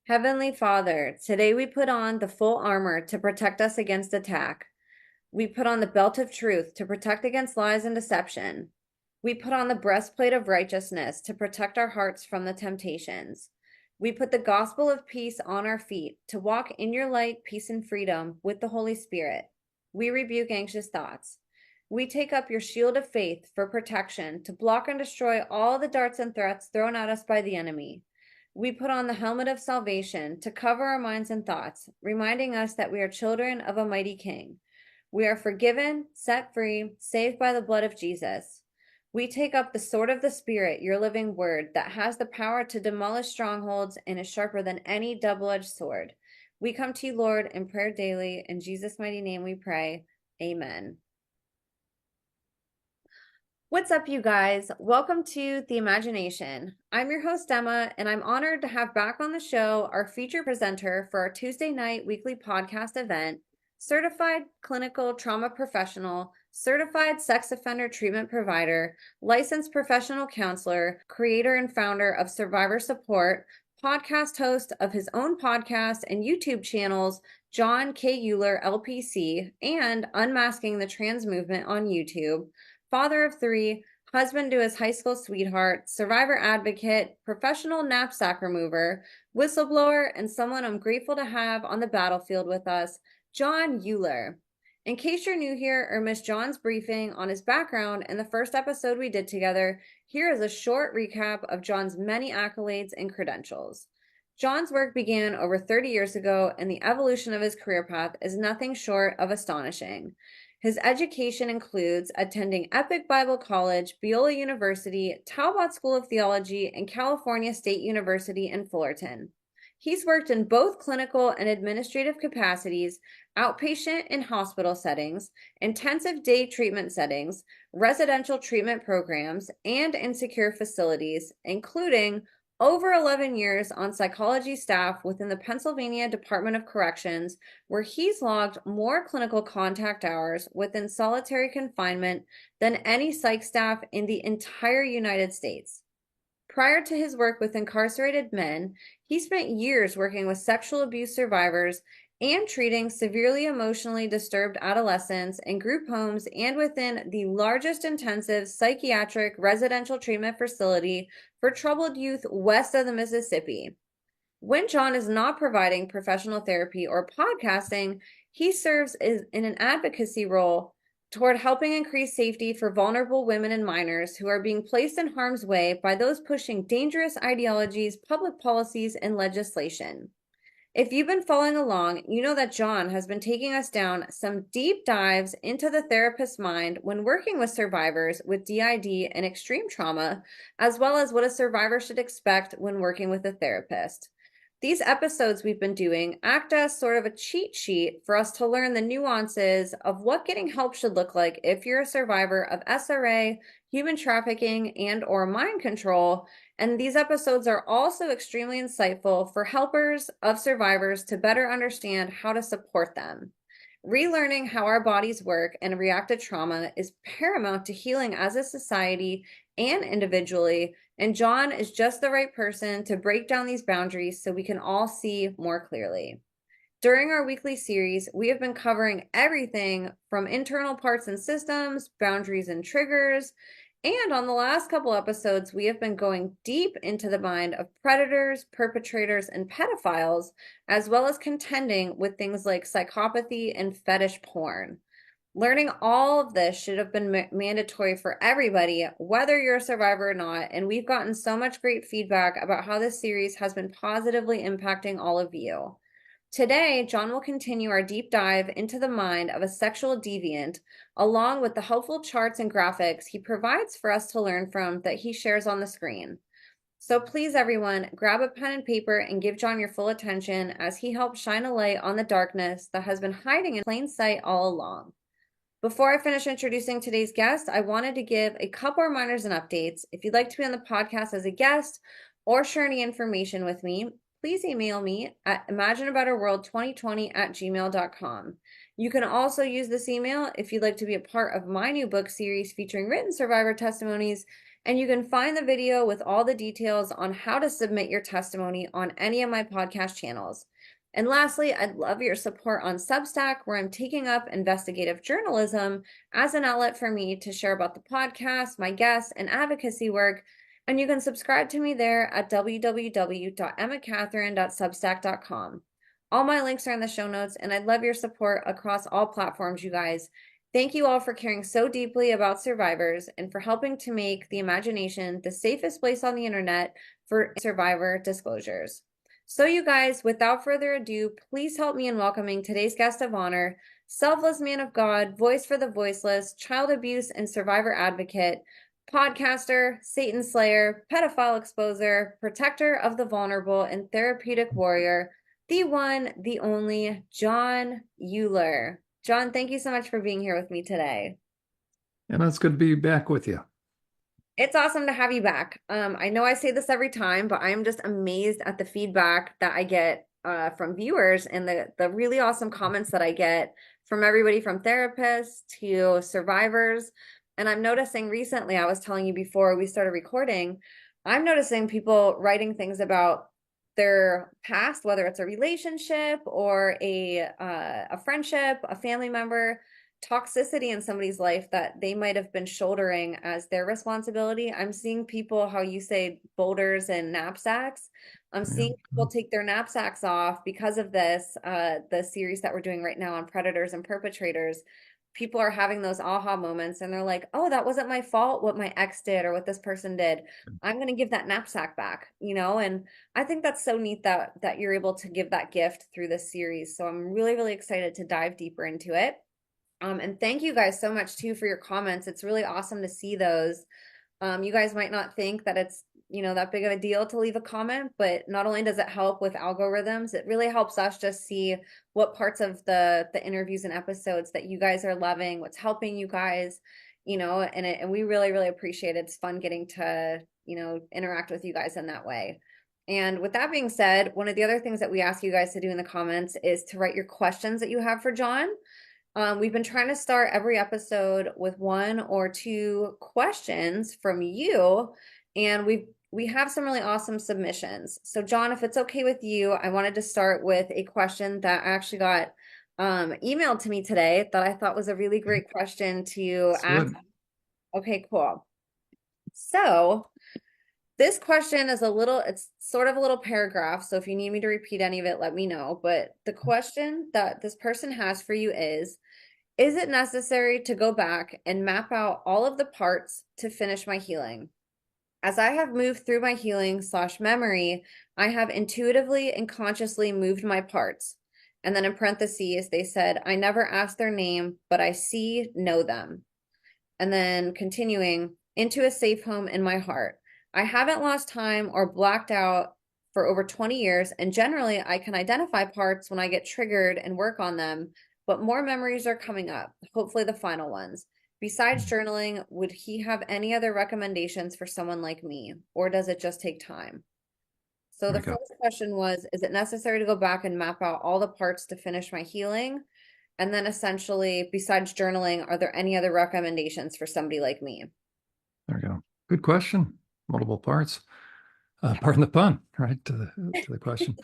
Heavenly Father, today we put on the full armor to protect us against attack. We put on the belt of truth to protect against lies and deception. We put on the breastplate of righteousness to protect our hearts from the temptations. We put the gospel of peace on our feet to walk in your light, peace, and freedom with the Holy Spirit. We rebuke anxious thoughts. We take up your shield of faith for protection to block and destroy all the darts and threats thrown at us by the enemy. We put on the helmet of salvation to cover our minds and thoughts, reminding us that we are children of a mighty King. We are forgiven, set free, saved by the blood of Jesus. We take up the sword of the Spirit, your living word, that has the power to demolish strongholds and is sharper than any double-edged sword. We come to you, Lord, in prayer daily. In Jesus' mighty name we pray. Amen. What's up, you guys? Welcome to The Imagination. I'm your host, Emma, and I'm honored to have back on the show our featured presenter for our Tuesday night weekly podcast event, certified clinical trauma professional, certified sex offender treatment provider, licensed professional counselor, creator and founder of Survivor Support, podcast host of his own podcast and YouTube channels, John K. Uhler, LPC, and Unmasking the Trans Movement on YouTube, father of three, husband to his high school sweetheart, survivor advocate, professional knapsack remover, whistleblower, and someone I'm grateful to have on the battlefield with us, John Uhler. In case you're new here or missed John's briefing on his background in the first episode we did together, here is a short recap of John's many accolades and credentials. John's work began over 30 years ago, and the evolution of his career path is nothing short of astonishing. His education includes attending Epic Bible College, Biola University, Talbot School of Theology, and California State University in Fullerton. He's worked in both clinical and administrative capacities, outpatient and hospital settings, intensive day treatment settings, residential treatment programs, and in secure facilities, including over 11 years on psychology staff within the Pennsylvania Department of Corrections, where he's logged more clinical contact hours within solitary confinement than any psych staff in the entire United States. Prior to his work with incarcerated men, he spent years working with sexual abuse survivors and treating severely emotionally disturbed adolescents in group homes and within the largest intensive psychiatric residential treatment facility for troubled youth west of the Mississippi. When John is not providing professional therapy or podcasting, he serves in an advocacy role toward helping increase safety for vulnerable women and minors who are being placed in harm's way by those pushing dangerous ideologies, public policies, and legislation. If you've been following along, you know that John has been taking us down some deep dives into the therapist's mind when working with survivors with DID and extreme trauma, as well as what a survivor should expect when working with a therapist. These episodes we've been doing act as sort of a cheat sheet for us to learn the nuances of what getting help should look like if you're a survivor of SRA, human trafficking, and or mind control. And these episodes are also extremely insightful for helpers of survivors to better understand how to support them. Relearning how our bodies work and react to trauma is paramount to healing as a society and individually, and John is just the right person to break down these boundaries so we can all see more clearly. During our weekly series, we have been covering everything from internal parts and systems, boundaries and triggers, and on the last couple episodes, we have been going deep into the mind of predators, perpetrators, and pedophiles, as well as contending with things like psychopathy and fetish porn. Learning all of this should have been mandatory for everybody, whether you're a survivor or not, and we've gotten so much great feedback about how this series has been positively impacting all of you. Today, John will continue our deep dive into the mind of a sexual deviant, along with the helpful charts and graphics he provides for us to learn from that he shares on the screen. So please, everyone, grab a pen and paper and give John your full attention as he helps shine a light on the darkness that has been hiding in plain sight all along. Before I finish introducing today's guest, I wanted to give a couple reminders and updates. If you'd like to be on the podcast as a guest or share any information with me, please email me at imagineabetterworld2020@gmail.com. You can also use this email if you'd like to be a part of my new book series featuring written survivor testimonies And you can find the video with all the details on how to submit your testimony on any of my podcast channels. And lastly, I'd love your support on Substack, where I'm taking up investigative journalism as an outlet for me to share about the podcast, my guests, and advocacy work. And you can subscribe to me there at www.emmacatherine.substack.com. All my links are in the show notes, and I'd love your support across all platforms, you guys. Thank you all for caring so deeply about survivors and for helping to make the imagination the safest place on the internet for survivor disclosures. So you guys, without further ado, please help me in welcoming today's guest of honor, selfless man of God, voice for the voiceless, child abuse and survivor advocate, podcaster, Satan slayer, pedophile exposer, protector of the vulnerable, and therapeutic warrior, the one, the only, John Uhler. John, thank you so much for being here with me today. And it's good to be back with you. It's awesome to have you back. I know I say this every time, but I'm just amazed at the feedback that I get from viewers and the really awesome comments that I get from everybody from therapists to survivors. And I'm noticing recently, I was telling you before we started recording, I'm noticing people writing things about their past, whether it's a relationship or a friendship, a family member, toxicity in somebody's life that they might have been shouldering as their responsibility. I'm seeing people, how you say boulders and knapsacks. I'm seeing people take their knapsacks off because of this, the series that we're doing right now on predators and perpetrators. People are having those aha moments and they're like, oh, that wasn't my fault, what my ex did or what this person did. I'm going to give that knapsack back, and I think that's so neat that you're able to give that gift through this series. So I'm really, really excited to dive deeper into it. And thank you guys so much too for your comments. It's really awesome to see those. You guys might not think that it's, that big of a deal to leave a comment, but not only does it help with algorithms, it really helps us just see what parts of the interviews and episodes that you guys are loving, what's helping you guys, and we really, really appreciate it. It's fun getting to, interact with you guys in that way. And with that being said, one of the other things that we ask you guys to do in the comments is to write your questions that you have for John. We've been trying to start every episode with one or two questions from you, and we have some really awesome submissions. So John, if it's okay with you, I wanted to start with a question that I actually got emailed to me today that I thought was a really great question to ask. Okay, cool. So this question is it's sort of a little paragraph. So if you need me to repeat any of it, let me know. But the question that this person has for you is it necessary to go back and map out all of the parts to finish my healing? As I have moved through my healing/memory, I have intuitively and consciously moved my parts. And then in parentheses, they said, I never asked their name, but I know them. And then continuing, into a safe home in my heart. I haven't lost time or blacked out for over 20 years, and generally I can identify parts when I get triggered and work on them, but more memories are coming up, hopefully the final ones. Besides journaling, would he have any other recommendations for someone like me, or does it just take time? So the first question was, is it necessary to go back and map out all the parts to finish my healing? And then essentially, besides journaling, are there any other recommendations for somebody like me? There you go. Good question. Multiple parts. Pardon the pun, right, to the question.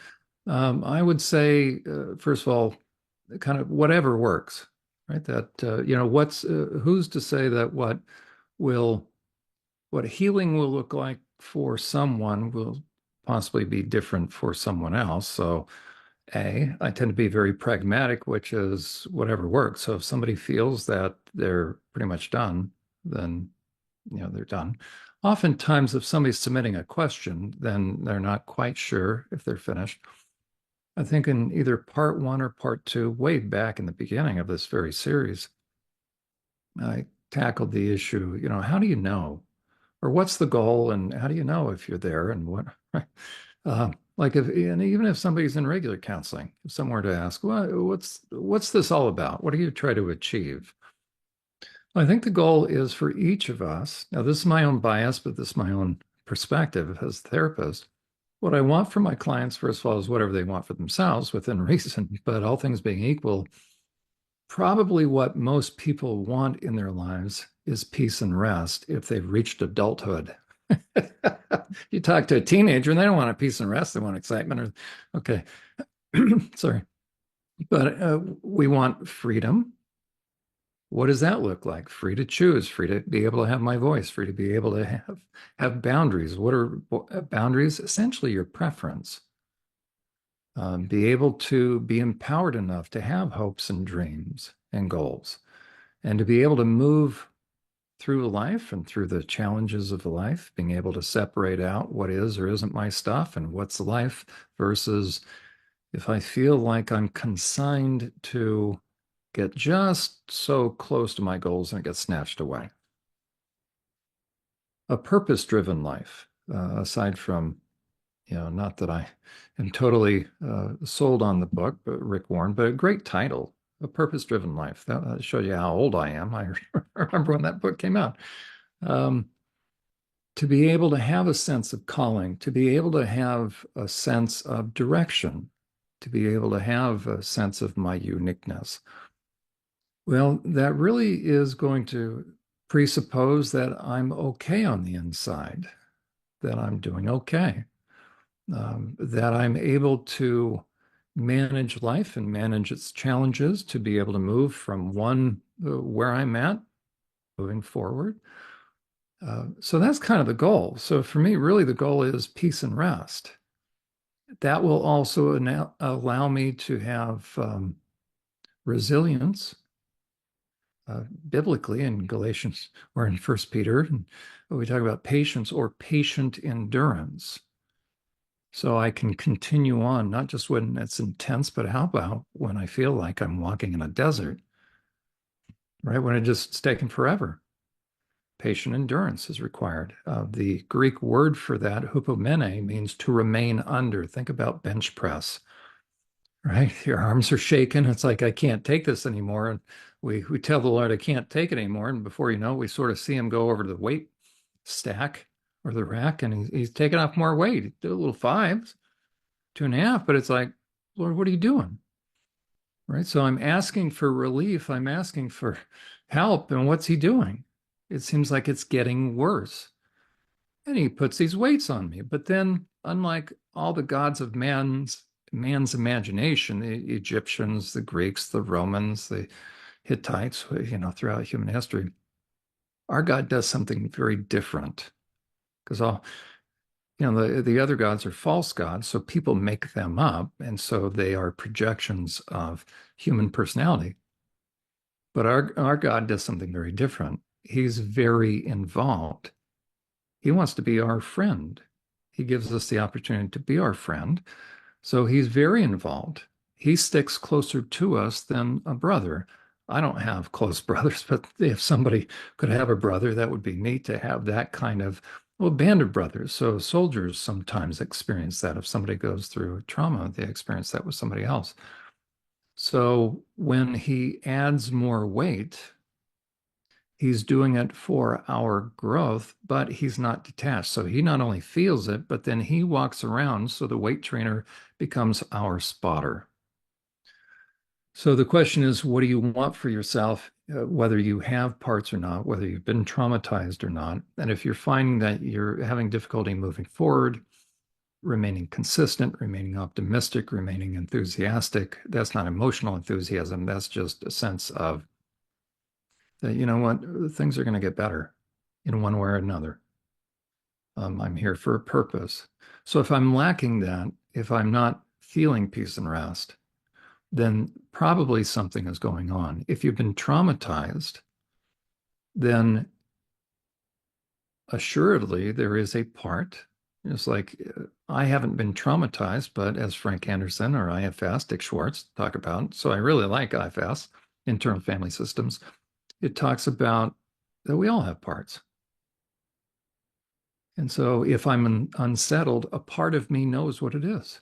I would say, first of all, kind of whatever works, right? That, who's to say that what healing will look like for someone will possibly be different for someone else. So I tend to be very pragmatic, which is whatever works. So if somebody feels that they're pretty much done, then, they're done. Oftentimes, if somebody's submitting a question, then they're not quite sure if they're finished. I think in either part one or part two, way back in the beginning of this very series, I tackled the issue, how do you know? Or what's the goal and how do you know if you're there and what? And even if somebody's in regular counseling, if someone were to ask, well, what's this all about? What do you try to achieve? I think the goal is for each of us. Now, this is my own bias, but this is my own perspective as a therapist. What I want for my clients, first of all, is whatever they want for themselves within reason. But all things being equal, Probably what most people want in their lives is peace and rest if they've reached adulthood. You talk to a teenager and they don't want a peace and rest, they want excitement. Okay, sorry. But we want freedom. What does that look like? Free to choose, free to be able to have my voice, free to be able to have boundaries. What are boundaries? Essentially, your preference. Be able to be empowered enough to have hopes and dreams and goals, and to be able to move through life and through the challenges of life, being able to separate out what is or isn't my stuff and what's life versus if I feel like I'm consigned to get just so close to my goals and it gets snatched away. A purpose-driven life, aside from, not that I am totally sold on the book, but Rick Warren, but a great title, A Purpose-Driven Life. That shows you how old I am. I remember when that book came out. Um, to be able to have a sense of calling, to be able to have a sense of direction, to be able to have a sense of my uniqueness. Well, that really is going to presuppose that I'm okay on the inside, that I'm doing okay, that I'm able to manage life and manage its challenges, to be able to move from where I'm at, moving forward. So that's kind of the goal. So for me, really, the goal is peace and rest. That will also allow me to have resilience. Biblically in Galatians or in First Peter, and we talk about patience or patient endurance. So I can continue on, not just when it's intense, but how about when I feel like I'm walking in a desert, right? When it just it's taken forever. Patient endurance is required. The Greek word for that, hupomene, means to remain under. Think about bench press, right? Your arms are shaking. It's like, I can't take this anymore. And we tell the Lord, I can't take it anymore. And before you know, we sort of see him go over to the weight stack or the rack and he's taking off more weight. He did a little fives, 2.5, but it's like, Lord, what are you doing? Right. So I'm asking for relief. I'm asking for help. And what's he doing? It seems like it's getting worse. And he puts these weights on me. But then, unlike all the gods of man's imagination, the Egyptians, the Greeks, the Romans, the Hittites, throughout human history, our God does something very different. Because the other gods are false gods, so people make them up, and so they are projections of human personality. But our God does something very different. He's very involved. He wants to be our friend. He gives us the opportunity to be our friend. So he's very involved. He sticks closer to us than a brother. I don't have close brothers, but if somebody could have a brother, that would be neat to have that kind of, well, band of brothers. So soldiers sometimes experience that. If somebody goes through trauma, they experience that with somebody else. So when he adds more weight, he's doing it for our growth, but he's not detached. So he not only feels it, but then he walks around. So the weight trainer becomes our spotter. So the question is, what do you want for yourself, whether you have parts or not, whether you've been traumatized or not? And if you're finding that you're having difficulty moving forward, remaining consistent, remaining optimistic, remaining enthusiastic, that's not emotional enthusiasm. That's just a sense of that, you know what, things are going to get better in one way or another. I'm here for a purpose. So if I'm lacking that, if I'm not feeling peace and rest, then probably something is going on. If you've been traumatized, then assuredly there is a part. It's like I haven't been traumatized, but as Frank Anderson or IFS, Dick Schwartz talk about, so I really like IFS, internal family systems. It talks about that we all have parts. And so if I'm unsettled, a part of me knows what it is,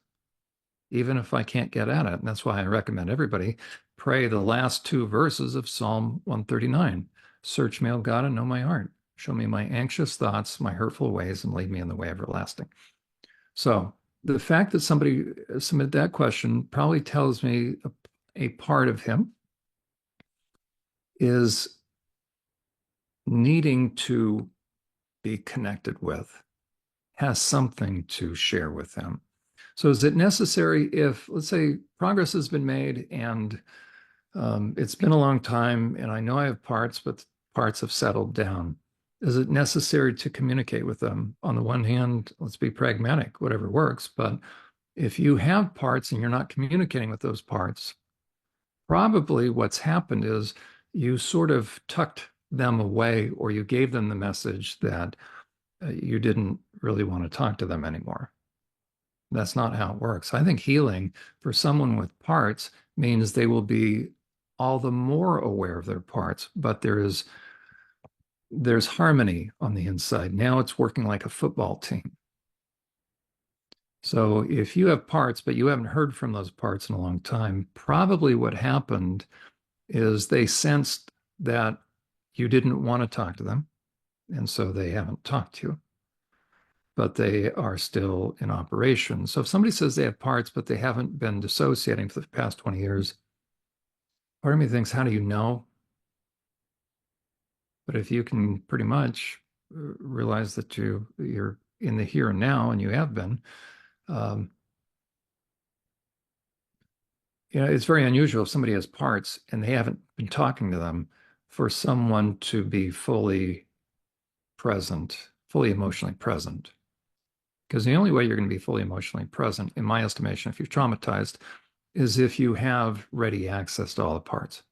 even if I can't get at it. And that's why I recommend everybody pray the last two verses of Psalm 139. Search me, O God, and know my heart. Show me my anxious thoughts, my hurtful ways, and lead me in the way everlasting. So the fact that somebody submitted that question probably tells me a part of him. is needing to be connected with, has something to share with them. So is it necessary if, let's say, progress has been made and it's been a long time and I know I have parts, but parts have settled down. Is it necessary to communicate with them? On the one hand, let's be pragmatic, whatever works. But if you have parts and you're not communicating with those parts, probably what's happened is you sort of tucked them away or you gave them the message that you didn't really want to talk to them anymore. That's not how it works. I think healing for someone with parts means they will be all the more aware of their parts, but there's harmony on the inside. Now it's working like a football team. So if you have parts, but you haven't heard from those parts in a long time, probably what happened is they sensed that you didn't want to talk to them, and so they haven't talked to you, but they are still in operation. So if somebody says they have parts, but they haven't been dissociating for the past 20 years, part of me thinks, how do you know? But if you can pretty much realize that you're in the here and now, and you have been, um, it's very unusual if somebody has parts and they haven't been talking to them for someone to be fully present, fully emotionally present. Because the only way you're going to be fully emotionally present, in my estimation, if you're traumatized, is if you have ready access to all the parts.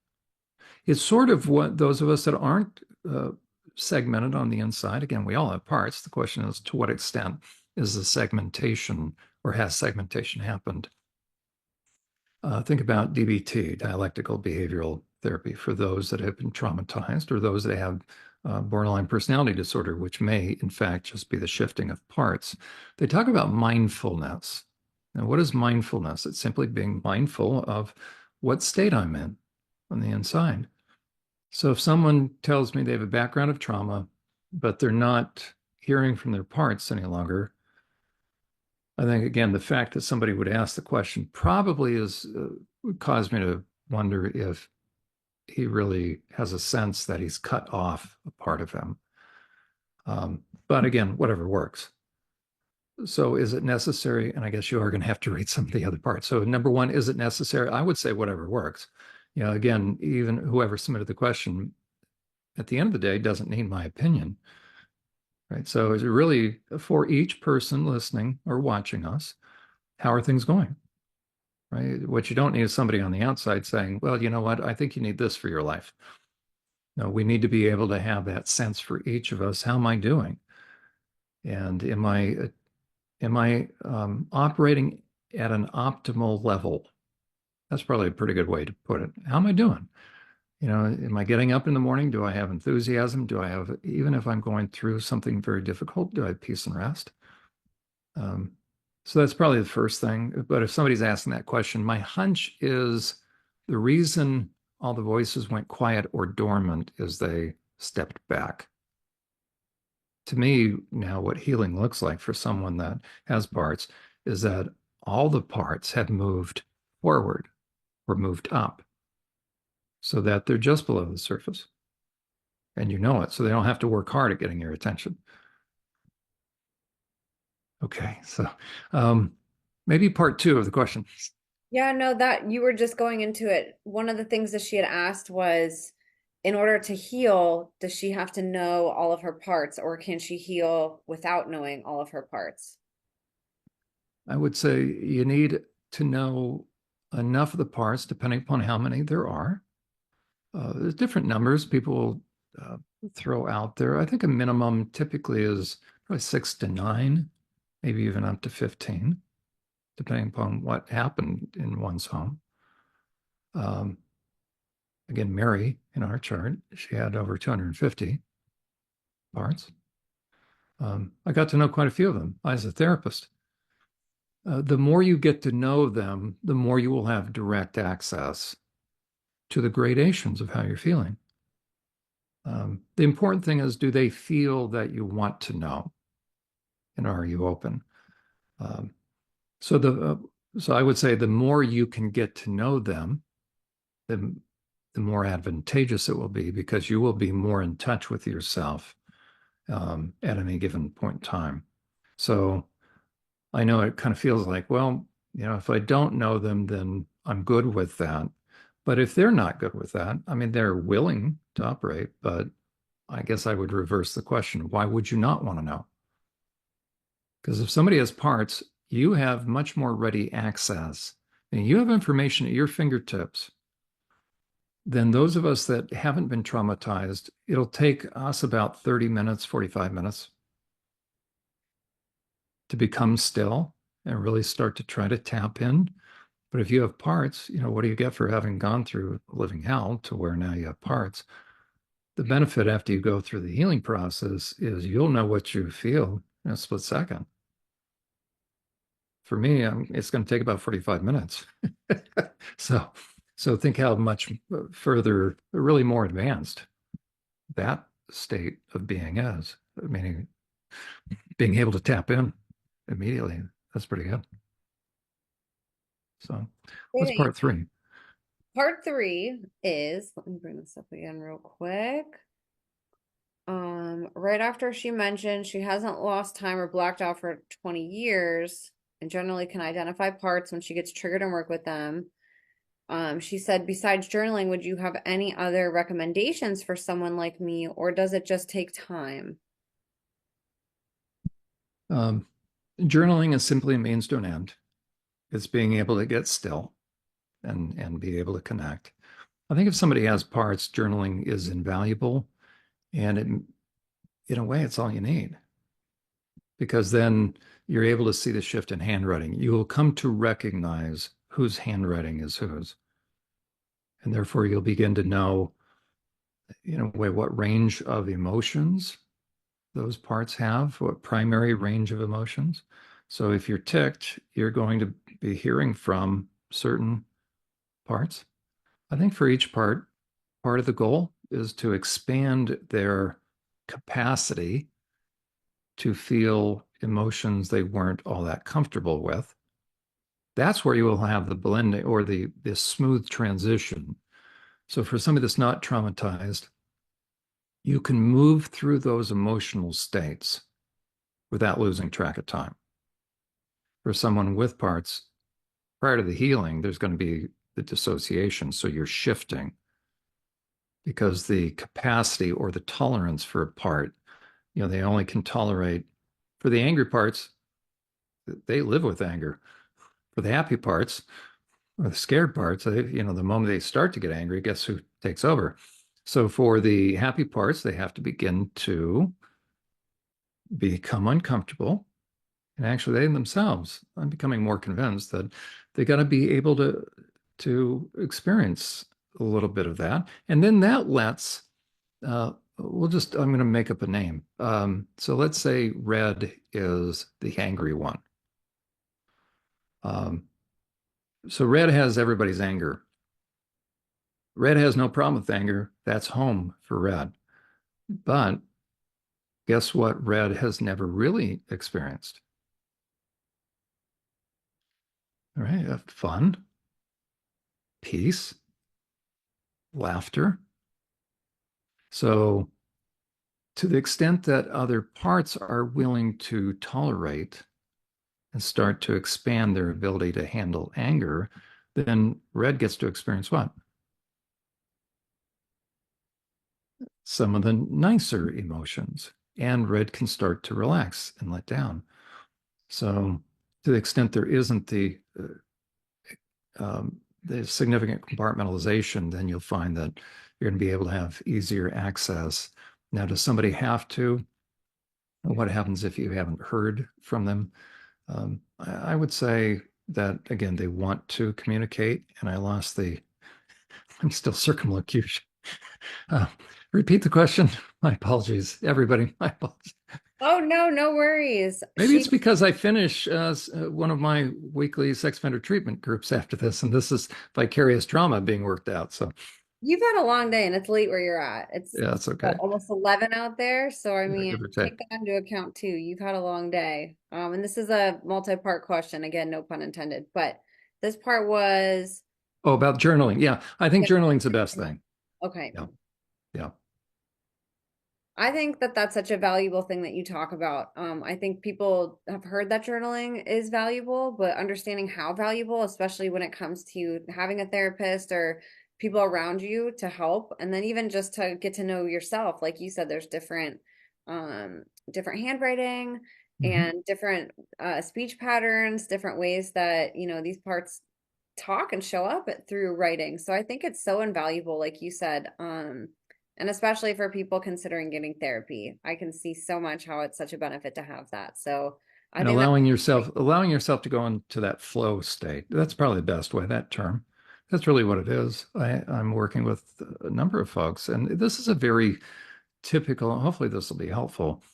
It's sort of what those of us that aren't segmented on the inside, again, we all have parts. The question is, to what extent is the segmentation or has segmentation happened? Think about DBT, dialectical behavioral therapy, for those that have been traumatized or those that have borderline personality disorder, which may, in fact, just be the shifting of parts. They talk about mindfulness. Now, what is mindfulness? It's simply being mindful of what state I'm in on the inside. So if someone tells me they have a background of trauma, but they're not hearing from their parts any longer, I think, again, the fact that somebody would ask the question probably would cause me to wonder if he really has a sense that he's cut off a part of him. But again, whatever works. So is it necessary? And I guess you are going to have to read some of the other parts. So number one, is it necessary? I would say whatever works. Again, even whoever submitted the question at the end of the day doesn't need my opinion, right? So is it really for each person listening or watching us, how are things going, right? What you don't need is somebody on the outside saying, well, you know what? I think you need this for your life. No, we need to be able to have that sense for each of us. How am I doing? And am I operating at an optimal level? That's probably a pretty good way to put it. How am I doing? Am I getting up in the morning? Do I have enthusiasm? Do I have, even if I'm going through something very difficult, do I have peace and rest? So that's probably the first thing. But if somebody's asking that question, my hunch is the reason all the voices went quiet or dormant is they stepped back. To me, now, what healing looks like for someone that has parts is that all the parts have moved forward or moved up so that they're just below the surface. And you know it, so they don't have to work hard at getting your attention. Okay, so maybe part two of the question. Yeah, no, that you were just going into it. One of the things that she had asked was, in order to heal, does she have to know all of her parts, or can she heal without knowing all of her parts? I would say you need to know enough of the parts, depending upon how many there are. There's different numbers people will throw out there. I think a minimum typically is probably 6 to 9, maybe even up to 15, depending upon what happened in one's home. Um, Again, Mary in our chart, she had over 250 parts. I got to know quite a few of them as a therapist. The more you get to know them, the more you will have direct access to the gradations of how you're feeling. The important thing is, do they feel that you want to know? And are you open? Um, so I would say the more you can get to know them, the the more advantageous it will be because you will be more in touch with yourself at any given point in time. So I know it kind of feels like, well, if I don't know them, then I'm good with that. But if they're not good with that, I mean, they're willing to operate, but I guess I would reverse the question. Why would you not want to know? Because if somebody has parts, you have much more ready access and you have information at your fingertips than those of us that haven't been traumatized. It'll take us about 30 minutes, 45 minutes to become still and really start to try to tap in. But if you have parts, what do you get for having gone through living hell to where now you have parts? The benefit after you go through the healing process is you'll know what you feel in a split second. For me, it's going to take about 45 minutes. so, so think how much further, really more advanced that state of being is. Meaning being able to tap in immediately. That's pretty good. So, what's Okay. part three? Part three is, let me bring this up again real quick. Right after she mentioned she hasn't lost time or blacked out for 20 years and generally can identify parts when she gets triggered and work with them. She said, besides journaling, would you have any other recommendations for someone like me, or does it just take time? Um, Journaling is simply a means to an end. It's being able to get still and be able to connect. I think if somebody has parts, journaling is invaluable, and in a way, it's all you need because then you're able to see the shift in handwriting. You will come to recognize whose handwriting is whose, and therefore you'll begin to know, in a way, what range of emotions those parts have, what primary range of emotions. So if you're ticked, you're going to be hearing from certain parts. I think for each part of the goal is to expand their capacity to feel emotions they weren't all that comfortable with. That's where you will have the blending or the smooth transition. So for somebody that's not traumatized, you can move through those emotional states without losing track of time. For someone with parts, prior to the healing, there's going to be the dissociation. So you're shifting because the capacity or the tolerance for a part, they only can tolerate for the angry parts, they live with anger. For the happy parts or the scared parts, the moment they start to get angry, guess who takes over? So for the happy parts, they have to begin to become uncomfortable. And actually, they themselves, I'm becoming more convinced that they got to be able to experience a little bit of that. And then that lets, I'm going to make up a name. So let's say red is the angry one. Um, so red has everybody's anger. Red has no problem with anger. That's home for red. But guess what red has never really experienced? All right, fun, peace, laughter. So to the extent that other parts are willing to tolerate and start to expand their ability to handle anger, then red gets to experience what? Some of the nicer emotions. And red can start to relax and let down. So, to the extent there isn't the significant compartmentalization, then you'll find that you're going to be able to have easier access. Now, does somebody have to? What happens if you haven't heard from them? I would say that again, they want to communicate, and I lost the. I'm still circumlocution. Uh, Repeat the question. My apologies, everybody. My apologies. Oh, no, no worries. Maybe it's because I finish one of my weekly sex offender treatment groups after this, and this is vicarious trauma being worked out. So, You've had a long day and it's late where you're at. It's yeah, that's what, okay. almost 11 out there. So, I Yeah, mean, give or take. take that into account too. You've had a long day. And this is a multi-part question. Again, no pun intended. But this part was Oh, about journaling. Yeah, I think Yeah. journaling's the best thing. Okay. Yeah, yeah. I think that that's such a valuable thing that you talk about. I think people have heard that journaling is valuable, but understanding how valuable, especially when it comes to having a therapist or people around you to help, and then even just to get to know yourself. Like you said, there's different handwriting Mhm. and different speech patterns, different ways that, these parts talk and show up through writing. So I think it's so invaluable, like you said. And especially for people considering getting therapy, I can see so much how it's such a benefit to have that. So I And think that's great. allowing yourself to go into that flow state. That's probably the best way, that term. That's really what it is. I'm working with a number of folks, and this is a very typical, hopefully this will be helpful,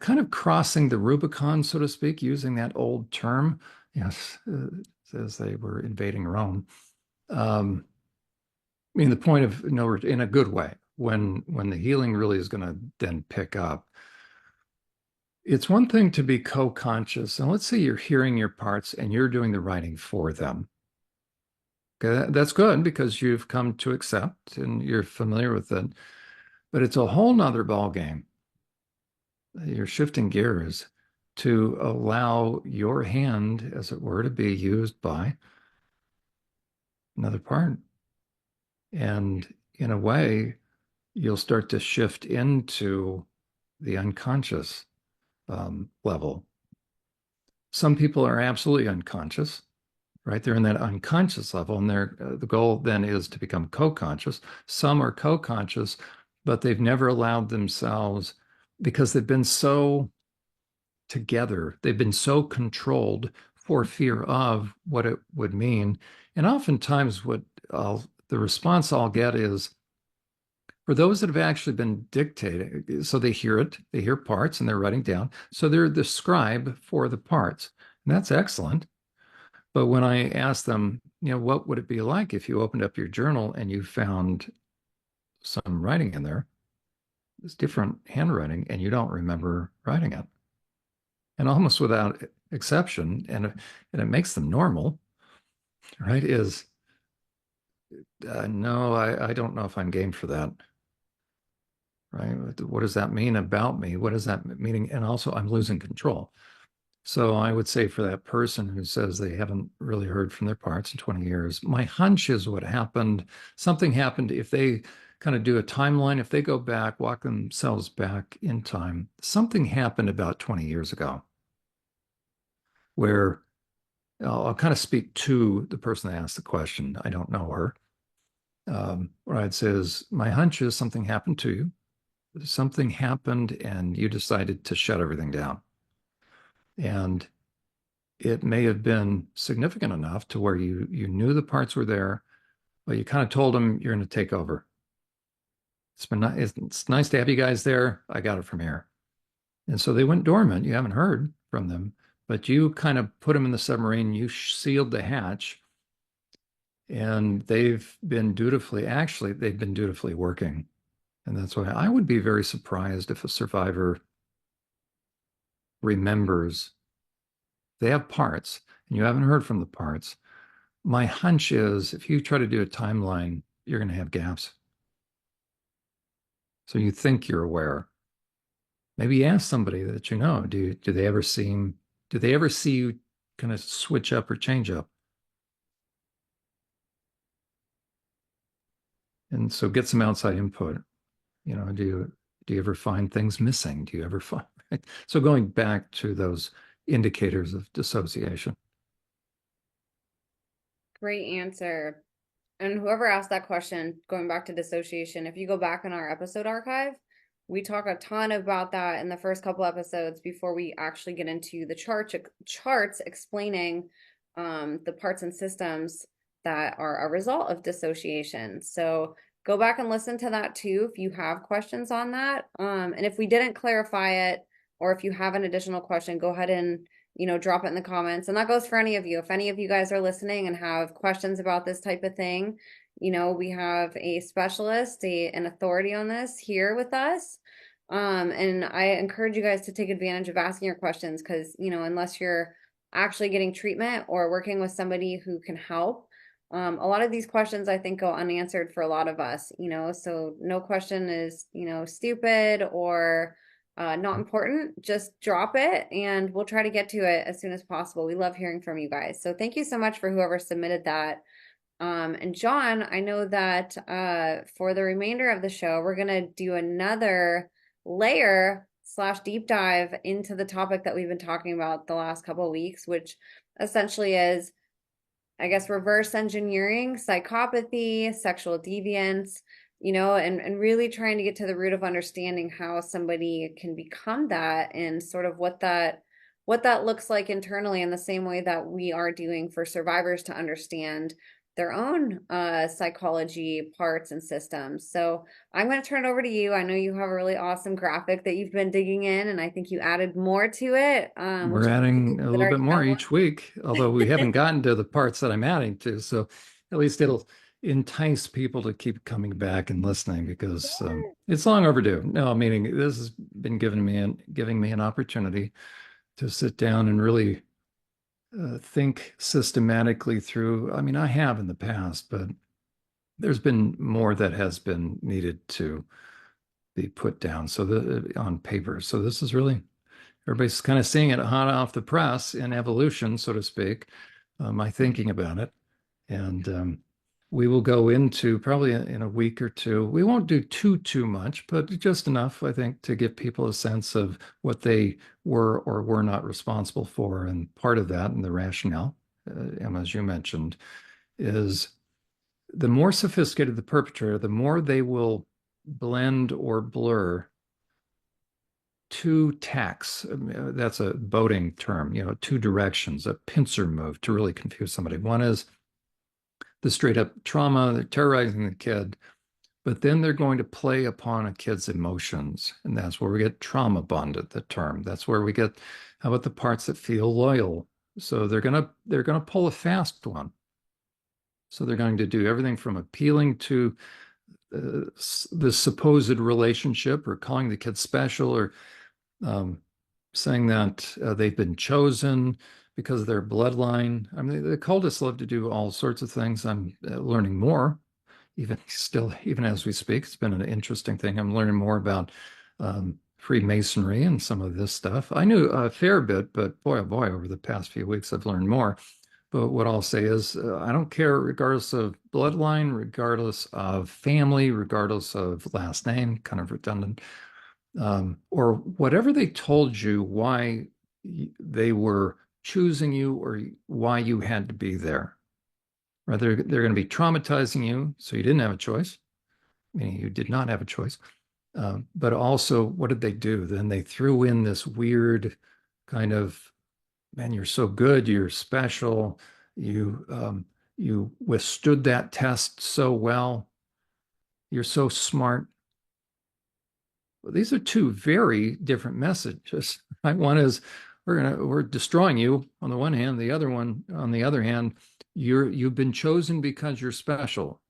kind of crossing the Rubicon, so to speak, using that old term. Yes, as they were invading Rome. I mean, the point of, in a good way, when the healing really is going to then pick up. It's one thing to be co-conscious, and let's say you're hearing your parts and you're doing the writing for them. Okay, that's good because you've come to accept and you're familiar with it. But it's a whole nother ball game. You're shifting gears to allow your hand, as it were, to be used by another part. And in a way, you'll start to shift into the unconscious level. Some people are absolutely unconscious, right? They're in that unconscious level, and the goal then is to become co-conscious. Some are co-conscious, but they've never allowed themselves because they've been so together, they've been so controlled for fear of what it would mean. And oftentimes, the response I'll get is for those that have actually been dictating, so they hear it, they hear parts, and they're writing down. So they're the scribe for the parts, and that's excellent. But when I asked them, what would it be like if you opened up your journal and you found some writing in there? It's different handwriting, and you don't remember writing it. And almost without exception, and it makes them normal, right? Is no, I don't know if I'm game for that, right? What does that mean about me? What does that meaning? And also, I'm losing control. So I would say for that person who says they haven't really heard from their parts in 20 years, my hunch is what happened. Something happened if they kind of do a timeline, if they go back, walk themselves back in time, something happened about 20 years ago where I'll kind of speak to the person that asked the question. I don't know her. What I'd say is, my hunch is something happened to you. Something happened and you decided to shut everything down. And it may have been significant enough to where you knew the parts were there, but you kind of told them you're going to take over. It's nice to have you guys there. I got it from here. And so they went dormant. You haven't heard from them, but you kind of put them in the submarine. You sealed the hatch, and they've been dutifully working. And that's why I would be very surprised if a survivor remembers they have parts and you haven't heard from the parts. My hunch is if you try to do a timeline, you're going to have gaps. So you think you're aware. Maybe ask somebody that do they ever see you kind of switch up or change up? And so get some outside input. Do you ever find things missing? Do you ever find right? So going back to those indicators of dissociation. Great answer. And whoever asked that question, going back to dissociation, if you go back in our episode archive, we talk a ton about that in the first couple episodes before we actually get into the charts explaining the parts and systems that are a result of dissociation. So go back and listen to that too if you have questions on that. And if we didn't clarify it, or if you have an additional question, go ahead and drop it in the comments. And that goes for any of you. If any of you guys are listening and have questions about this type of thing, we have a specialist, an authority on this here with us. And I encourage you guys to take advantage of asking your questions because, unless you're actually getting treatment or working with somebody who can help, A lot of these questions I think go unanswered for a lot of us, so no question is, stupid or not important. Just drop it and we'll try to get to it as soon as possible. We love hearing from you guys. So thank you so much for whoever submitted that. And John, I know that for the remainder of the show, we're going to do another layer slash deep dive into the topic that we've been talking about the last couple of weeks, which essentially is, I guess, reverse engineering, psychopathy, sexual deviance, and really trying to get to the root of understanding how somebody can become that and sort of what that looks like internally in the same way that we are doing for survivors to understand their own psychology parts and systems. So I'm going to turn it over to you. I know you have a really awesome graphic that you've been digging in, and I think you added more to it, which We're is adding a that little are bit more each week, although we haven't gotten to the parts that I'm adding to. So at least it'll entice people to keep coming back and listening because it's long overdue. No, meaning this has been giving me an opportunity to sit down and really think systematically through. I mean, I have in the past, but there's been more that has been needed to be put down. So on paper. So this is really everybody's kind of seeing it hot off the press in evolution, so to speak. My thinking about it, and we will go into probably in a week or two. We won't do too much, but just enough, I think, to give people a sense of what they were or were not responsible for. And part of that, and the rationale, Emma, as you mentioned, is the more sophisticated the perpetrator, the more they will blend or blur two tacks. That's a boating term, two directions, a pincer move to really confuse somebody. One is the straight up trauma, they're terrorizing the kid, but then they're going to play upon a kid's emotions. And that's where we get trauma bonded, the term. That's where we get, how about the parts that feel loyal? So they're gonna pull a fast one. So they're going to do everything from appealing to the supposed relationship or calling the kid special or um, saying that they've been chosen because of their bloodline. I mean, the cultists love to do all sorts of things. I'm learning more, even as we speak. It's been an interesting thing. I'm learning more about Freemasonry and some of this stuff. I knew a fair bit, but boy, oh boy, over the past few weeks, I've learned more. But what I'll say is, I don't care, regardless of bloodline, regardless of family, regardless of last name, kind of redundant, or whatever they told you why they were choosing you or why you had to be there. Rather, they're going to be traumatizing you, so you didn't have a choice, meaning you did not have a choice. But also, what did they do? Then they threw in this weird kind of, man, you're so good, you're special, you withstood that test so well, you're so smart. Well, these are two very different messages. Right? One is we're destroying you on the one hand. The other one, on the other hand, you've been chosen because you're special.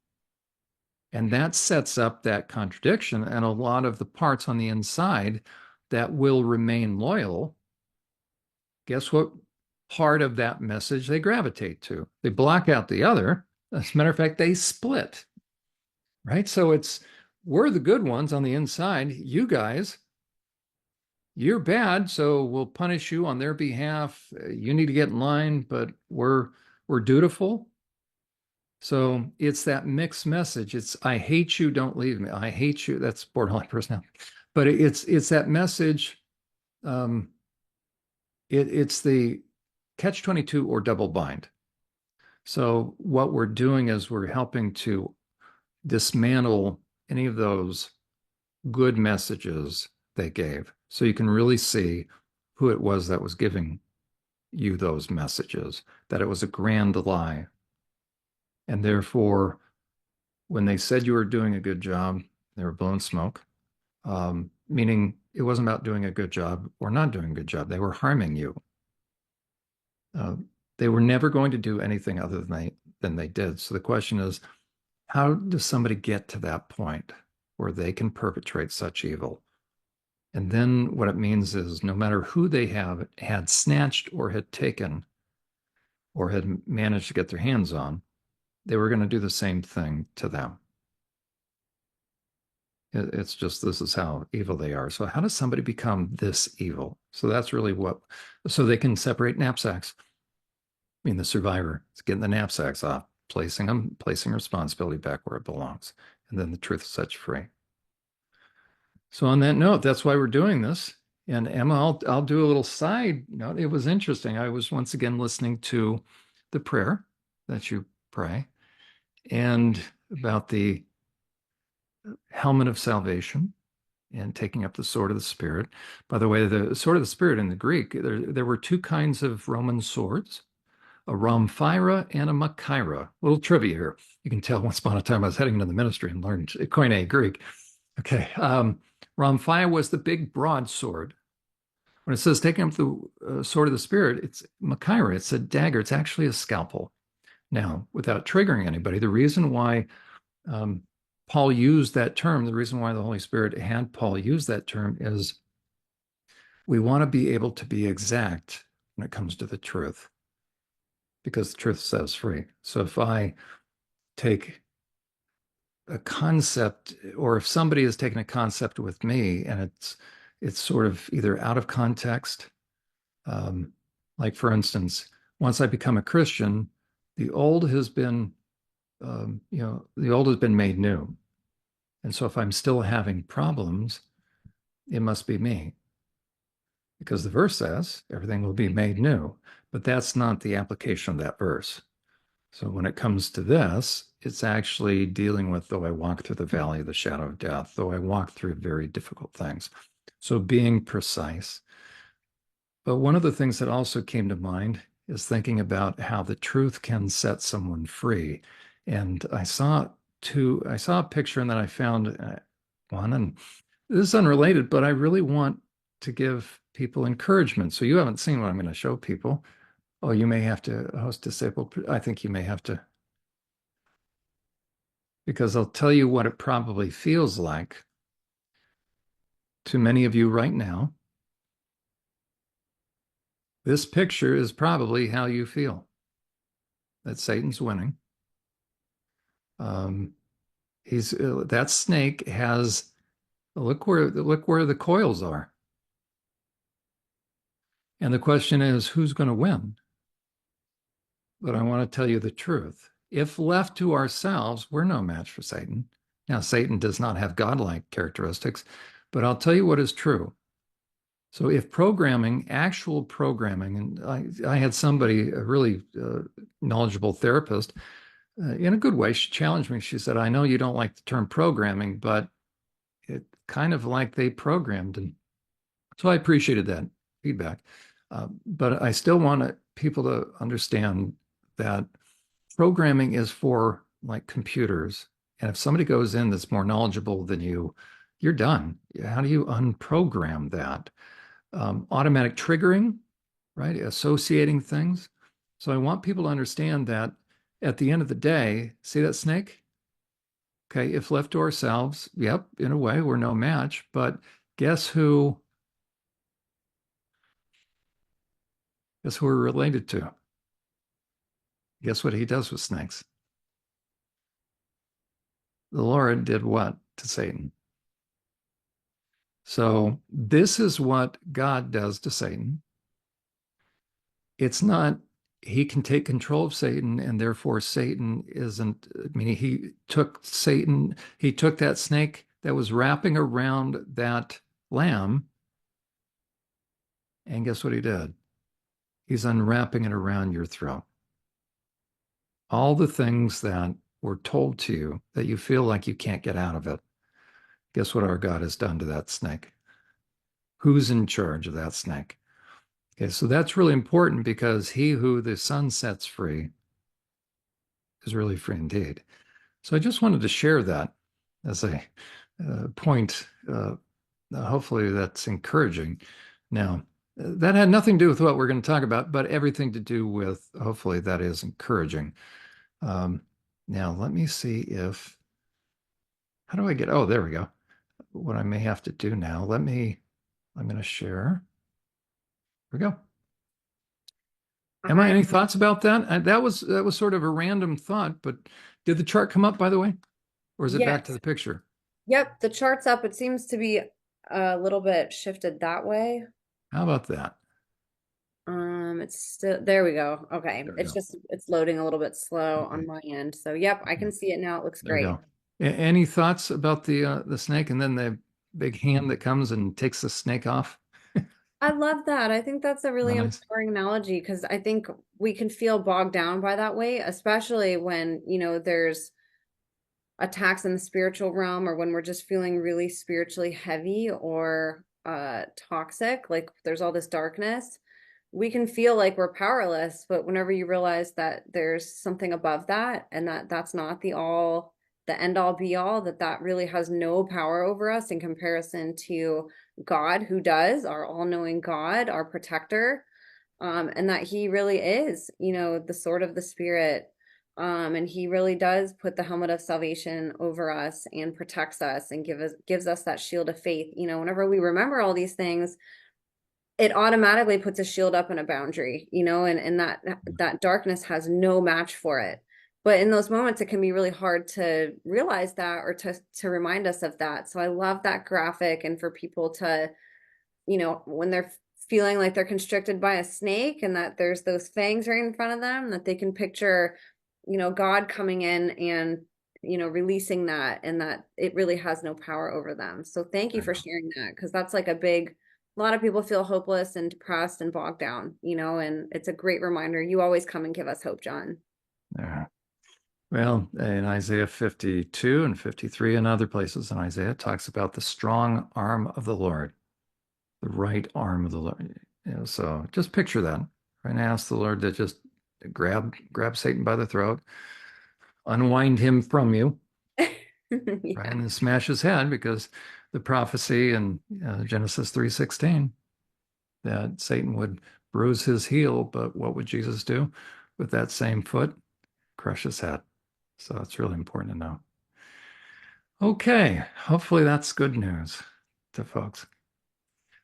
And that sets up that contradiction. And a lot of the parts on the inside that will remain loyal, guess what part of that message they gravitate to? They block out the other. As a matter of fact, they split. Right? So we're the good ones on the inside. You guys, you're bad, so we'll punish you on their behalf. You need to get in line, but we're dutiful. So it's that mixed message. It's I hate you, don't leave me. I hate you. That's borderline personality, but it's that message. Um, it's the catch-22 or double bind. So what we're doing is we're helping to dismantle any of those good messages they gave. So you can really see who it was that was giving you those messages, that it was a grand lie. And therefore, when they said you were doing a good job, they were blowing smoke, meaning it wasn't about doing a good job or not doing a good job. They were harming you. Uh, they were never going to do anything other than they did. So the question is, how does somebody get to that point where they can perpetrate such evil? And then what it means is no matter who they have had snatched or had taken or had managed to get their hands on, they were going to do the same thing to them. It's just this is how evil they are. So how does somebody become this evil? So that's really what, so they can separate knapsacks. I mean, the survivor is getting the knapsacks off, placing responsibility back where it belongs, and then the truth sets you free. So on that note, that's why we're doing this. And Emma, I'll do a little side note. It was interesting. I was once again listening to the prayer that you pray and about the helmet of salvation and taking up the sword of the Spirit. By the way, the sword of the Spirit in the Greek, there were two kinds of Roman swords, a rhomphyra and a machaira. A little trivia here. You can tell once upon a time I was heading into the ministry and learned Koine Greek. Okay. Rhomphyra was the big broadsword. When it says taking up the sword of the Spirit, it's machaira. It's a dagger. It's actually a scalpel. Now, without triggering anybody, the reason why Paul used that term, the reason why the Holy Spirit had Paul use that term is we want to be able to be exact when it comes to the truth, because the truth sets us free. So if I take a concept, or if somebody has taken a concept with me and it's sort of either out of context, like for instance, once I become a Christian, the old has been the old has been made new. And so if I'm still having problems, it must be me. Because the verse says everything will be made new, but that's not the application of that verse. So when it comes to this, it's actually dealing with, though I walk through the valley of the shadow of death, though I walk through very difficult things. So being precise. But one of the things that also came to mind is thinking about how the truth can set someone free. And I saw a picture and then I found one, and this is unrelated, but I really want to give people encouragement. So you haven't seen what I'm going to show people. Oh, you may have to host disabled. I think you may have to, because I'll tell you what it probably feels like to many of you right now. This picture is probably how you feel that Satan's winning. That snake has, look where the coils are. And the question is, who's going to win? But I want to tell you the truth. If left to ourselves, we're no match for Satan. Now, Satan does not have godlike characteristics, but I'll tell you what is true. So if programming, actual programming, and I had somebody, a really knowledgeable therapist, in a good way, she challenged me. She said, I know you don't like the term programming, but it kind of like they programmed. And so I appreciated that feedback. But I still want people to understand that programming is for like computers. And if somebody goes in that's more knowledgeable than you, you're done. How do you unprogram that? Automatic triggering, right? Associating things. So I want people to understand that at the end of the day, see that snake? Okay, if left to ourselves, yep, in a way, we're no match. But guess who? Guess who we're related to? Guess what he does with snakes? The Lord did what to Satan? So this is what God does to Satan. It's not, he can take control of Satan, and therefore Satan isn't, I mean, he took that snake that was wrapping around that lamb, and guess what he did? He's unwrapping it around your throat. All the things that were told to you that you feel like you can't get out of it. Guess what our God has done to that snake? Who's in charge of that snake? Okay, so that's really important, because he who the Son sets free is really free indeed. So I just wanted to share that as a point. Hopefully that's encouraging. Now, that had nothing to do with what we're going to talk about, but everything to do with, hopefully that is encouraging. Now, let me see if, how do I get, oh, there we go. What I may have to do now, I'm going to share. Here we go. Emma, I any thoughts about that? That was sort of a random thought, but did the chart come up, by the way? Or is it back to Yes. the picture? Yep, the chart's up. It seems to be a little bit shifted that way. How about that? It's still there we go. Okay. There we It's go. just it's loading a little bit slow on Okay. my end. So yep, I Okay. can see it now. It looks There we great. go. Any thoughts about the snake and then the big hand that comes and takes the snake off? I love that. I think that's a really Nice. empowering analogy because I think we can feel bogged down by that weight, especially when, there's attacks in the spiritual realm or when we're just feeling really spiritually heavy or toxic, like there's all this darkness. We can feel like we're powerless, but whenever you realize that there's something above that and that that's not the end all be all, that really has no power over us in comparison to God, who does, our all-knowing God, our protector, and that he really is, the sword of the spirit. And he really does put the helmet of salvation over us and protects us and gives us that shield of faith. Whenever we remember all these things, it automatically puts a shield up and a boundary, and that darkness has no match for it. But in those moments, it can be really hard to realize that or to remind us of that. So I love that graphic, and for people to, when they're feeling like they're constricted by a snake and that there's those fangs right in front of them, that they can picture, God coming in and, releasing that, and that it really has no power over them. So thank you There for you go. sharing that, because that's like a lot of people feel hopeless and depressed and bogged down, and it's a great reminder. You always come and give us hope, John. There. Well, in Isaiah 52 and 53 and other places in Isaiah, it talks about the strong arm of the Lord, the right arm of the Lord. So just picture that. Right now, ask the Lord to just grab Satan by the throat, unwind him from you, right, Yeah. and then smash his head because the prophecy in Genesis 3:16 that Satan would bruise his heel, but what would Jesus do with that same foot? Crush his head. So it's really important to know. Okay, hopefully that's good news to folks.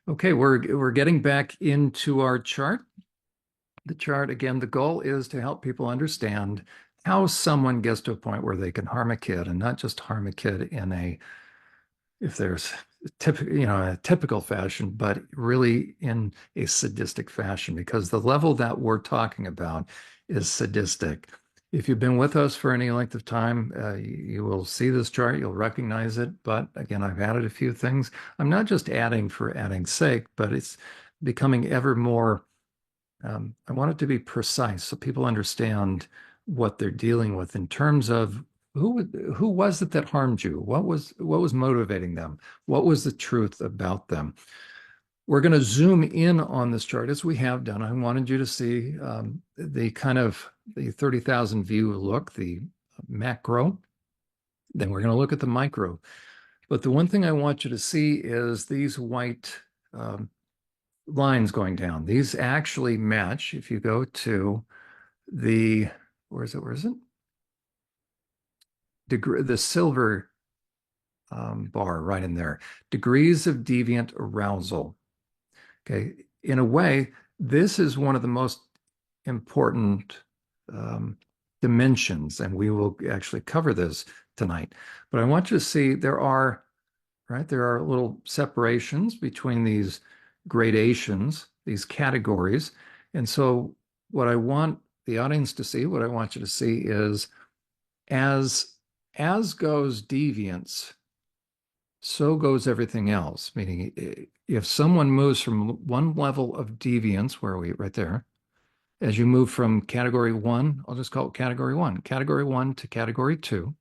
Okay, we're getting back into our chart. The chart again, the goal is to help people understand how someone gets to a point where they can harm a kid and not just harm a kid in a if there's a typical fashion, but really in a sadistic fashion, because the level that we're talking about is sadistic. If you've been with us for any length of time, you will see this chart, you'll recognize it. But again, I've added a few things. I'm not just adding for adding's sake, but it's becoming ever more I want it to be precise so people understand what they're dealing with in terms of who was it that harmed you? What was motivating them? What was the truth about them? We're going to zoom in on this chart as we have done. I wanted you to see the kind of the 30,000 view look, the macro. Then we're going to look at the micro. But the one thing I want you to see is these white um, lines going down. These actually match if you go to the, where is it? The silver bar right in there. Degrees of deviant arousal. Okay. In a way, this is one of the most important um, dimensions, and we will actually cover this tonight. But I want you to see there are little separations between these gradations, these categories. And so what I want the audience to see, what I want you to see is as as goes deviance, so goes everything else. Meaning if someone moves from one level of deviance, where are we right there, as you move from category one, I'll just call it category one to category two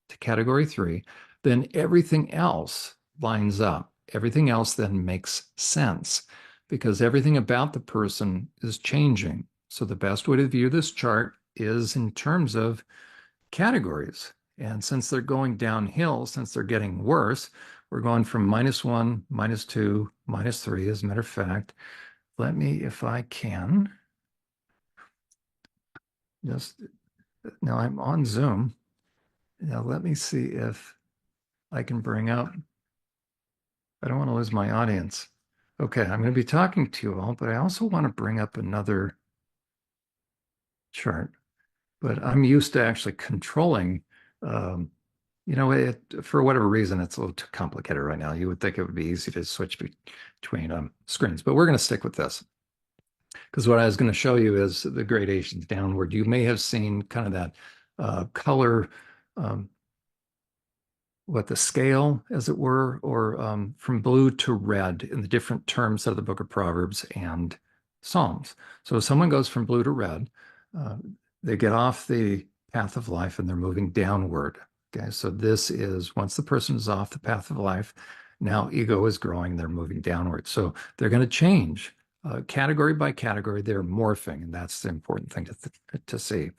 to category three, then everything else lines up. Everything else then makes sense because everything about the person is changing. So the best way to view this chart is in terms of categories. And since they're going downhill, since they're getting worse, we're going from -1, -2, -3. As a matter of fact, let me, if I can, just now I'm on Zoom. Now let me see if I can bring up, I don't want to lose my audience. Okay, I'm going to be talking to you all, but I also want to bring up another chart, but I'm used to actually controlling. Um, for whatever reason, it's a little too complicated right now. You would think it would be easy to switch between screens, but we're going to stick with this because what I was going to show you is the gradations downward. You may have seen kind of that color, um, what the scale, as it were, or from blue to red in the different terms of the Book of Proverbs and Psalms. So if someone goes from blue to red, uh, they get off the path of life and they're moving downward. Okay, so this is once the person is off the path of life, now ego is growing, they're moving downward. So they're going to change category by category, they're morphing, and that's the important thing to see.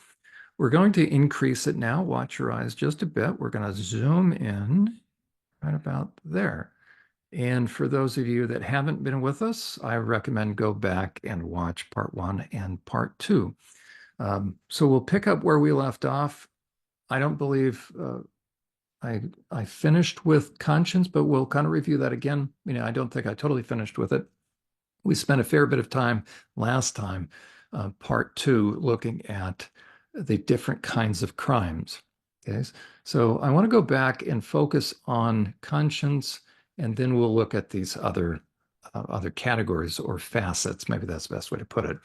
We're going to increase it now. Watch your eyes just a bit. We're going to zoom in right about there. And for those of you that haven't been with us, I recommend go back and watch part 1 and part 2. So we'll pick up where we left off. I don't believe I finished with conscience, but we'll kind of review that again. I don't think I totally finished with it. We spent a fair bit of time last time, part 2, looking at the different kinds of crimes. Okay, so I want to go back and focus on conscience, and then we'll look at these other categories or facets. Maybe that's the best way to put it.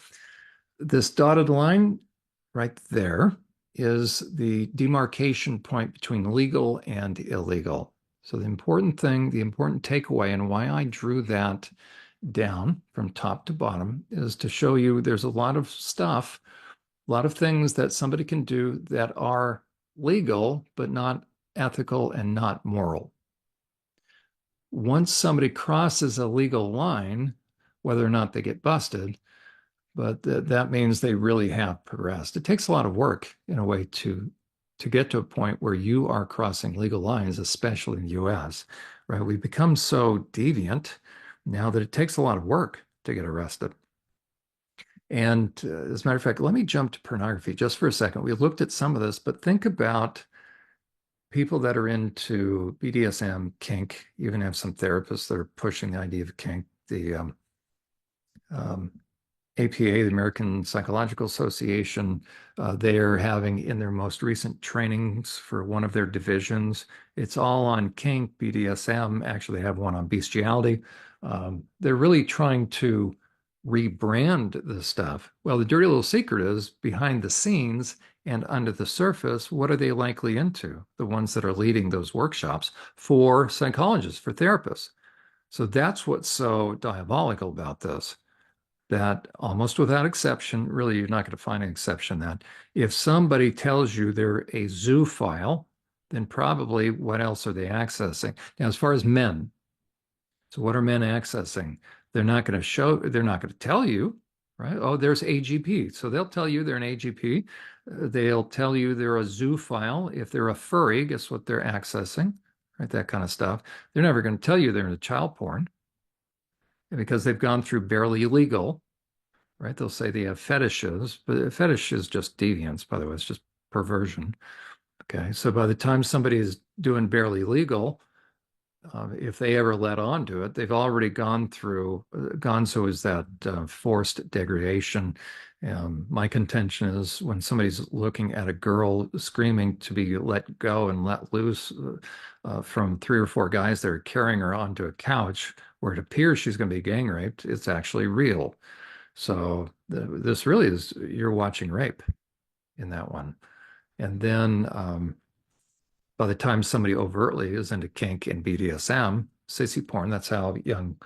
This dotted line right there is the demarcation point between legal and illegal. So the important thing, the important takeaway, and why I drew that down from top to bottom is to show you there's a lot of stuff, a lot of things that somebody can do that are legal, but not ethical and not moral. Once somebody crosses a legal line, whether or not they get busted, but that means they really have progressed. It takes a lot of work in a way to get to a point where you are crossing legal lines, especially in the US, right? We've become so deviant now that it takes a lot of work to get arrested. And as a matter of fact, let me jump to pornography just for a second. We looked at some of this, but think about people that are into BDSM, kink. You even have some therapists that are pushing the idea of kink. The APA, the American Psychological Association, they are having in their most recent trainings for one of their divisions, it's all on kink, BDSM. Actually, they have one on bestiality. They're really trying to rebrand the stuff. Well, the dirty little secret is behind the scenes and under the surface, what are they likely into? The ones that are leading those workshops for psychologists, for therapists. So that's what's so diabolical about this, that almost without exception, really, you're not going to find an exception, that if somebody tells you they're a zoophile, then probably what else are they accessing? Now, as far as men, so what are men accessing? They're not going to tell you, right? Oh, there's AGP. So they'll tell you they're an AGP. They'll tell you they're a zoophile. If they're a furry, guess what they're accessing, right? That kind of stuff. They're never going to tell you they're into child porn because they've gone through barely legal, right? They'll say they have fetishes, but a fetish is just deviance, by the way. It's just perversion. Okay. So by the time somebody is doing barely legal, if they ever let on to it, they've already gone through, gonzo is that forced degradation. My contention is when somebody's looking at a girl screaming to be let go and let loose from 3 or 4 guys that are carrying her onto a couch where it appears she's going to be gang raped, it's actually real. So this really is, you're watching rape in that one. And then by the time somebody overtly is into kink and BDSM, sissy porn, that's how young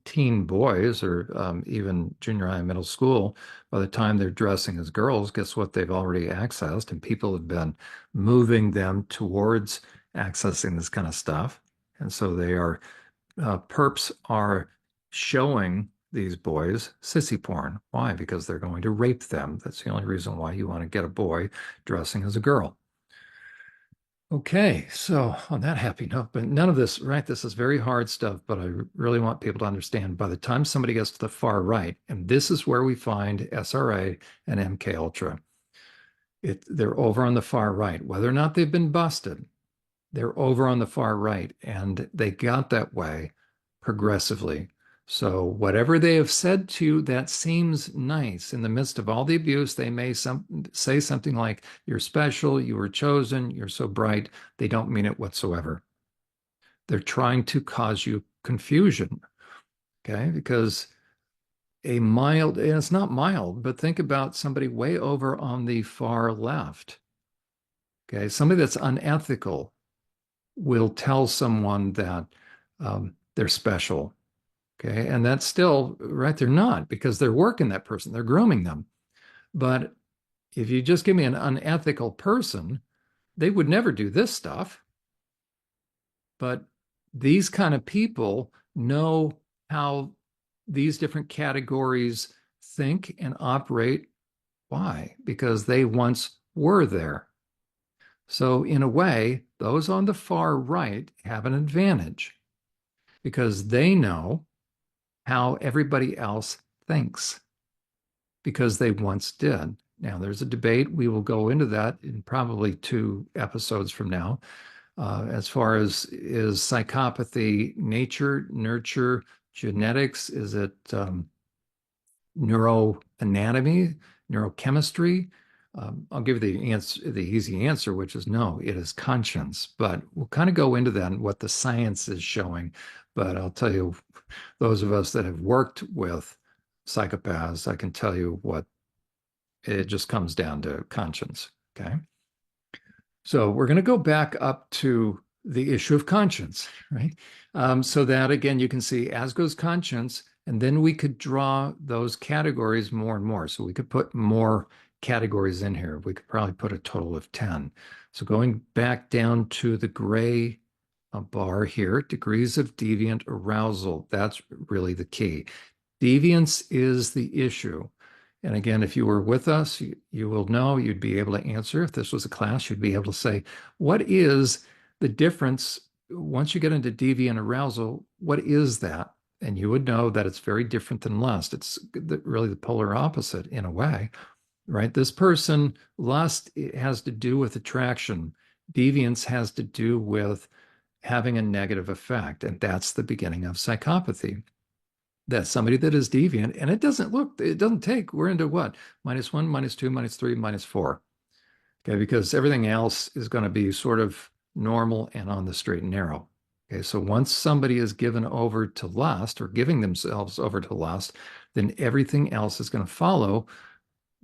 teen boys or even junior high and middle school, by the time they're dressing as girls, guess what they've already accessed? And people have been moving them towards accessing this kind of stuff. And so perps are showing these boys sissy porn. Why? Because they're going to rape them. That's the only reason why you want to get a boy dressing as a girl. Okay, so on that happy note, but none of this, right? This is very hard stuff, but I really want people to understand by the time somebody gets to the far right, and this is where we find SRA and MK Ultra, they're over on the far right. Whether or not they've been busted, they're over on the far right, and they got that way progressively. So whatever they have said to you that seems nice in the midst of all the abuse, they may say something like, "You're special, you were chosen, you're so bright." They don't mean it whatsoever. They're trying to cause you confusion, okay? Because a mild, and it's not mild, but think about somebody way over on the far left, okay? Somebody that's unethical will tell someone that they're special. Okay. And that's still right. They're not, because they're working that person, they're grooming them. But if you just give me an unethical person, they would never do this stuff. But these kind of people know how these different categories think and operate. Why? Because they once were there. So, in a way, those on the far right have an advantage because they know how everybody else thinks because they once did. Now, there's a debate. We will go into that in probably 2 episodes from now. As far as is psychopathy nature, nurture, genetics? Is it neuroanatomy, neurochemistry? I'll give you the easy answer, which is no, it is conscience. But we'll kind of go into that and what the science is showing. But I'll tell you, those of us that have worked with psychopaths, I can tell you what it just comes down to conscience. Okay. So we're going to go back up to the issue of conscience, right? So that again, you can see as goes conscience, and then we could draw those categories more and more. So we could put more categories in here. We could probably put a total of 10. So going back down to the gray bar here, degrees of deviant arousal, that's really the key. Deviance is the issue. And again, if you were with us, you will know, you'd be able to answer. If this was a class, you'd be able to say, what is the difference once you get into deviant arousal? What is that? And you would know that it's very different than lust. It's really the polar opposite in a way, right? This person, lust has to do with attraction. Deviance has to do with having a negative effect. And that's the beginning of psychopathy. That's somebody that is deviant, and it doesn't take, we're into what? -1, -2, -3, -4. Okay, because everything else is going to be sort of normal and on the straight and narrow. Okay, so once somebody is given over to lust or giving themselves over to lust, then everything else is going to follow,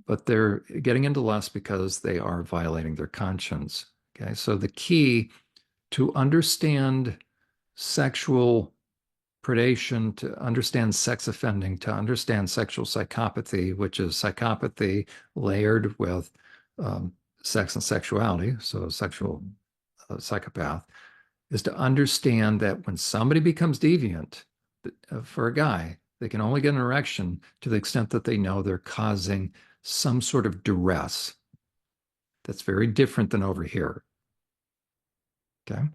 but they're getting into lust because they are violating their conscience. Okay, so the key to understand sexual predation, to understand sex offending, to understand sexual psychopathy, which is psychopathy layered with sex and sexuality, so sexual psychopath, is to understand that when somebody becomes deviant, for a guy, they can only get an erection to the extent that they know they're causing some sort of duress. That's very different than over here. Okay.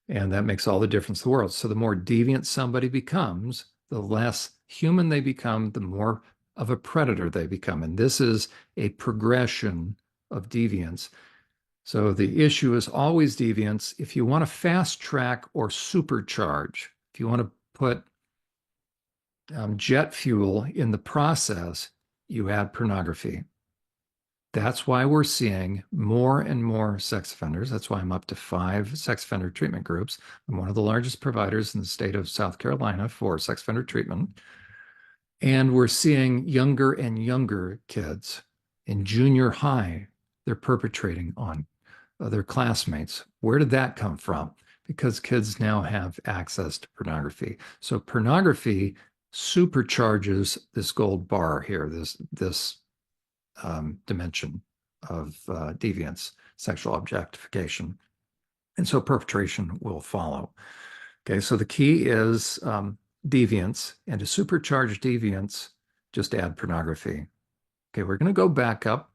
And that makes all the difference in the world. So the more deviant somebody becomes, the less human they become, the more of a predator they become. And this is a progression of deviance. So the issue is always deviance. If you want to fast track or supercharge, if you want to put jet fuel in the process, you add pornography. That's why we're seeing more and more sex offenders. That's why I'm up to 5 sex offender treatment groups. I'm one of the largest providers in the state of South Carolina for sex offender treatment. And we're seeing younger and younger kids in junior high, they're perpetrating on their classmates. Where did that come from? Because kids now have access to pornography. So pornography supercharges this gold bar here, this dimension of deviance, sexual objectification. And so perpetration will follow. Okay, so the key is deviance, and to supercharge deviance, just add pornography. Okay, we're going to go back up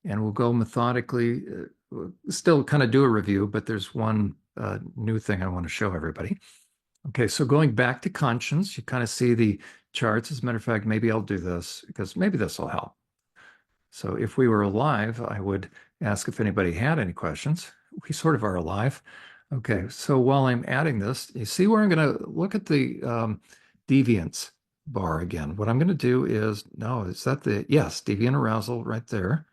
and we'll go methodically, still kind of do a review, but there's one new thing I want to show everybody. Okay, so going back to conscience, you kind of see the charts. As a matter of fact, maybe I'll do this because maybe this will help. So if we were alive, I would ask if anybody had any questions. We sort of are alive. Okay, so while I'm adding this, you see where I'm going to look at the deviance. bar again. What I'm going to do is, no, is that yes, deviant arousal right there.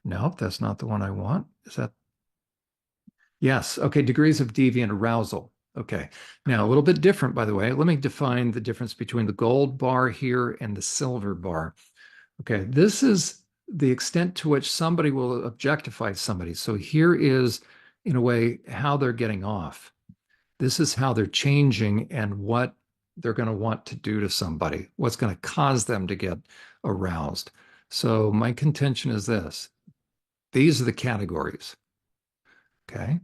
Nope, that's not the one I want. Is that, yes. Okay, degrees of deviant arousal. Okay. Now, a little bit different, by the way. Let me define the difference between the gold bar here and the silver bar. Okay, this is the extent to which somebody will objectify somebody. So here is, in a way, how they're getting off. This is how they're changing and what they're going to want to do to somebody, what's going to cause them to get aroused. So my contention is this. These are the categories. Okay.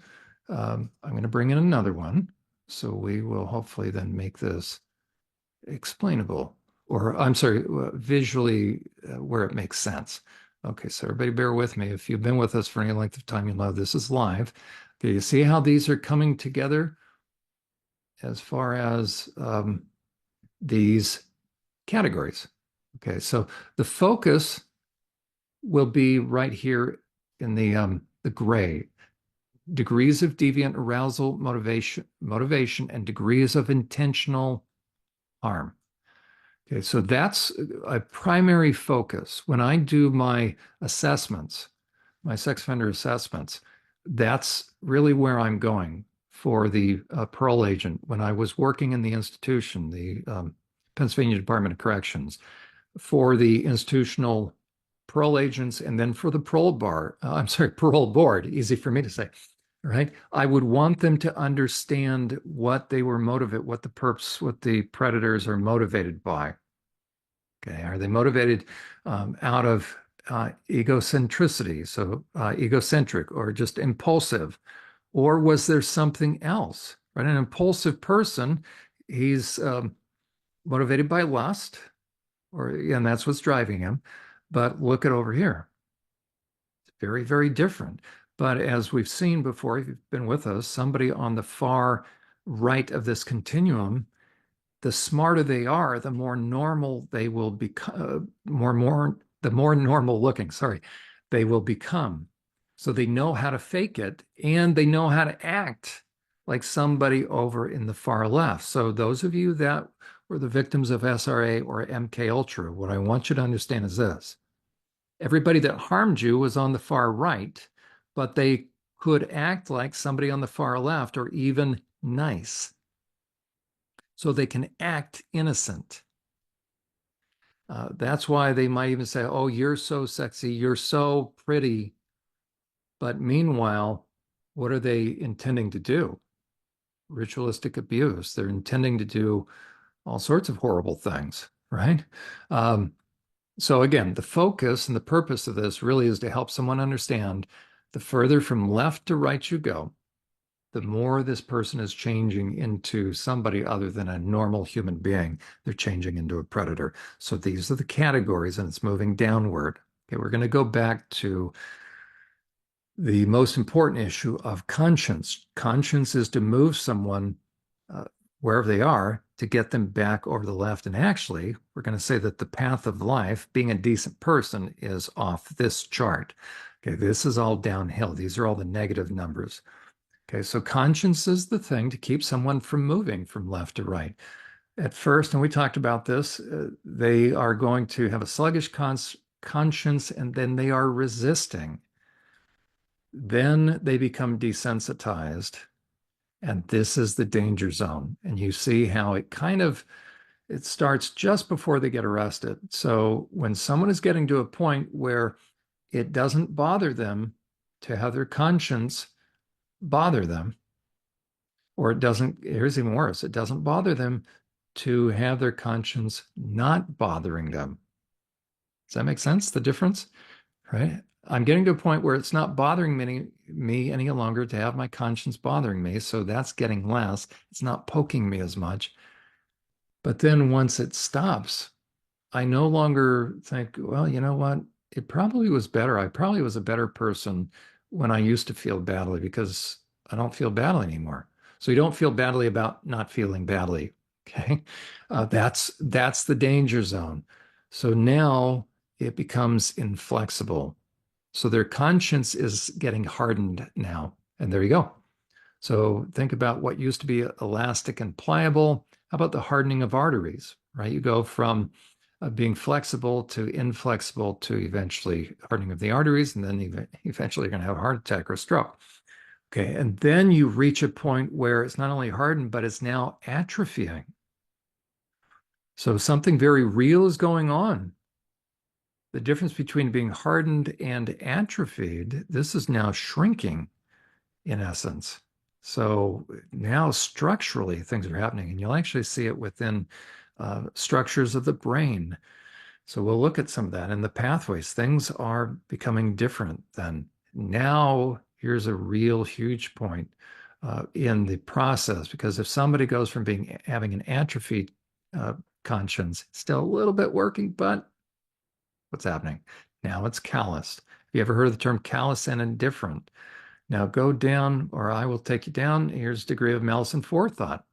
I'm going to bring in another one. So we will hopefully then make this explainable, or I'm sorry, visually where it makes sense. Okay, so everybody bear with me. If you've been with us for any length of time, you know this is live. Okay, you see how these are coming together as far as these categories. Okay, so the focus will be right here in the gray. Degrees of deviant arousal, motivation, and degrees of intentional harm. Okay, so that's a primary focus. When I do my assessments, my sex offender assessments, that's really where I'm going for the parole agent. When I was working in the institution, the Pennsylvania Department of Corrections, for the institutional parole agents, and then for the parole bar, I'm sorry, parole board, easy for me to say, right? I would want them to understand what they were motivated, what the perps, what the predators are motivated by. Okay, are they motivated out of egocentricity, so egocentric, or just impulsive, or was there something else? Right, an impulsive person, he's motivated by lust, and that's what's driving him. But look at over here, it's very, very different. But as we've seen before, if you've been with us, somebody on the far right of this continuum, the smarter they are, the more normal they will become, the more normal looking, sorry, they will become. So they know how to fake it and they know how to act like somebody over in the far left. So those of you that were the victims of SRA or MK Ultra, what I want you to understand is this. Everybody that harmed you was on the far right, but they could act like somebody on the far left or even nice, so they can act innocent. That's why they might even say, oh, you're so sexy, you're so pretty. But meanwhile, what are they intending to do? Ritualistic abuse. They're intending to do all sorts of horrible things, right? So again, the focus and the purpose of this really is to help someone understand the further from left to right you go, the more this person is changing into somebody other than a normal human being. They're changing into a predator. So these are the categories, and it's moving downward. Okay, we're going to go back to the most important issue of conscience. Conscience is to move someone uh, wherever they are to get them back over the left. And actually, we're going to say that the path of life, being a decent person, is off this chart. Okay, this is all downhill. These are all the negative numbers. Okay, so conscience is the thing to keep someone from moving from left to right. At first, and we talked about this, they are going to have a sluggish conscience and then they are resisting. Then they become desensitized. And this is the danger zone. And you see how it starts just before they get arrested. So when someone is getting to a point where it doesn't bother them to have their conscience bother them, or it doesn't, here's even worse, it doesn't bother them to have their conscience not bothering them. Does that make sense? The difference, right? I'm getting to a point where it's not bothering me any longer to have my conscience bothering me. So that's getting less. It's not poking me as much. But then once it stops, I no longer think, well, you know what? It probably was better. I probably was a better person when I used to feel badly because I don't feel badly anymore. So you don't feel badly about not feeling badly. Okay. That's the danger zone. So now it becomes inflexible. So their conscience is getting hardened now. And there you go. So think about what used to be elastic and pliable. How about the hardening of arteries, right? You go from being flexible to inflexible to eventually hardening of the arteries, and then eventually you're going to have a heart attack or a stroke. Okay, and then you reach a point where it's not only hardened, but it's now atrophying. So something very real is going on. The difference between being hardened and atrophied, this is now shrinking in essence. So now structurally things are happening, and you'll actually see it within structures of the brain. So we'll look at some of that and the pathways. Things are becoming different then. Now, here's a real huge point in the process, because if somebody goes from having an atrophied conscience, still a little bit working, but what's happening? Now it's calloused. Have you ever heard of the term callous and indifferent? Now go down, or I will take you down. Here's degree of malice and forethought.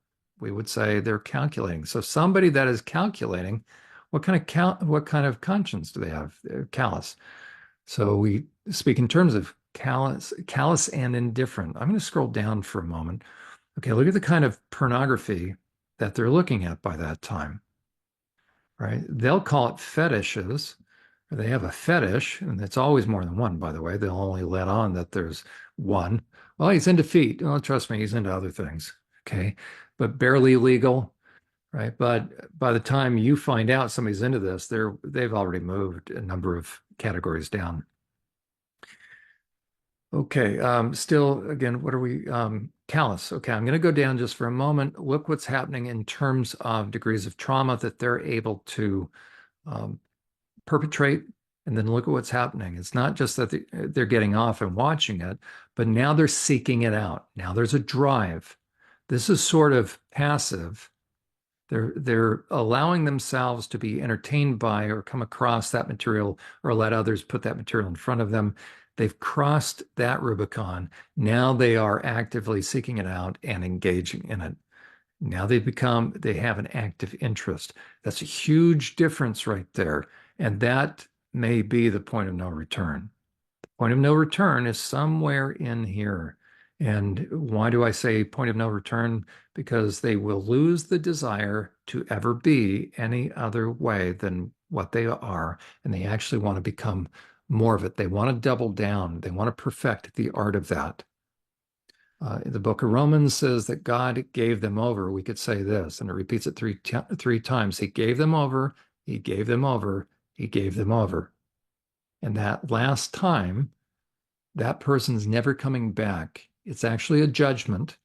We would say they're calculating. So somebody that is calculating, what kind of conscience do they have? They're callous. So we speak in terms of callous and indifferent. I'm going to scroll down for a moment. Okay, look at the kind of pornography that they're looking at by that time, right? They'll call it fetishes. They have a fetish, and it's always more than one, by the way. They'll only let on that there's one. Well, he's into feet. Oh, trust me, he's into other things. Okay. But barely legal, right? But by the time you find out somebody's into this, they've already moved a number of categories down. Okay. Still, again, what are we? Callous. Okay. I'm going to go down just for a moment. Look what's happening in terms of degrees of trauma that they're able to um, perpetrate, and then look at what's happening. It's not just that they're getting off and watching it, but now they're seeking it out. Now there's a drive. This is sort of passive. They're allowing themselves to be entertained by or come across that material or let others put that material in front of them. They've crossed that Rubicon. Now they are actively seeking it out and engaging in it. Now they have an active interest. That's a huge difference right there. And that may be the point of no return. The point of no return is somewhere in here. And why do I say point of no return? Because they will lose the desire to ever be any other way than what they are. And they actually want to become more of it. They want to double down. They want to perfect the art of that. The book of Romans says that God gave them over. We could say this, and it repeats it three times. He gave them over, he gave them over, he gave them over. And that last time, that person's never coming back. It's actually a judgment,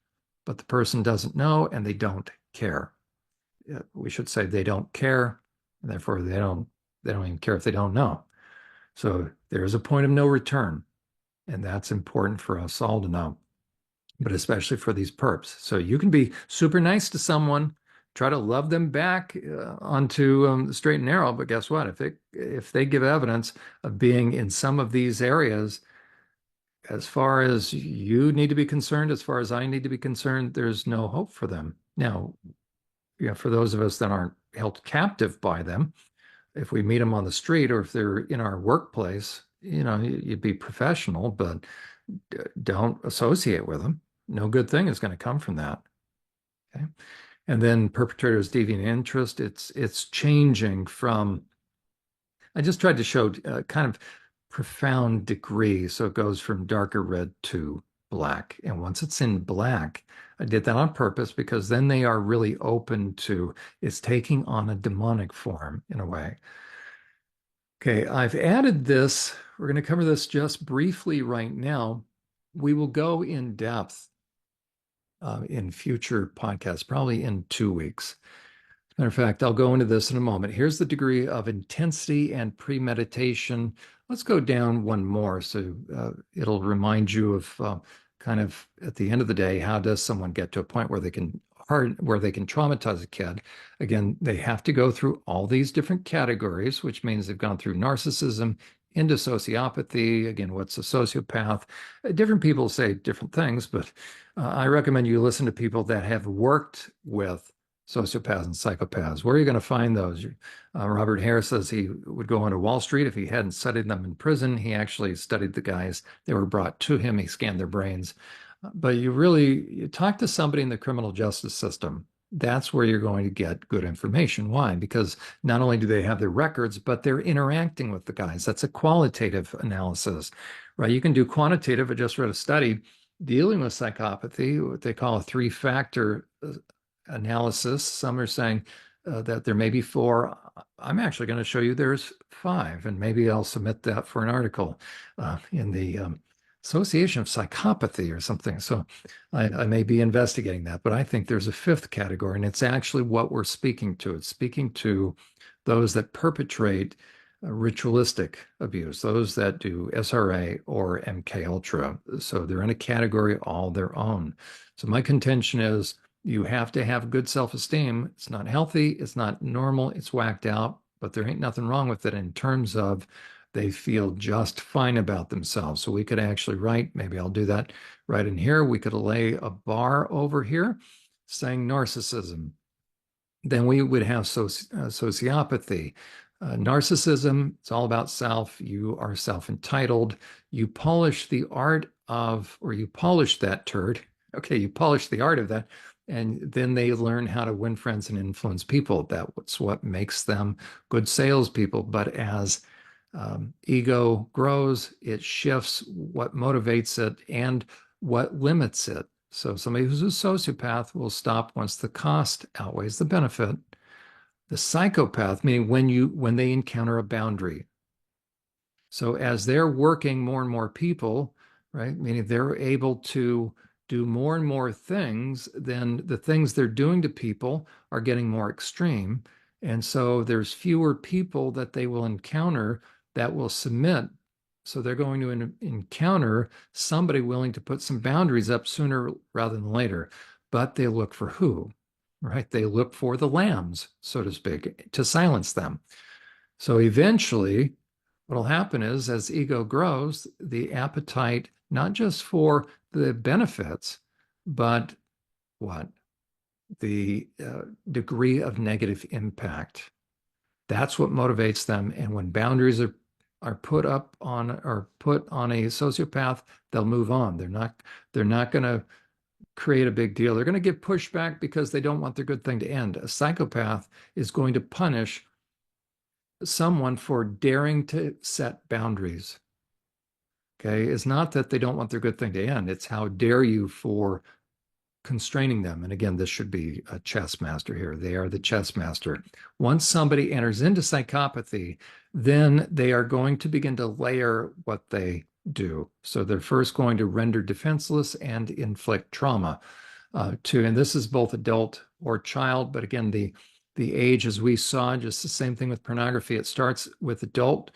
but the person doesn't know and they don't care. We should say they don't care, and therefore they don't even care if they don't know. So there's a point of no return, and that's important for us all to know, but especially for these perps. So you can be super nice to someone, try to love them back onto the straight and narrow, but guess what? If they give evidence of being in some of these areas, as far as you need to be concerned, as far as I need to be concerned, there's no hope for them. Now, for those of us that aren't held captive by them, if we meet them on the street or if they're in our workplace, you'd be professional, but don't associate with them. No good thing is going to come from that. Okay. And then perpetrators' deviant interest, it's changing from, I just tried to show kind of profound degree. So it goes from darker red to black. And once it's in black, I did that on purpose because then they are really open to, it's taking on a demonic form in a way. Okay, I've added this. We're going to cover this just briefly right now. We will go in depth in future podcasts, probably in 2 weeks. As a matter of fact, I'll go into this in a moment. Here's the degree of intensity and premeditation. Let's go down one more so it'll remind you of kind of at the end of the day, how does someone get to a point where they can traumatize a kid? Again, they have to go through all these different categories, which means they've gone through narcissism into sociopathy. Again, what's a sociopath? Different people say different things, but I recommend you listen to people that have worked with sociopaths and psychopaths. Where are you going to find those? Robert Harris says he would go onto Wall Street if he hadn't studied them in prison. He actually studied the guys. They were brought to him. He scanned their brains. But you talk to somebody in the criminal justice system. That's where you're going to get good information. Why? Because not only do they have their records, but they're interacting with the guys. That's a qualitative analysis, right? You can do quantitative. I just read a study dealing with psychopathy, what they call a three-factor analysis. Some are saying that there may be four. I'm actually going to show you there's five, and maybe I'll submit that for an article in the Association of Psychopathy or something. So I may be investigating that, but I think there's a fifth category, and it's actually what we're speaking to. It's speaking to those that perpetrate ritualistic abuse, those that do SRA or MK Ultra. So they're in a category all their own. So my contention is you have to have good self-esteem. It's not healthy, it's not normal, it's whacked out, but there ain't nothing wrong with it in terms of they feel just fine about themselves. So we could actually write, maybe I'll do that right in here. We could lay a bar over here saying narcissism. Then we would have sociopathy. Narcissism, it's all about self. You are self-entitled. You polish the art of, or you polish that turd. Okay, you polish the art of that. And then they learn how to win friends and influence people. That's what makes them good salespeople. But as ego grows, it shifts what motivates it and what limits it. So somebody who's a sociopath will stop once the cost outweighs the benefit. The psychopath, meaning when they encounter a boundary. So as they're working more and more people, right, meaning they're able to do more and more things, then the things they're doing to people are getting more extreme. And so there's fewer people that they will encounter that will submit. So they're going to encounter somebody willing to put some boundaries up sooner rather than later. But they look for who? Right? They look for the lambs, so to speak, to silence them. So eventually, what will happen is as ego grows, the appetite, not just for the benefits, but what? The degree of negative impact. That's what motivates them. And when boundaries are put up on or put on a sociopath, they'll move on. They're not going to create a big deal. They're going to get pushed back because they don't want their good thing to end. A psychopath is going to punish someone for daring to set boundaries. Okay, it's not that they don't want their good thing to end. It's how dare you for constraining them. And again, this should be a chess master here. They are the chess master. Once somebody enters into psychopathy, then they are going to begin to layer what they do. So they're first going to render defenseless and inflict trauma and this is both adult or child, but again, the age, as we saw, just the same thing with pornography. It starts with adult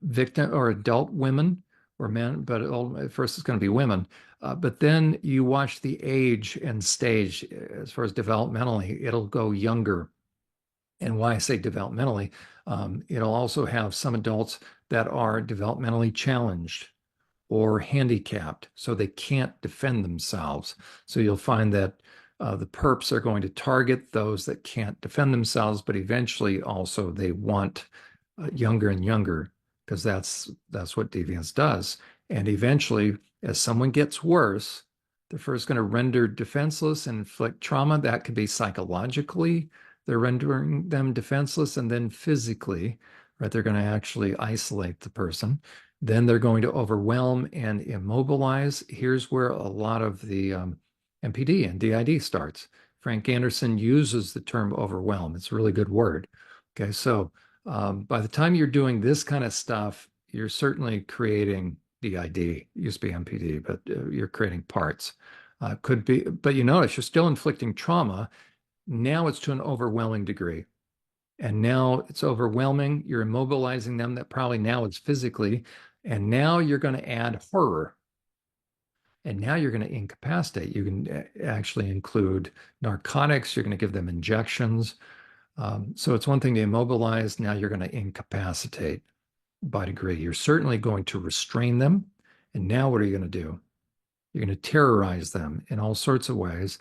victim or adult women or men, but at first it's going to be women. But then you watch the age and stage as far as developmentally, it'll go younger. And why I say developmentally, it'll also have some adults that are developmentally challenged or handicapped, so they can't defend themselves. So you'll find that the perps are going to target those that can't defend themselves, but eventually also they want younger and younger because that's what deviance does. And eventually, as someone gets worse, they're first going to render defenseless and inflict trauma. That could be psychologically, they're rendering them defenseless, and then physically, right? They're going to actually isolate the person. Then they're going to overwhelm and immobilize. Here's where a lot of the MPD and DID starts. Frank Anderson uses the term overwhelm. It's a really good word. Okay, so by the time you're doing this kind of stuff, you're certainly creating DID. It used to be MPD, but you're creating parts. Could be, but you notice you're still inflicting trauma. Now it's to an overwhelming degree. And now it's overwhelming. You're immobilizing them. That probably now it's physically. And now you're going to add horror. And now you're going to incapacitate. You can actually include narcotics. You're going to give them injections. So it's one thing to immobilize. Now you're going to incapacitate by degree. You're certainly going to restrain them. And now what are you going to do? You're going to terrorize them in all sorts of ways.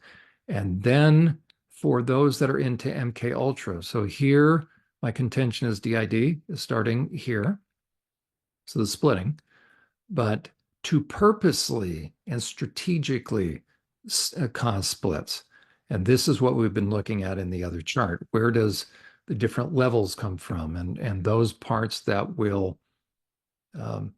And then for those that are into MK Ultra, so here my contention is DID is starting here. So the splitting. But to purposely and strategically cause splits. And this is what we've been looking at in the other chart. Where does the different levels come from? And those parts that um,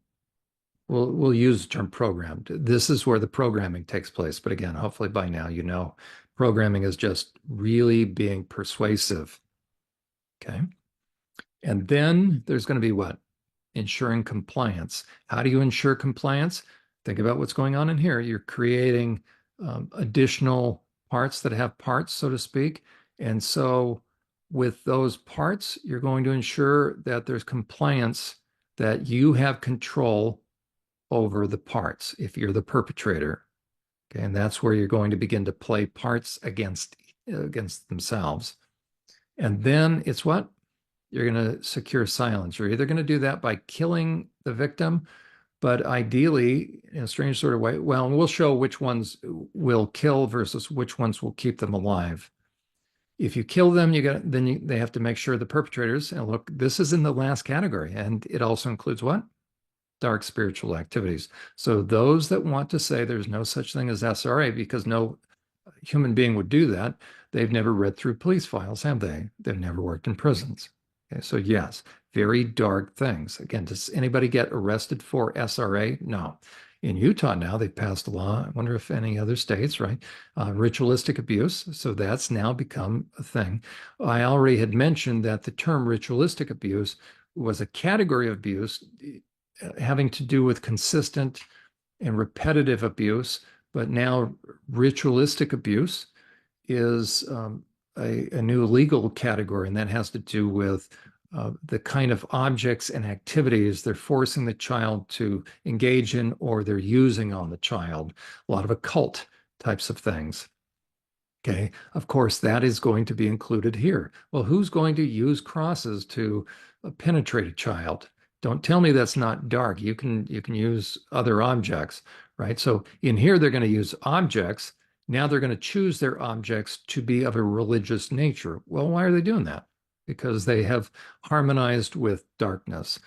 we'll use the term programmed. This is where the programming takes place. But again, hopefully by now you know programming is just really being persuasive. Okay. And then there's going to be what? Ensuring compliance. How do you ensure compliance? Think about what's going on in here. You're creating additional parts that have parts, so to speak. And so with those parts, you're going to ensure that there's compliance, that you have control over the parts if you're the perpetrator. Okay, and that's where you're going to begin to play parts against themselves. And then it's what? You're going to secure silence. You're either going to do that by killing the victim, but ideally, in a strange sort of way, well, we'll show which ones will kill versus which ones will keep them alive. If you kill them, they have to make sure the perpetrators, and look, this is in the last category, and it also includes what? Dark spiritual activities. So those that want to say there's no such thing as SRA because no human being would do that, they've never read through police files, have they? They've never worked in prisons. Okay, so yes, very dark things. Again, does anybody get arrested for SRA? No. In Utah now, they've passed a law. I wonder if any other states, right? Ritualistic abuse. So that's now become a thing. I already had mentioned that the term ritualistic abuse was a category of abuse having to do with consistent and repetitive abuse, but now ritualistic abuse is a new legal category, and that has to do with the kind of objects and activities they're forcing the child to engage in or they're using on the child. A lot of occult types of things. Okay, of course, that is going to be included here. Well, who's going to use crosses to penetrate a child? Don't tell me that's not dark. You can use other objects, right? So in here, they're going to use objects. Now they're going to choose their objects to be of a religious nature. Well, why are they doing that? Because they have harmonized with darkness.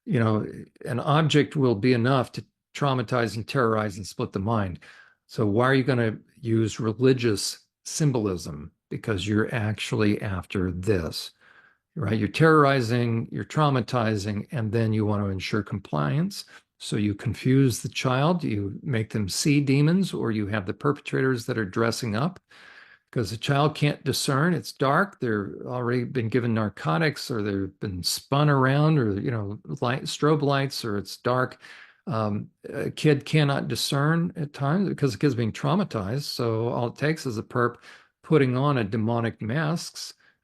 You know, an object will be enough to traumatize and terrorize and split the mind. So why are you going to use religious symbolism? Because you're actually after this, right? You're terrorizing, you're traumatizing, and then you want to ensure compliance. So you confuse the child, you make them see demons, or you have the perpetrators that are dressing up because the child can't discern. It's dark. They're already been given narcotics, or they've been spun around, or strobe lights, or it's dark. A kid cannot discern at times because the kid's being traumatized. So all it takes is a perp putting on a demonic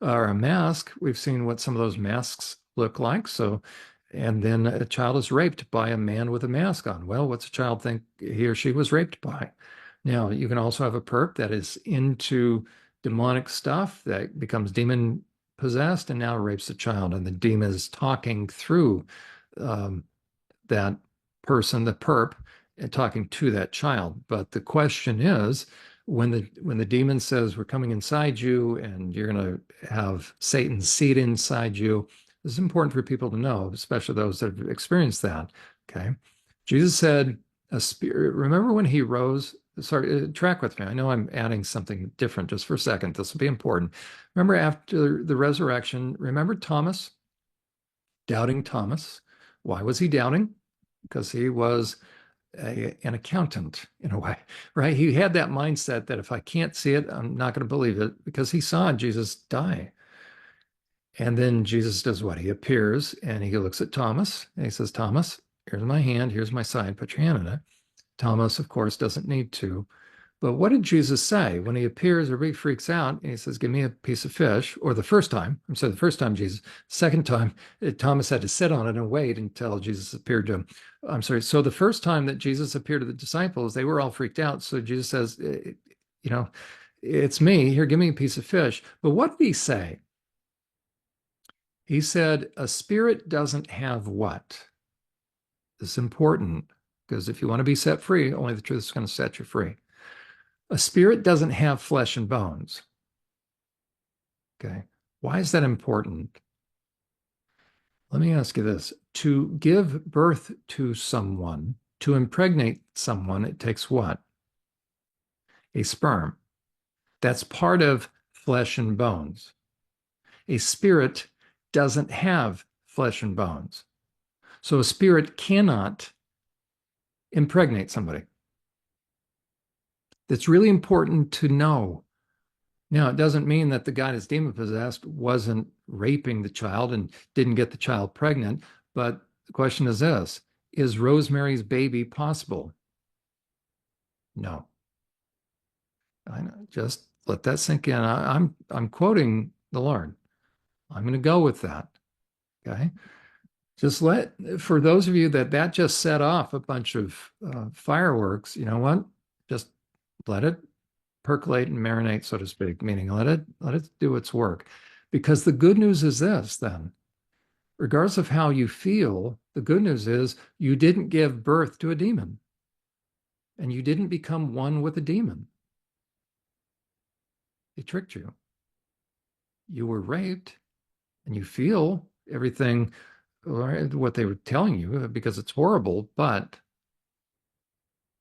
or a mask. We've seen what some of those masks look like. So, and then a child is raped by a man with a mask on. Well, what's a child think he or she was raped by? Now, you can also have a perp that is into demonic stuff that becomes demon possessed and now rapes a child, and the demon is talking through that person, the perp, and talking to that child. But the question is, when the demon says we're coming inside you and you're going to have Satan's seed inside you, this is important for people to know, especially those that have experienced that. Okay, Jesus said, "A spirit." Remember when he rose? Sorry, track with me. I know I'm adding something different just for a second. This will be important. Remember after the resurrection, remember Thomas, doubting Thomas. Why was he doubting? Because he was an accountant in a way, right? He had that mindset that if I can't see it, I'm not going to believe it because he saw Jesus die. And then Jesus does what? He appears and he looks at Thomas and he says, Thomas, here's my hand, here's my side, put your hand in it. Thomas, of course, doesn't need to. But what did Jesus say? When he appears, everybody freaks out and he says, give me a piece of fish. Or the first time, I'm sorry, the first time Jesus, second time, Thomas had to sit on it and wait until Jesus appeared to him. I'm sorry. So the first time that Jesus appeared to the disciples, they were all freaked out. So Jesus says, it's me. Here, give me a piece of fish. But what did he say? He said, a spirit doesn't have what? This is important because if you want to be set free, only the truth is going to set you free. A spirit doesn't have flesh and bones. Okay. Why is that important? Let me ask you this. To give birth to someone, To impregnate someone, it takes what? A sperm. That's part of flesh and bones. A spirit doesn't have flesh and bones. So a spirit cannot impregnate somebody. That's really important to know. Now, it doesn't mean that the guy that's demon possessed wasn't raping the child and didn't get the child pregnant. But the question is this: is Rosemary's Baby possible? No. I know, just let that sink in. I'm quoting the Lord. I'm going to go with that. Okay. Just let, for those of you that just set off a bunch of fireworks, you know what? Just let it percolate and marinate, so to speak, meaning let it do its work. Because the good news is this, then, regardless of how you feel, the good news is you didn't give birth to a demon and you didn't become one with a demon. They tricked you. You were raped and you feel everything, what they were telling you, because it's horrible, but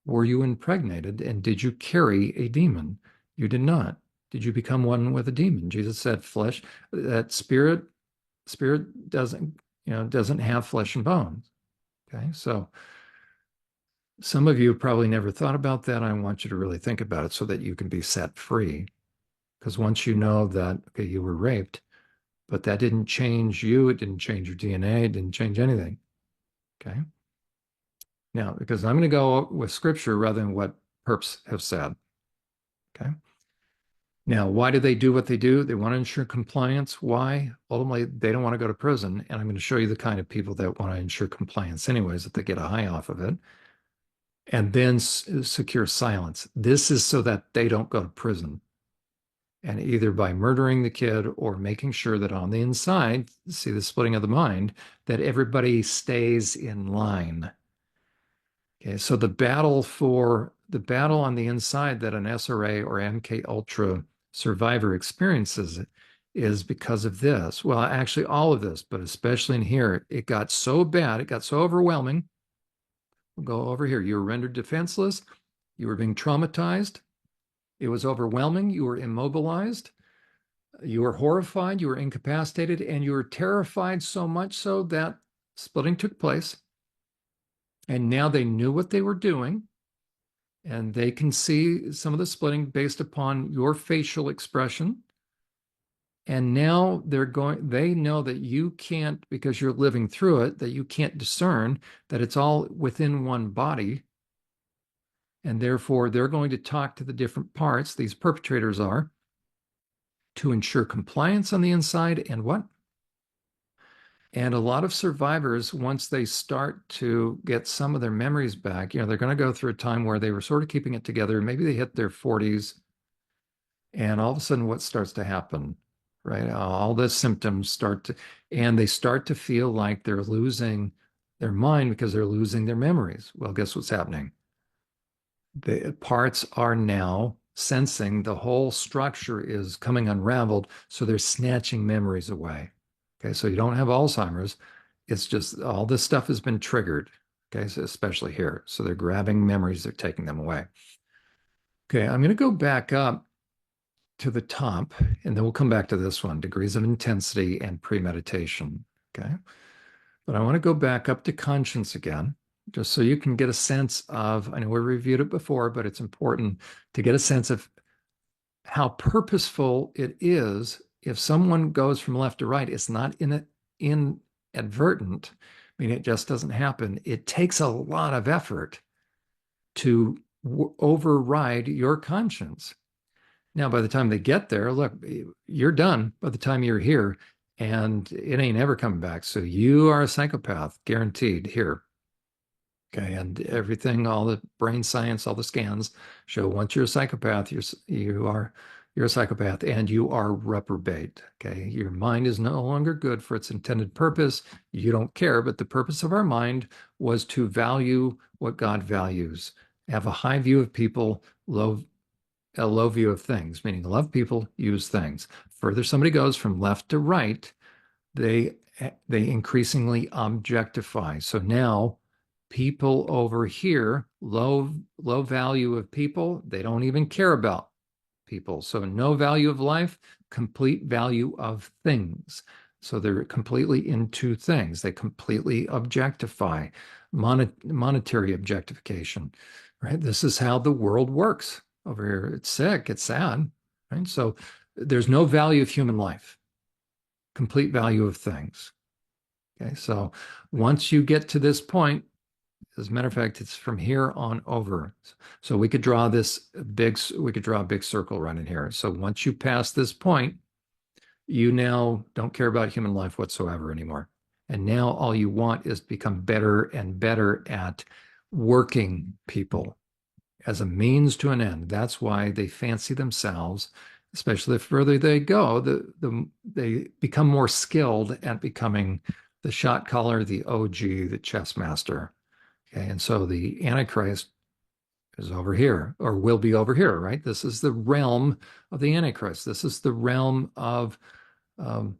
were you impregnated and did you carry a demon? You did not. Did you become one with a demon? Jesus said flesh, that spirit doesn't have flesh and bones. Okay. So some of you probably never thought about that. I want you to really think about it so that you can be set free. Because once you know that, okay, you were raped, but that didn't change you, it didn't change your DNA, it didn't change anything. Okay. Now, because I'm going to go with scripture rather than what perps have said. Okay. Now, why do they do what they do? They want to ensure compliance. Why? Ultimately, they don't want to go to prison. And I'm going to show you the kind of people that want to ensure compliance anyways, that they get a high off of it. And then secure silence. This is so that they don't go to prison. And either by murdering the kid or making sure that on the inside, see the splitting of the mind, that everybody stays in line. Okay, so the battle on the inside that an SRA or MK Ultra survivor experiences is because of this. Well, actually all of this, but especially in here, it got so bad, it got so overwhelming. We'll go over here. You were rendered defenseless. You were being traumatized. It was overwhelming. You were immobilized. You were horrified. You were incapacitated, and you were terrified so much so that splitting took place. And now they knew what they were doing, and they can see some of the splitting based upon your facial expression. And now they know that you can't, because you're living through it, that you can't discern that it's all within one body. And therefore, they're going to talk to the different parts, these perpetrators are, to ensure compliance on the inside and what? And a lot of survivors, once they start to get some of their memories back, they're going to go through a time where they were sort of keeping it together. Maybe they hit their 40s, and all of a sudden, what starts to happen, right? All the symptoms and they start to feel like they're losing their mind because they're losing their memories. Well, guess what's happening? The parts are now sensing the whole structure is coming unraveled, so they're snatching memories away. Okay, so you don't have Alzheimer's. It's just all this stuff has been triggered. Okay, so especially here. So they're grabbing memories, they're taking them away. Okay, I'm going to go back up to the top, and then we'll come back to this one, degrees of intensity and premeditation. Okay, but I want to go back up to conscience again, just so you can get a sense of, I know we reviewed it before, but it's important to get a sense of how purposeful it is. If someone goes from left to right, it's not inadvertent. I mean, it just doesn't happen. It takes a lot of effort to override your conscience. Now, by the time they get there, look, you're done by the time you're here, and it ain't ever coming back. So you are a psychopath, guaranteed here. Okay, and everything, all the brain science, all the scans show once you're a psychopath, you're a psychopath, and you are reprobate. Okay, your mind is no longer good for its intended purpose. You don't care, but the purpose of our mind was to value what God values, have a high view of people, a low view of things, meaning love people, use things. Further somebody goes from left to right, they increasingly objectify. So now People over here, low value of people, they don't even care about people. So no value of life, complete value of things. So they're completely into things. They completely objectify, monetary objectification, right? This is how the world works over here. It's sick, it's sad, right? So there's no value of human life, complete value of things. Okay, so once you get to this point, as a matter of fact, it's from here on over. So we could draw a big circle right in here. So once you pass this point, you now don't care about human life whatsoever anymore. And now all you want is to become better and better at working people as a means to an end. That's why they fancy themselves, especially the further they go, they become more skilled at becoming the shot caller, the OG, the chess master. Okay, and so the Antichrist is over here, or will be over here, right? This is the realm of the Antichrist. This is the realm of um,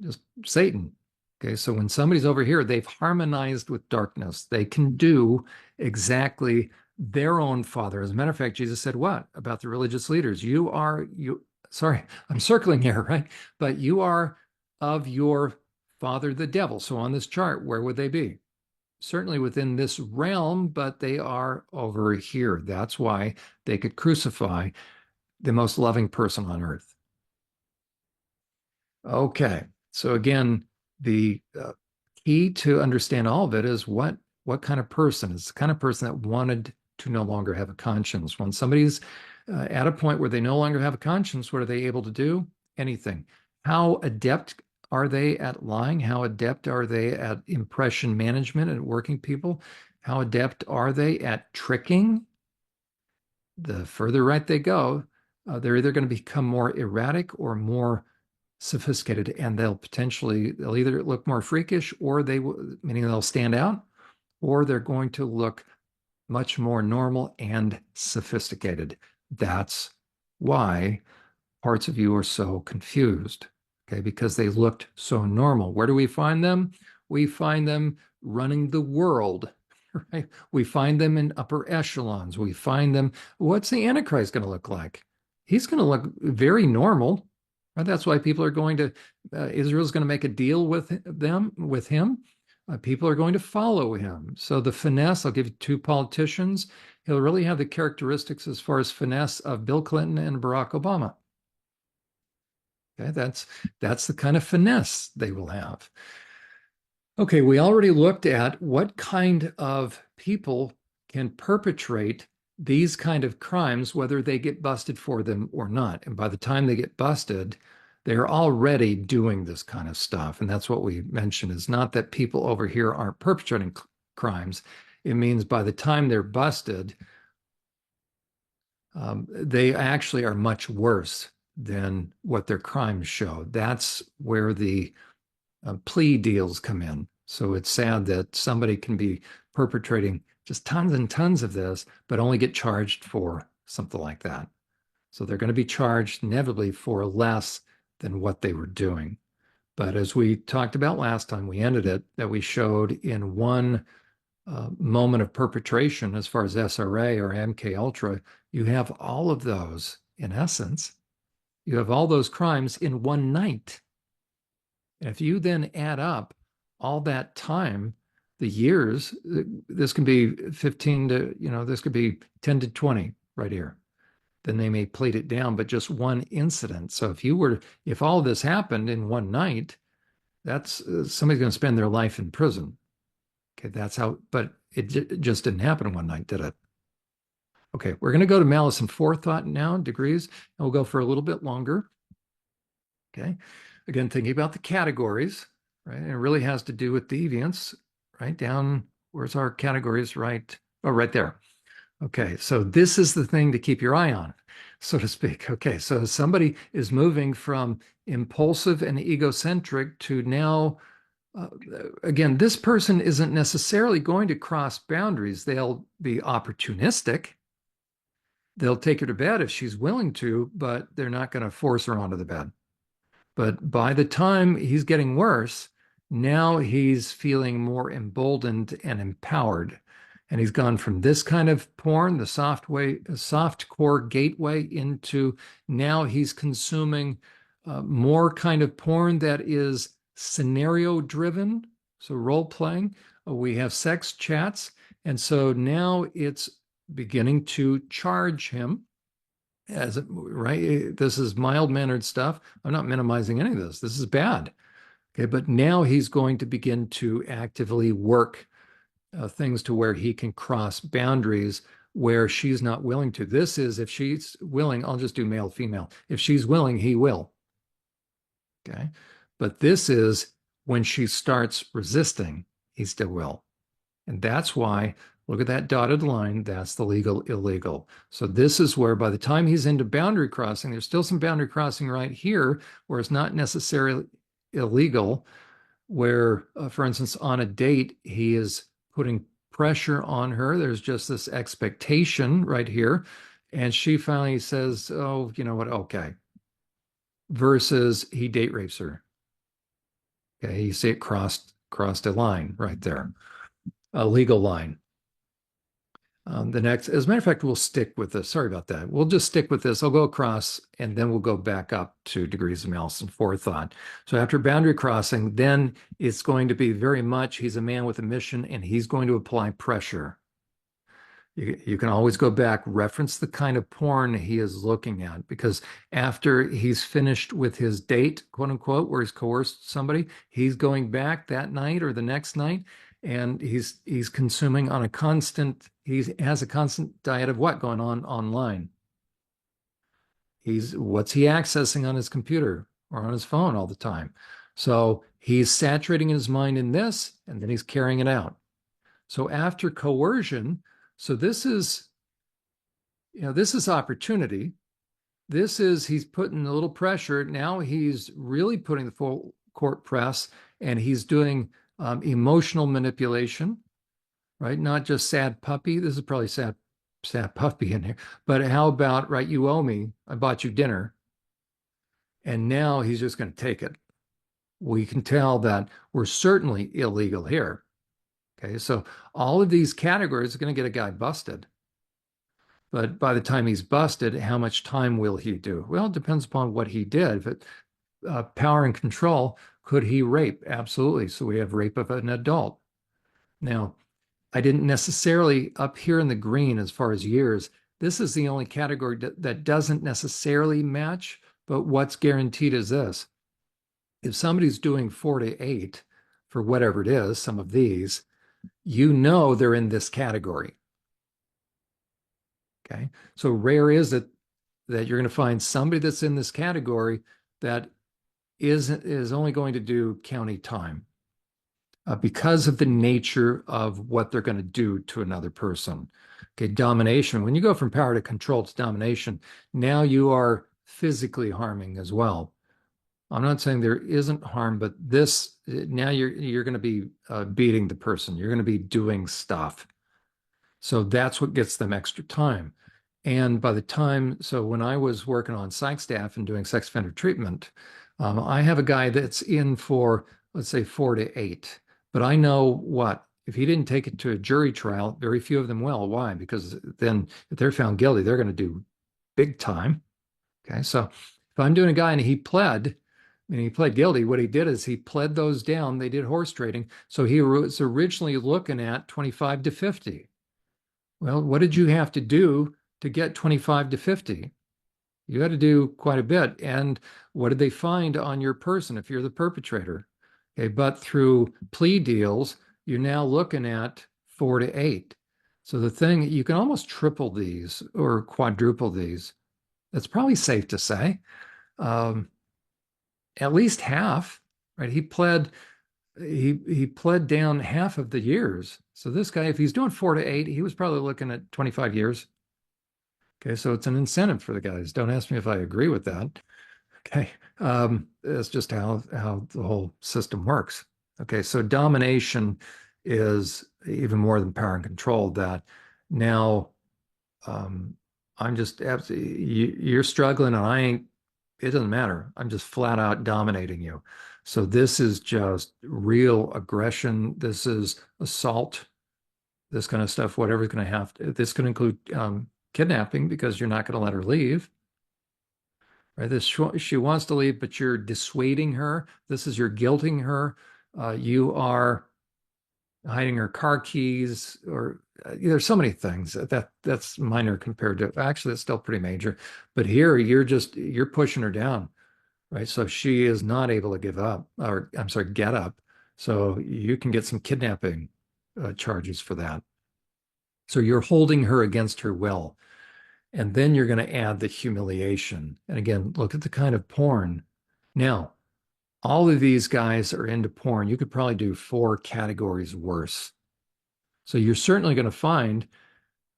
just Satan. Okay, so when somebody's over here, they've harmonized with darkness. They can do exactly their own father. As a matter of fact, Jesus said what about the religious leaders? Sorry, I'm circling here, right? But you are of your father, the devil. So on this chart, where would they be? Certainly within this realm, but they are over here. That's why they could crucify the most loving person on earth. Okay, so again, the key to understand all of it is what kind of person. It's the kind of person that wanted to no longer have a conscience. When somebody's at a point where they no longer have a conscience, what are they able to do? Anything. How adept are they at lying? How adept are they at impression management and working people? How adept are they at tricking? The further right they go, they're either going to become more erratic or more sophisticated, and they'll either look more freakish, or meaning they'll stand out, or they're going to look much more normal and sophisticated. That's why parts of you are so confused, okay, because they looked so normal. Where do we find them? We find them running the world, right? We find them in upper echelons. We find them, what's the Antichrist going to look like? He's going to look very normal. Right? That's why people are going to, Israel's going to make a deal with him. People are going to follow him. So the finesse, I'll give you two politicians. He'll really have the characteristics as far as finesse of Bill Clinton and Barack Obama. Okay, that's the kind of finesse they will have. Okay, we already looked at what kind of people can perpetrate these kind of crimes, whether they get busted for them or not. And by the time they get busted, they're already doing this kind of stuff. And that's what we mentioned, is not that people over here aren't perpetrating crimes. It means by the time they're busted, they actually are much worse than what their crimes show. That's where the plea deals come in. So it's sad that somebody can be perpetrating just tons and tons of this, but only get charged for something like that. So they're going to be charged inevitably for less than what they were doing. But as we talked about last time, we ended it, that we showed in one moment of perpetration, as far as SRA or MK Ultra, you have all of those, in essence, you have all those crimes in one night. And if you then add up all that time, the years, this can be 15 to, this could be 10 to 20 right here. Then they may plate it down, but just one incident. So if all of this happened in one night, that's somebody's going to spend their life in prison. Okay, that's how, but it just didn't happen in one night, did it? Okay, we're going to go to malice and forethought now, degrees, and we'll go for a little bit longer. Okay, again, thinking about the categories, right? And it really has to do with deviance, right? Down, where's our categories, right? Oh, right there. Okay, so this is the thing to keep your eye on, so to speak. Okay, so somebody is moving from impulsive and egocentric to now, again, this person isn't necessarily going to cross boundaries. They'll be opportunistic. They'll take her to bed if she's willing to, but they're not going to force her onto the bed. But by the time he's getting worse, Now he's feeling more emboldened and empowered. And he's gone from this kind of porn, the soft core gateway, into now he's consuming more kind of porn that is scenario driven, so role playing. We have sex chats. And so now it's beginning to charge him as right. This is mild mannered stuff. I'm not minimizing any of this. This is bad. Okay, but now he's going to begin to actively work things to where he can cross boundaries where she's not willing to. This is if she's willing, I'll just do male, female. If she's willing, he will. Okay. But this is when she starts resisting, he still will. And that's why, look at that dotted line, that's the legal illegal. So this is where by the time he's into boundary crossing, there's still some boundary crossing right here where it's not necessarily illegal, where, for instance, on a date, he is putting pressure on her. There's just this expectation right here. And she finally says, oh, you know what? Okay. Versus he date rapes her. Okay. You see it crossed a line right there, a legal line. The next, as a matter of fact, we'll stick with this. Sorry about that. We'll just stick with this. I'll go across and then we'll go back up to degrees of malice and forethought. So after boundary crossing, then it's going to be very much he's a man with a mission and he's going to apply pressure. You can always go back, reference the kind of porn he is looking at, because after he's finished with his date, quote unquote, where he's coerced somebody, he's going back that night or the next night, and he's consuming on a constant, he has a constant diet of what going on online. What's he accessing on his computer or on his phone all the time? So he's saturating his mind in this, and then he's carrying it out. So after coercion, so this is, this is opportunity. This is, he's putting a little pressure. Now he's really putting the full court press and he's doing emotional manipulation, right? Not just sad puppy. This is probably sad puppy in here, but how about, right? You owe me. I bought you dinner. And now he's just going to take it. We can tell that we're certainly illegal here. Okay, so all of these categories are going to get a guy busted. But by the time he's busted, how much time will he do? Well, it depends upon what he did. If it, power and control, could he rape? Absolutely. So we have rape of an adult. Now, I didn't necessarily up here in the green as far as years. This is the only category that doesn't necessarily match, but what's guaranteed is this. If somebody's doing 4 to 8 for whatever it is, some of these, they're in this category. Okay. So rare is it that you're going to find somebody that's in this category that is only going to do county time because of the nature of what they're going to do to another person. Okay. Domination. When you go from power to control to domination, now you are physically harming as well. I'm not saying there isn't harm, but this now you're going to be beating the person. You're going to be doing stuff. So that's what gets them extra time. And by the time, so when I was working on Psych Staff and doing sex offender treatment, I have a guy that's in for, let's say, 4 to 8. But I know what, if he didn't take it to a jury trial, very few of them will. Why? Because then if they're found guilty, they're going to do big time. Okay. So if I'm doing a guy and he pled guilty, what he did is he pled those down. They did horse trading. So he was originally looking at 25 to 50. Well, what did you have to do to get 25 to 50? You had to do quite a bit. And what did they find on your person if you're the perpetrator? Okay, but through plea deals, you're now looking at 4 to 8. So the thing, you can almost triple these or quadruple these. That's probably safe to say. At least half, right? He pled down half of the years. So this guy, if he's doing 4 to 8, he was probably looking at 25 years. Okay, so it's an incentive for the guys. Don't ask me if I agree with that. Okay, it's just how the whole system works. Okay, so domination is even more than power and control. That now I'm just absolutely you're struggling and I ain't. It doesn't matter. I'm just flat out dominating you. So this is just real aggression. This is assault, this kind of stuff, whatever's going to have to, this can include kidnapping because you're not going to let her leave. Right? This she wants to leave, but you're dissuading her. This is you're guilting her. You are hiding her car keys, or there's so many things that's minor compared to actually it's still pretty major. But here you're pushing her down, right? So she is not able to give up, or I'm sorry, get up. So you can get some kidnapping charges for that. So you're holding her against her will. And then you're going to add the humiliation. And again, look at the kind of porn. Now, all of these guys are into porn. You could probably do 4 categories worse. So you're certainly going to find,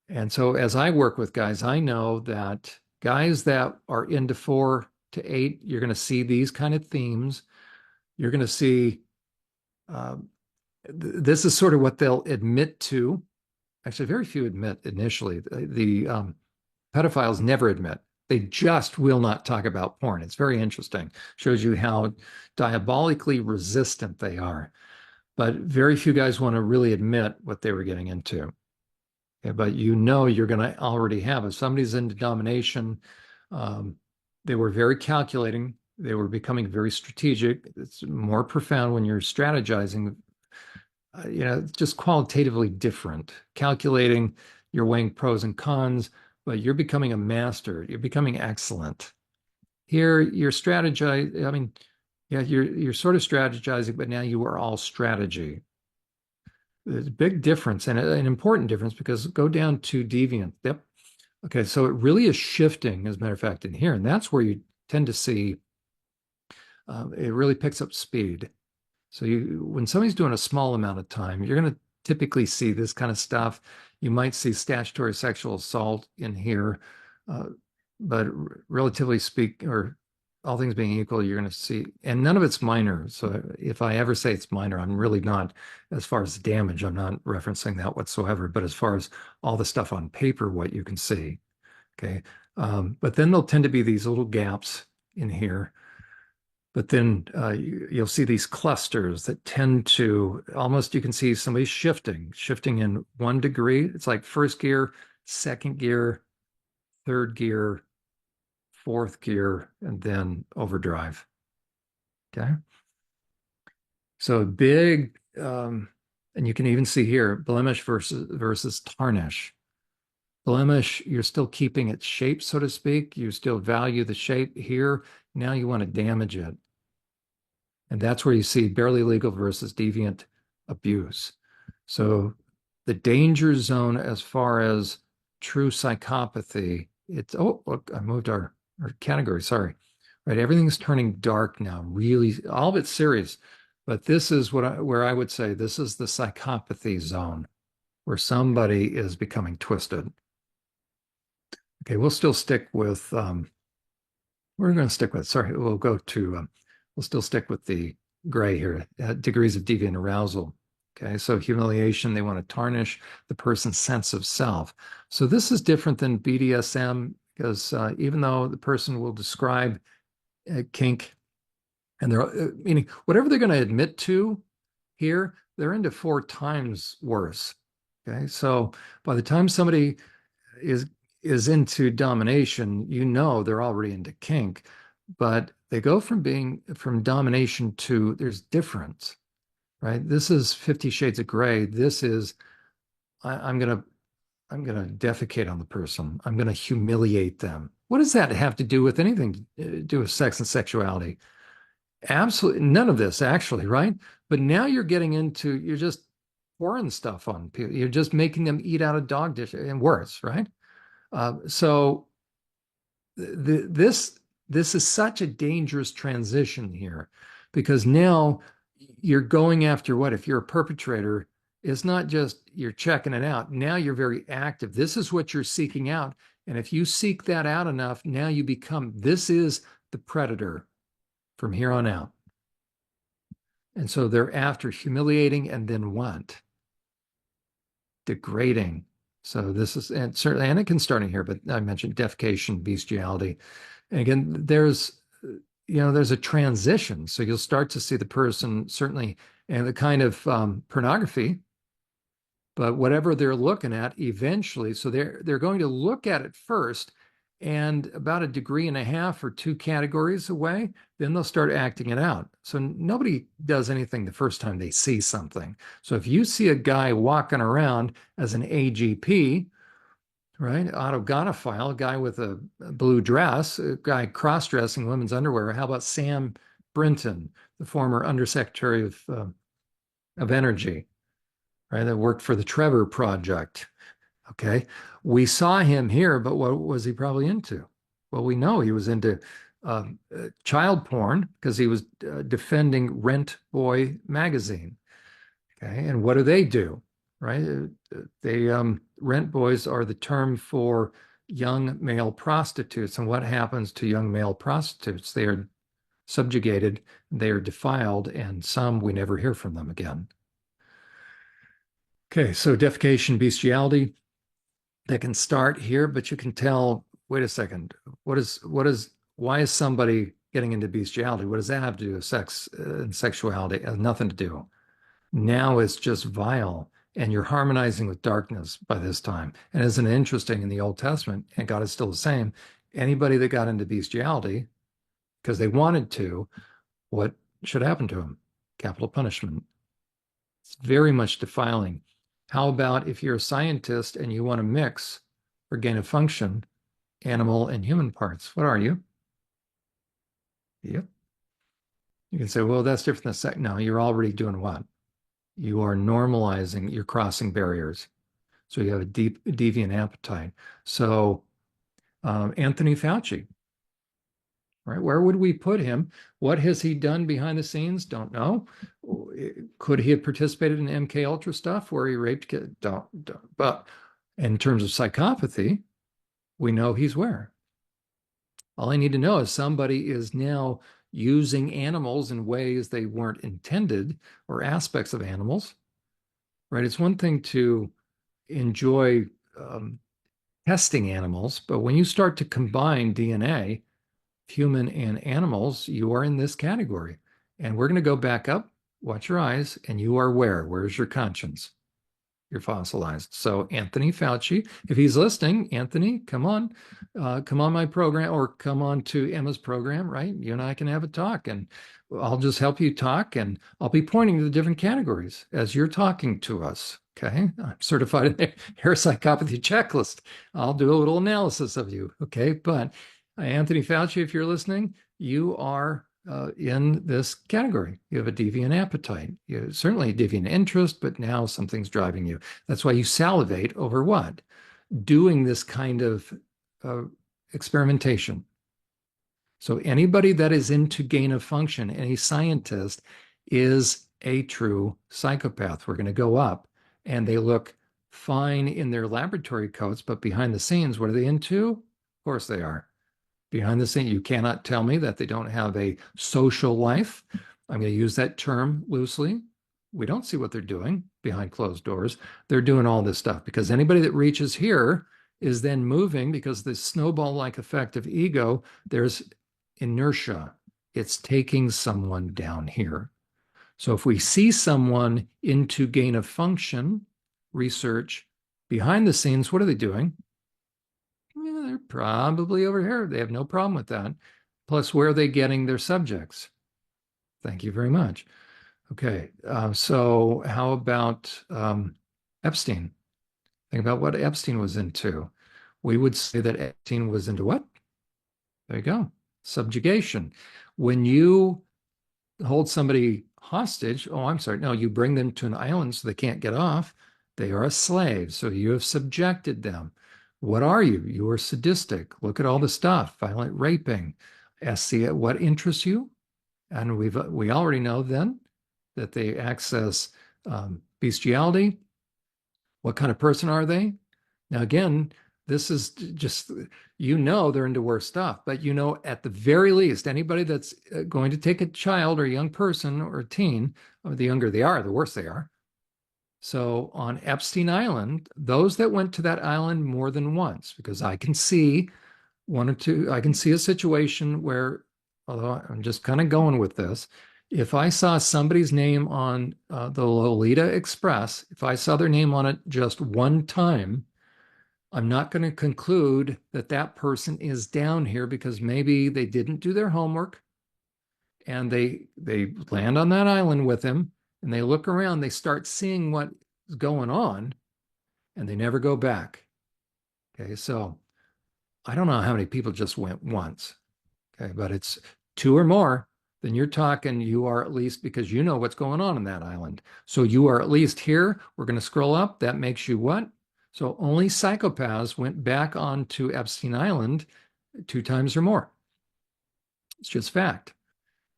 and so as I work with guys, I know that guys that are into 4 to 8, you're going to see these kind of themes. You're going to see uh, this is sort of what they'll admit to. Actually, very few admit initially. The pedophiles never admit. They just will not talk about porn. It's very interesting. Shows you how diabolically resistant they are. But very few guys want to really admit what they were getting into. Okay, but you know you're going to already have. If somebody's into domination, um, they were very calculating. They were becoming very strategic. It's more profound when you're strategizing. Just qualitatively different. Calculating, you're weighing pros and cons, but you're becoming a master. You're becoming excellent. Here, you're strategizing. I mean, yeah, you're sort of strategizing, but now you are all strategy. There's a big difference and an important difference because go down to deviant. Yep. Okay, so it really is shifting, as a matter of fact, in here, and that's where you tend to see it really picks up speed. So when somebody's doing a small amount of time, you're going to typically see this kind of stuff. You might see statutory sexual assault in here, uh, but relatively speak, or all things being equal, you're going to see, and none of it's minor. So if I ever say it's minor, I'm really not, as far as damage, I'm not referencing that whatsoever. But as far as all the stuff on paper, what you can see, okay. But then there'll tend to be these little gaps in here, but then you'll see these clusters that tend to almost, you can see somebody shifting in 1 degree. It's like first gear, second gear, third gear, fourth gear, and then overdrive. Okay. So big, and you can even see here blemish versus tarnish. Blemish, you're still keeping its shape, so to speak. You still value the shape here. Now you want to damage it. And that's where you see barely legal versus deviant abuse. So the danger zone as far as true psychopathy, it's, oh, look, I moved our category, sorry. Right, everything's turning dark now, really, all of it's serious. But this is where I would say this is the psychopathy zone where somebody is becoming twisted. Okay, we'll still stick with, we're going to stick with, sorry, we'll go to, we'll still stick with the gray here, degrees of deviant arousal. Okay, so humiliation, they want to tarnish the person's sense of self. So this is different than BDSM because even though the person will describe kink, and they're meaning whatever they're going to admit to here, they're into 4 times worse. Okay, so by the time somebody is is into domination, you know they're already into kink, but they go from domination to there's difference, right? This is 50 Shades of Gray. This is I'm gonna defecate on the person. I'm gonna humiliate them. What does that have to do with anything to do with sex and sexuality? Absolutely none of this, actually, right? But now you're just pouring stuff on people. You're just making them eat out of dog dish and worse, right? So this is such a dangerous transition here because now you're going after what if you're a perpetrator, it's not just you're checking it out. Now you're very active. This is what you're seeking out. And if you seek that out enough, now this is the predator from here on out. And so they're after humiliating and then what? Degrading. So this is, and certainly, and it can start in here, but I mentioned defecation, bestiality. And again, there's there's a transition. So you'll start to see the person certainly and the kind of pornography, but whatever they're looking at eventually, so they're going to look at it first, and about a degree and a half or two categories away, then they'll start acting it out. So nobody does anything the first time they see something. So if you see a guy walking around as an AGP, right, autogonophile, a guy with a blue dress, a guy cross-dressing women's underwear, how about Sam Brinton, the former undersecretary of energy, right, that worked for the Trevor Project. Okay. We saw him here, but what was he probably into? Well, we know he was into child porn because he was defending Rent Boy magazine. Okay. And what do? Right? They rent boys are the term for young male prostitutes. And what happens to young male prostitutes? They are subjugated, they are defiled, and some we never hear from them again. Okay, so defecation, bestiality, that can start here, but you can tell, wait a second, why is somebody getting into bestiality? What does that have to do with sex and sexuality? It has nothing to do. Now it's just vile, and you're harmonizing with darkness by this time. And isn't it interesting in the Old Testament, and God is still the same, anybody that got into bestiality because they wanted to, what should happen to them? Capital punishment. It's very much defiling. How about if you're a scientist and you want to mix for gain of function animal and human parts? What are you? Yep. You can say, well, that's different than sex. No, you're already doing what? You are normalizing, you're crossing barriers. So you have a deep deviant appetite. So Anthony Fauci, right? Where would we put him? What has he done behind the scenes? Don't know. Could he have participated in MK Ultra stuff where he raped kids? Don't. But in terms of psychopathy, we know he's where. All I need to know is somebody is now using animals in ways they weren't intended, or aspects of animals, right? It's one thing to enjoy testing animals, but when you start to combine DNA, human and animals, you are in this category. And we're going to go back up, watch your eyes, and you are where? Where's your conscience? You're fossilized. So Anthony Fauci, if he's listening, Anthony, come on my program, or come on to Emma's program, right? You and I can have a talk, and I'll just help you talk, and I'll be pointing to the different categories as you're talking to us. Okay, I'm certified in the hair psychopathy checklist. I'll do a little analysis of you. Okay, but Anthony Fauci, if you're listening, you are in this category. You have a deviant appetite. You certainly a deviant interest, but now something's driving you. That's why you salivate over what? Doing this kind of experimentation. So anybody that is into gain of function, any scientist, is a true psychopath. We're going to go up, and they look fine in their laboratory coats, but behind the scenes, what are they into? Of course they are. Behind the scene, you cannot tell me that they don't have a social life. I'm going to use that term loosely. We don't see what they're doing behind closed doors. They're doing all this stuff because anybody that reaches here is then moving, because the snowball-like effect of ego, there's inertia. It's taking someone down here. So if we see someone into gain of function research behind the scenes, what are they doing? They're probably over here. They have no problem with that. Plus, where are they getting their subjects? Thank you very much. Okay, so how about Epstein? Think about what Epstein was into. We would say that Epstein was into what? There you go. Subjugation. When you hold somebody hostage, oh, I'm sorry, no, you bring them to an island so they can't get off. They are a slave. So you have subjected them. What are you? You are sadistic. Look at all the stuff, violent raping. SC, what interests you? And we already know then that they access bestiality. What kind of person are they? Now, again, this is just, they're into worse stuff, but at the very least, anybody that's going to take a child or a young person or a teen, or the younger they are, the worse they are. So on Epstein Island, those that went to that island more than once, because I can see one or two, I can see a situation where although I'm just kind of going with this. If I saw somebody's name on the Lolita Express, if I saw their name on it just one time, I'm not going to conclude that that person is down here because maybe they didn't do their homework and they land on that island with him and they look around, they start seeing what's going on and they never go back. Okay, so I don't know how many people just went once. Okay, but it's two or more, then you're talking, you are at least, because you know what's going on that island. So you are at least here. We're going to scroll up. That makes you what? So only psychopaths went back onto Epstein Island two times or more. It's just fact.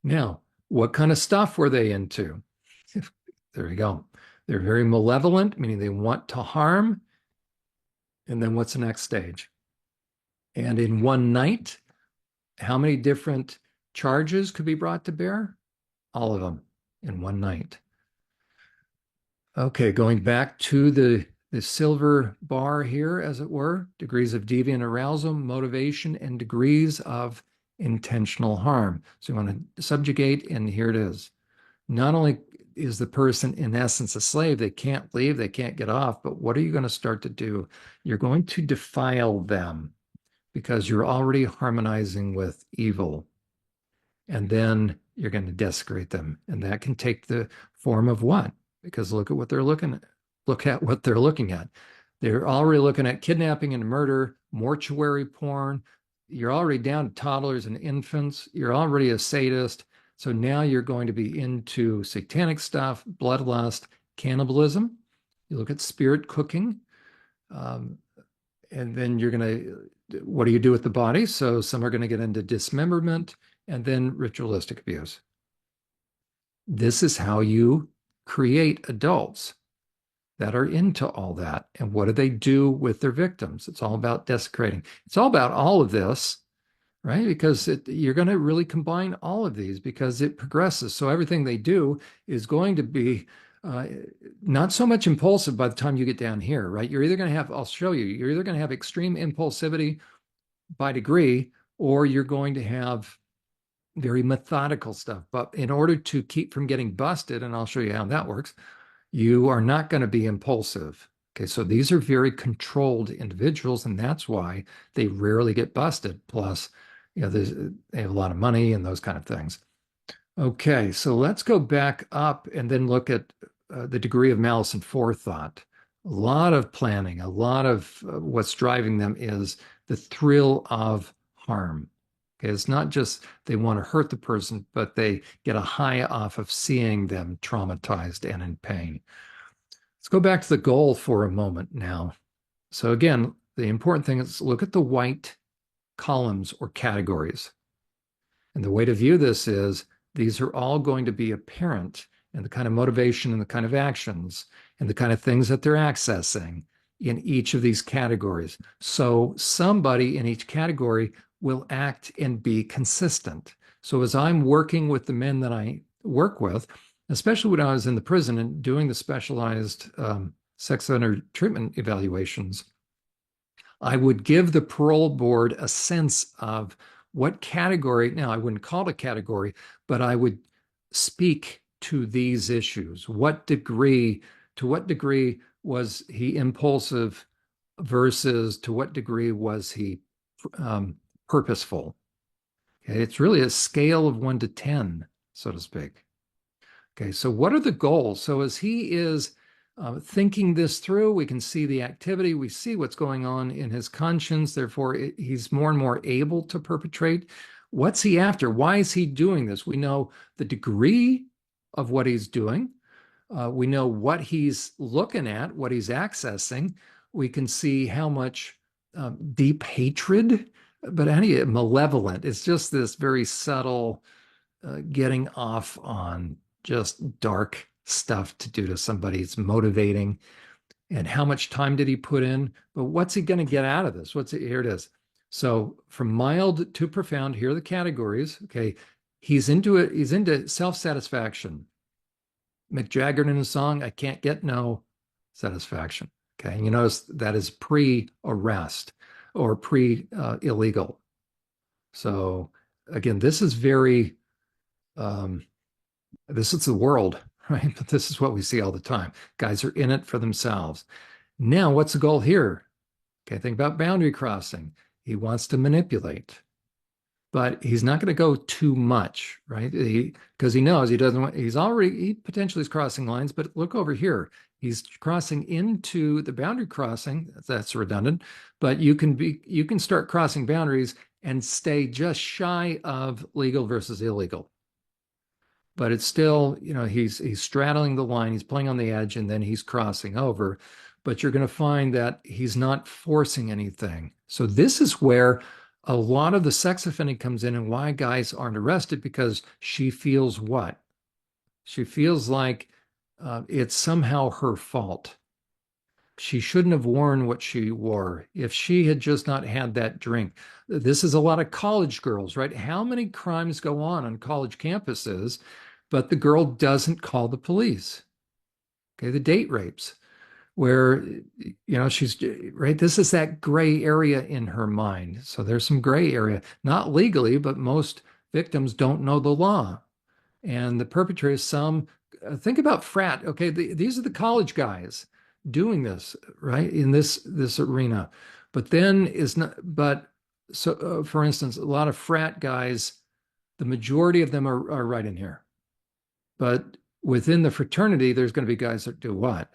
Now, what kind of stuff were they into? There you go. They're very malevolent, meaning they want to harm. And then what's the next stage? And in one night, how many different charges could be brought to bear? All of them in one night. Okay, going back to the silver bar here, as it were, degrees of deviant arousal, motivation, and degrees of intentional harm. So you want to subjugate, and here it is. Not only is the person in essence a slave, they can't leave, they can't get off, but what are you going to start to do? You're going to defile them because you're already harmonizing with evil. And then you're going to desecrate them. And that can take the form of what? Because look at what they're looking at. Look at what they're looking at. They're already looking at kidnapping and murder, mortuary porn. You're already down to toddlers and infants. You're already a sadist. So now you're going to be into satanic stuff, bloodlust, cannibalism. You look at spirit cooking. Um, and then you're going to, what do you do with the body? So some are going to get into dismemberment and then ritualistic abuse. This is how you create adults that are into all that. And what do they do with their victims? It's all about desecrating. It's all about all of this, right? Because you're going to really combine all of these because it progresses. So everything they do is going to be not so much impulsive by the time you get down here, right? You're either going to have, I'll show you, you're either going to have extreme impulsivity by degree, or you're going to have very methodical stuff. But in order to keep from getting busted, and I'll show you how that works, you are not going to be impulsive. Okay, so these are very controlled individuals, and that's why they rarely get busted. Plus, they have a lot of money and those kind of things. Okay, so let's go back up and then look at the degree of malice and forethought. A lot of planning, a lot of what's driving them is the thrill of harm. Okay, it's not just they want to hurt the person, but they get a high off of seeing them traumatized and in pain. Let's go back to the goal for a moment now. So again, the important thing is look at the white columns or categories. And the way to view this is these are all going to be apparent in the kind of motivation and the kind of actions and the kind of things that they're accessing in each of these categories. So somebody in each category will act and be consistent. So as I'm working with the men that I work with, especially when I was in the prison and doing the specialized sex offender treatment evaluations, I would give the parole board a sense of what category, now I wouldn't call it a category, but I would speak to these issues. To what degree was he impulsive versus to what degree was he purposeful? Okay, it's really a scale of 1 to 10, so to speak. Okay, so what are the goals? So as he is thinking this through, we can see the activity, we see what's going on in his conscience. Therefore, he's more and more able to perpetrate. What's he after? Why is he doing this? We know the degree of what he's doing. We know what he's looking at, what he's accessing. We can see how much deep hatred, but any malevolent. It's just this very subtle getting off on just dark stuff to do to somebody. It's motivating. And how much time did he put in? But what's he going to get out of this? Here it is. So from mild to profound, here are the categories. Okay. He's into it. He's into self-satisfaction. Mick Jagger in his song, I can't get no satisfaction. Okay. And you notice that is pre-arrest or pre-illegal. So again, this is very, um, this is the world, right? But this is what we see all the time. Guys are in it for themselves. Now, what's the goal here? Okay, think about boundary crossing. He wants to manipulate, but he's not going to go too much, right? Because he knows he doesn't want, he potentially is crossing lines, but look over here. He's crossing into the boundary crossing. That's redundant, but you can start crossing boundaries and stay just shy of legal versus illegal. But it's still, he's straddling the line, he's playing on the edge, and then he's crossing over. But you're going to find that he's not forcing anything. So this is where a lot of the sex offending comes in and why guys aren't arrested because she feels what? She feels like it's somehow her fault. She shouldn't have worn what she wore. If she had just not had that drink. This is a lot of college girls, right? How many crimes go on college campuses, but the girl doesn't call the police? Okay, the date rapes, where, she's right. This is that gray area in her mind. So there's some gray area, not legally, but most victims don't know the law. And the perpetrators, think about frat. Okay, these are the college guys doing this, right, in this arena. But then is not. But so, for instance, a lot of frat guys, the majority of them are right in here. But within the fraternity, there's going to be guys that do what?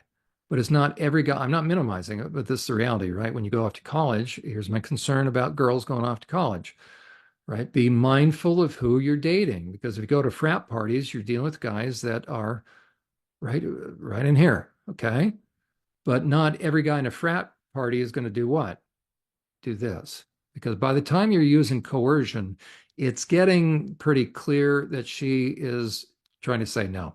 But it's not every guy. I'm not minimizing it, but this is the reality, right? When you go off to college, here's my concern about girls going off to college, right? Be mindful of who you're dating, because if you go to frat parties, you're dealing with guys that are right in here, okay? But not every guy in a frat party is going to do what? Do this. Because by the time you're using coercion, it's getting pretty clear that she is trying to say no,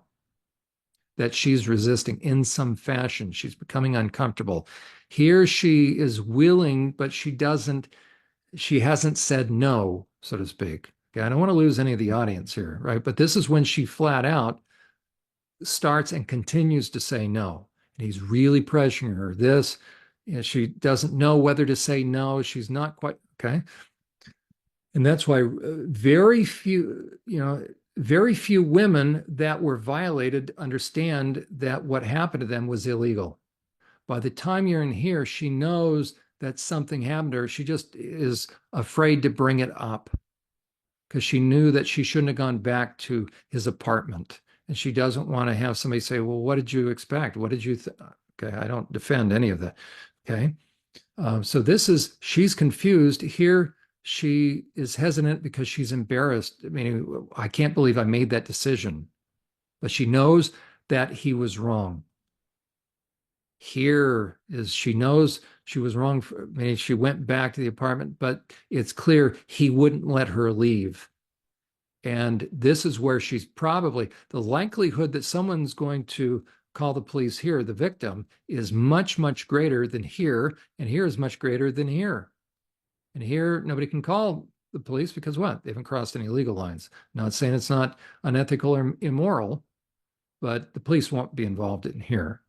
that she's resisting in some fashion. She's becoming uncomfortable. Here she is willing, but she hasn't said no, so to speak. Okay, I don't want to lose any of the audience here, right? But this is when she flat out starts and continues to say no. And he's really pressuring her. She doesn't know whether to say no. She's not quite, okay. And that's why very few women that were violated understand that what happened to them was illegal. By the time you're in here, she knows that something happened to her. She just is afraid to bring it up because she knew that she shouldn't have gone back to his apartment. And she doesn't want to have somebody say, well, what did you expect? What did you Okay, I don't defend any of that. Okay. So she's confused. Here, she is hesitant because she's embarrassed. I mean, I can't believe I made that decision. But she knows that he was wrong. Here is she knows she was wrong. She went back to the apartment, but it's clear he wouldn't let her leave. And this is where she's probably the likelihood that someone's going to call the police here, the victim, is much, much greater than here. And here is much greater than here. And here, nobody can call the police because what? They haven't crossed any legal lines. Not saying it's not unethical or immoral, but the police won't be involved in here.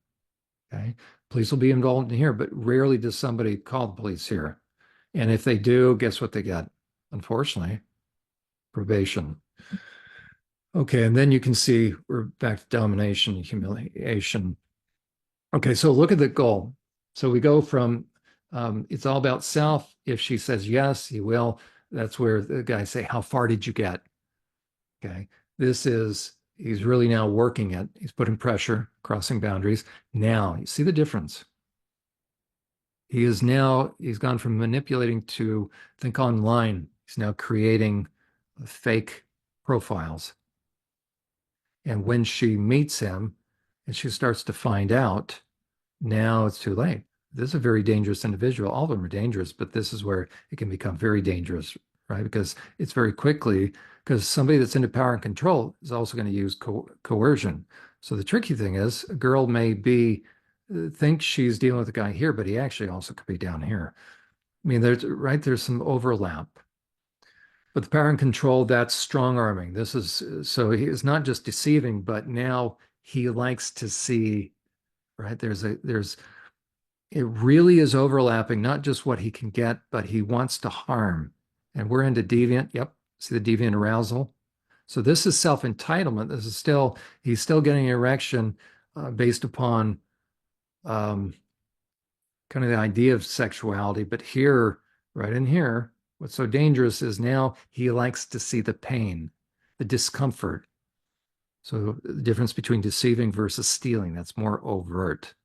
Okay. Police will be involved in here, but rarely does somebody call the police here. And if they do, guess what they get? Unfortunately, probation. Okay, and then you can see we're back to domination, humiliation. Okay, so look at the goal. So we go from it's all about self. If she says yes, he will. That's where the guys say, how far did you get? Okay, he's really now working it. He's putting pressure, crossing boundaries. Now, you see the difference. He's gone from manipulating to think online. He's now creating fake profiles. And when she meets him and she starts to find out, now it's too late. This is a very dangerous individual. All of them are dangerous, but this is where it can become very dangerous, right? Because it's very quickly, because somebody that's into power and control is also going to use coercion. So the tricky thing is a girl may think she's dealing with a guy here, but he actually also could be down here. I mean, there's some overlap. But the power and control, that's strong arming. So he is not just deceiving, but now he likes to see, right? It really is overlapping, not just what he can get, but he wants to harm. And we're into deviant. Yep. See the deviant arousal? So this is self-entitlement. This is still, he's still getting an erection based upon um, kind of the idea of sexuality. But here, right in here, what's so dangerous is now he likes to see the pain, the discomfort. So the difference between deceiving versus stealing, that's more overt.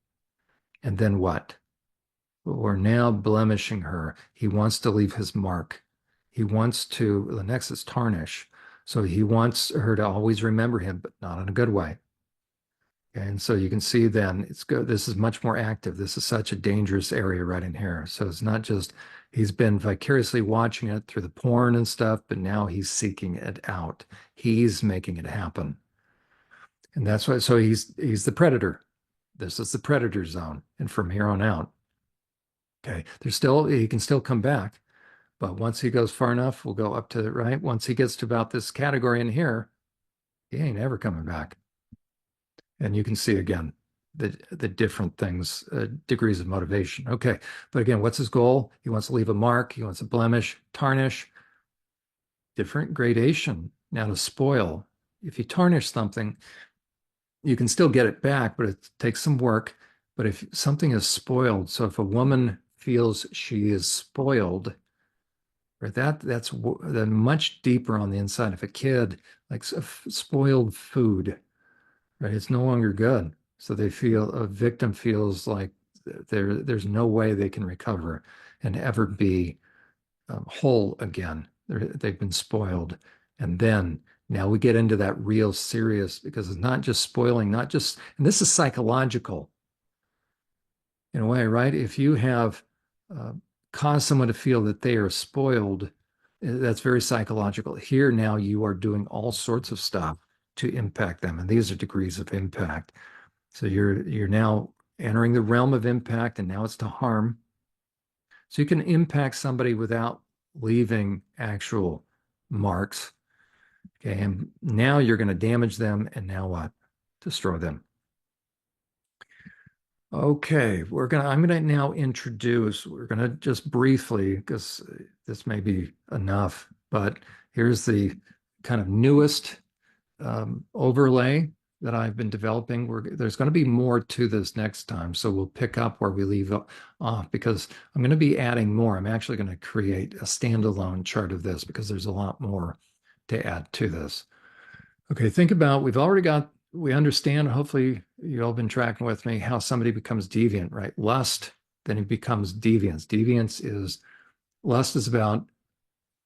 And then what? We're now blemishing her. He wants to leave his mark. He wants to, the next is tarnish. So he wants her to always remember him, but not in a good way. And so you can see then it's good. This is much more active. This is such a dangerous area right in here. So it's not just he's been vicariously watching it through the porn and stuff, but now he's seeking it out. He's making it happen. And that's why, so he's the predator. This is the predator zone. And from here on out, okay, he can still come back, but once he goes far enough, we'll go up to the right. Once he gets to about this category in here, he ain't ever coming back. And you can see again the different things, degrees of motivation. Okay, but again, what's his goal? He wants to leave a mark. He wants to blemish, tarnish, different gradation. Now to spoil, if you tarnish something, you can still get it back, but it takes some work. But if something is spoiled, so if a woman feels she is spoiled, right, that's much deeper on the inside. If a kid likes spoiled food, right, it's no longer good. So a victim feels like there's no way they can recover and ever be whole again. They've been spoiled. And then now we get into that real serious, because it's not just spoiling, not just, and this is psychological in a way, right? If you have caused someone to feel that they are spoiled, that's very psychological. Here now you are doing all sorts of stuff to impact them, and these are degrees of impact. So you're now entering the realm of impact, and now it's to harm. So you can impact somebody without leaving actual marks. Okay, and now you're going to damage them, and now what? Destroy them. Okay, I'm gonna now introduce, we're gonna just briefly, because this may be enough, but here's the kind of newest overlay that I've been developing. There's going to be more to this next time, so we'll pick up where we leave off, because I'm going to be adding more. I'm actually going to create a standalone chart of this because there's a lot more to add to this. Okay, think about, we understand, hopefully you've all been tracking with me, how somebody becomes deviant, right? Lust, then it becomes deviance. Lust is about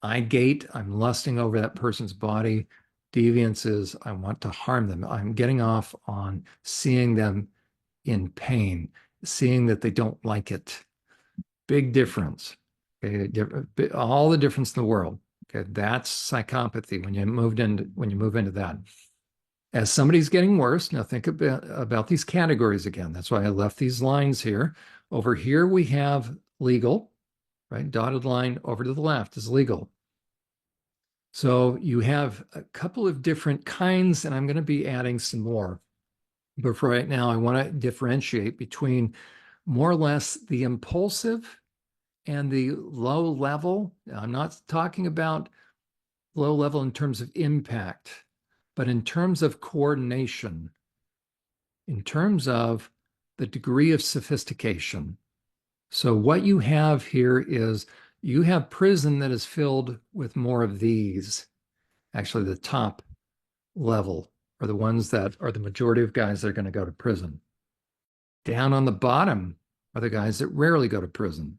I gate, I'm lusting over that person's body. Deviance is I want to harm them. I'm getting off on seeing them in pain, seeing that they don't like it. Big difference. Okay, all the difference in the world. Okay, that's psychopathy when you move into that. As somebody's getting worse, now think about these categories again. That's why I left these lines here. Over here we have legal, right? Dotted line over to the left is legal. So you have a couple of different kinds, and I'm going to be adding some more. But for right now, I want to differentiate between more or less the impulsive and the low level. I'm not talking about low level in terms of impact, but in terms of coordination, in terms of the degree of sophistication. So what you have here is you have prison that is filled with more of these. Actually, the top level are the ones that are the majority of guys that are going to go to prison. Down on the bottom are the guys that rarely go to prison.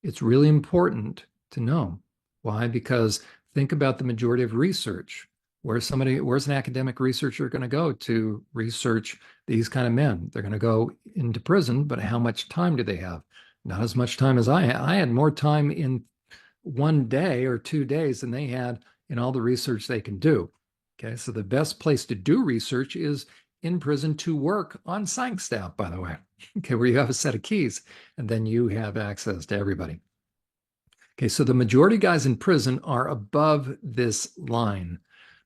It's really important to know. Why? Because think about the majority of research. Where's an academic researcher going to go to research these kind of men? They're going to go into prison, but how much time do they have? Not as much time as I had. I had more time in one day or 2 days than they had in all the research they can do. Okay, so the best place to do research is in prison to work on Psych Staff, by the way. Okay, where you have a set of keys and then you have access to everybody. Okay, so the majority of guys in prison are above this line,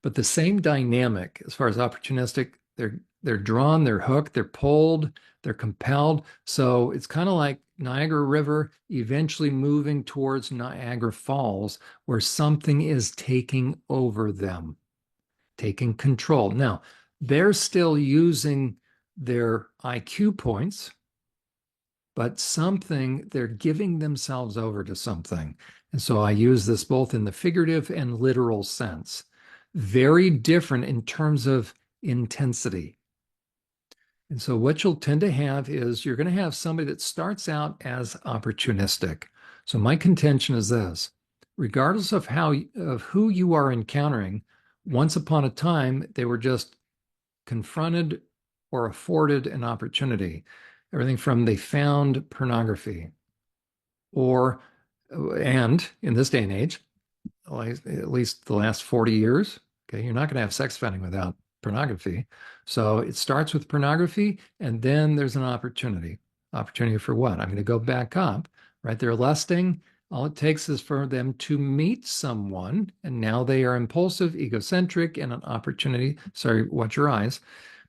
but the same dynamic as far as opportunistic, They're drawn, they're hooked, they're pulled, they're compelled. So it's kind of like Niagara River eventually moving towards Niagara Falls, where something is taking over them, taking control. Now, they're still using their IQ points, but something, they're giving themselves over to something. And so I use this both in the figurative and literal sense. Very different in terms of intensity. And so what you'll tend to have is you're going to have somebody that starts out as opportunistic. So my contention is this, regardless of who you are encountering, once upon a time they were just confronted or afforded an opportunity. Everything from they found pornography or and in this day and age, at least the last 40 years, okay, you're not going to have sex offending without pornography. So it starts with pornography, and then there's an opportunity. Opportunity for what? I'm going to go back up, right? They're lusting. All it takes is for them to meet someone, and now they are impulsive, egocentric, and an opportunity. Sorry, watch your eyes,